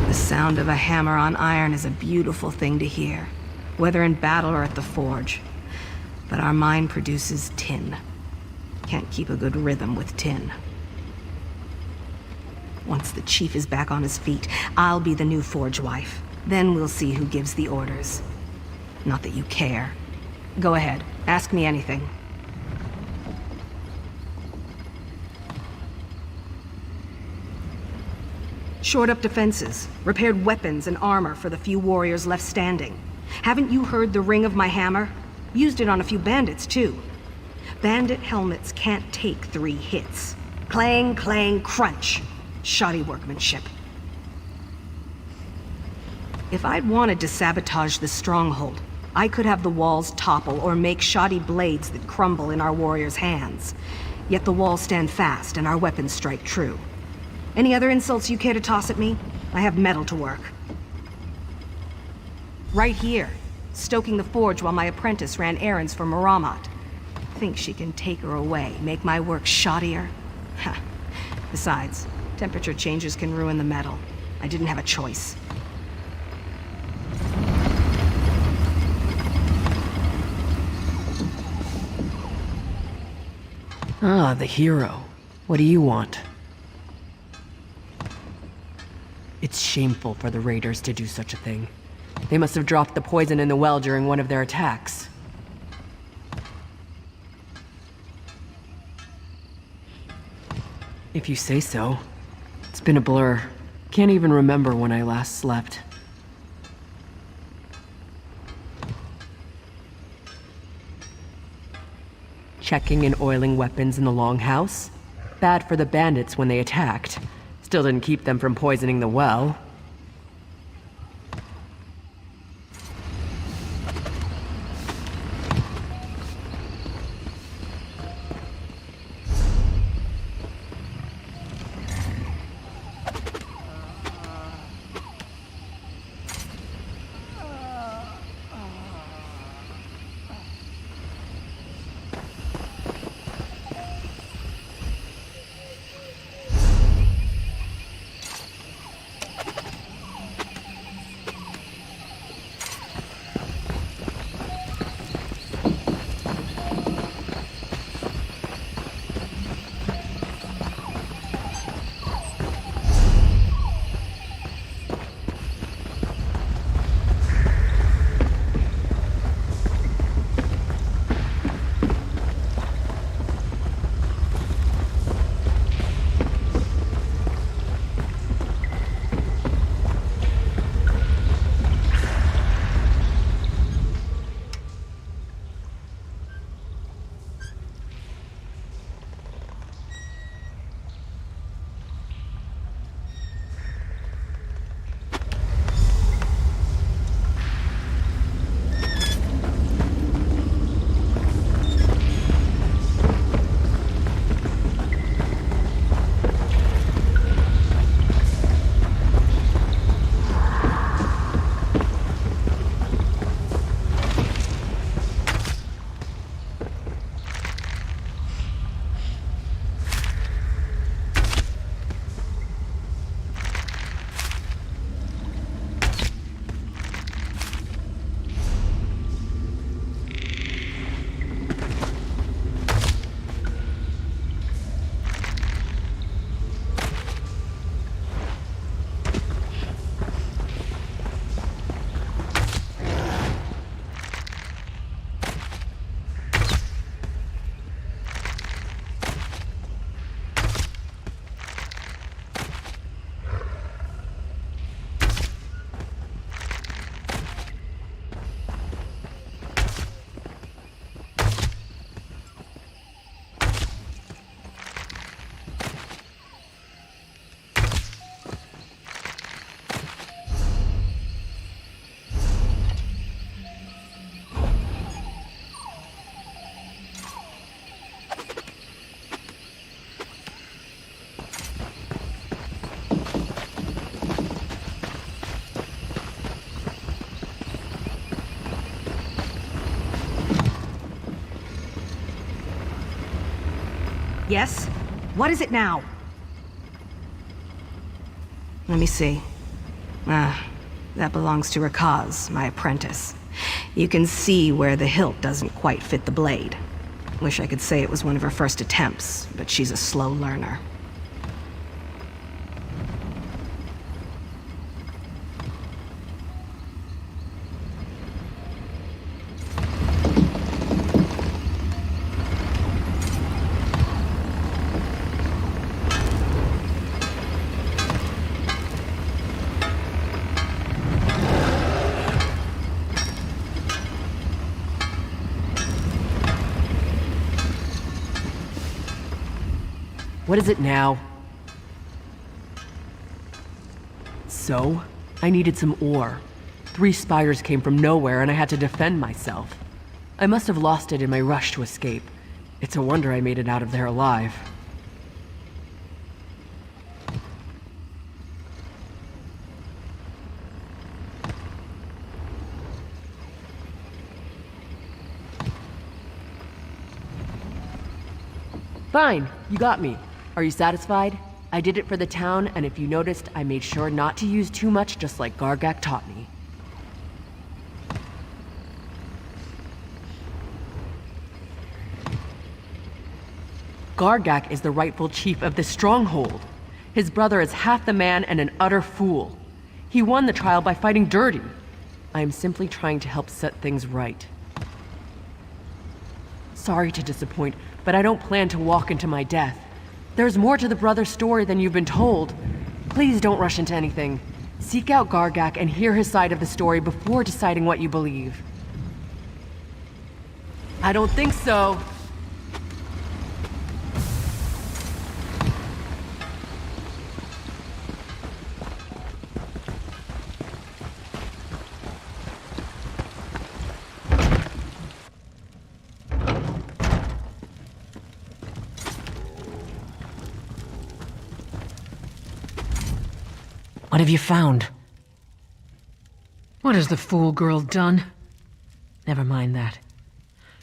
The sound of a hammer on iron is a beautiful thing to hear, whether in battle or at the forge. But our mine produces tin. Can't keep a good rhythm with tin. Once the chief is back on his feet, I'll be the new forge wife. Then we'll see who gives the orders. Not that you care. Go ahead, ask me anything. Shored up defenses, repaired weapons and armor for the few warriors left standing. Haven't you heard the ring of my hammer? Used it on a few bandits, too. Bandit helmets can't take 3 hits. Clang, clang, crunch. Shoddy workmanship. If I'd wanted to sabotage the stronghold, I could have the walls topple or make shoddy blades that crumble in our warriors' hands. Yet the walls stand fast and our weapons strike true. Any other insults you care to toss at me? I have metal to work. Right here, stoking the forge while my apprentice ran errands for Moramad. Think she can take her away, make my work shoddier? Ha. Besides, temperature changes can ruin the metal. I didn't have a choice. Ah, the hero. What do you want? It's shameful for the raiders to do such a thing. They must have dropped the poison in the well during one of their attacks. If you say so. It's been a blur. Can't even remember when I last slept. Checking and oiling weapons in the Longhouse? Bad for the bandits when they attacked. Still didn't keep them from poisoning the well. Yes? What is it now? Let me see. That belongs to Rakaz, my apprentice. You can see where the hilt doesn't quite fit the blade. Wish I could say it was one of her first attempts, but she's a slow learner. What is it now? So? I needed some ore. 3 spiders came from nowhere and I had to defend myself. I must have lost it in my rush to escape. It's a wonder I made it out of there alive. Fine, you got me. Are you satisfied? I did it for the town, and if you noticed, I made sure not to use too much, just like Gargak taught me. Gargak is the rightful chief of this stronghold. His brother is half the man and an utter fool. He won the trial by fighting dirty. I am simply trying to help set things right. Sorry to disappoint, but I don't plan to walk into my death. There's more to the brother's story than you've been told. Please don't rush into anything. Seek out Gargak and hear his side of the story before deciding what you believe. I don't think so. What have you found? What has the fool girl done? Never mind that.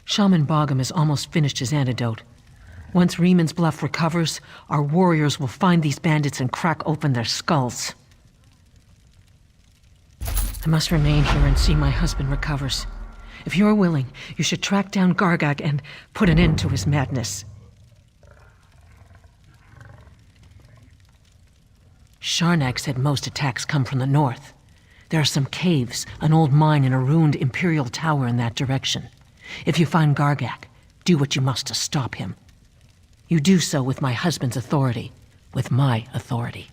Shaman Bogum has almost finished his antidote. Once Reeman's Bluff recovers, our warriors will find these bandits and crack open their skulls. I must remain here and see my husband recovers. If you're willing, you should track down Gargak and put an end to his madness. Sharnak said most attacks come from the north. There are some caves, an old mine, and a ruined Imperial tower in that direction. If you find Gargak, do what you must to stop him. You do so with my husband's authority, with my authority.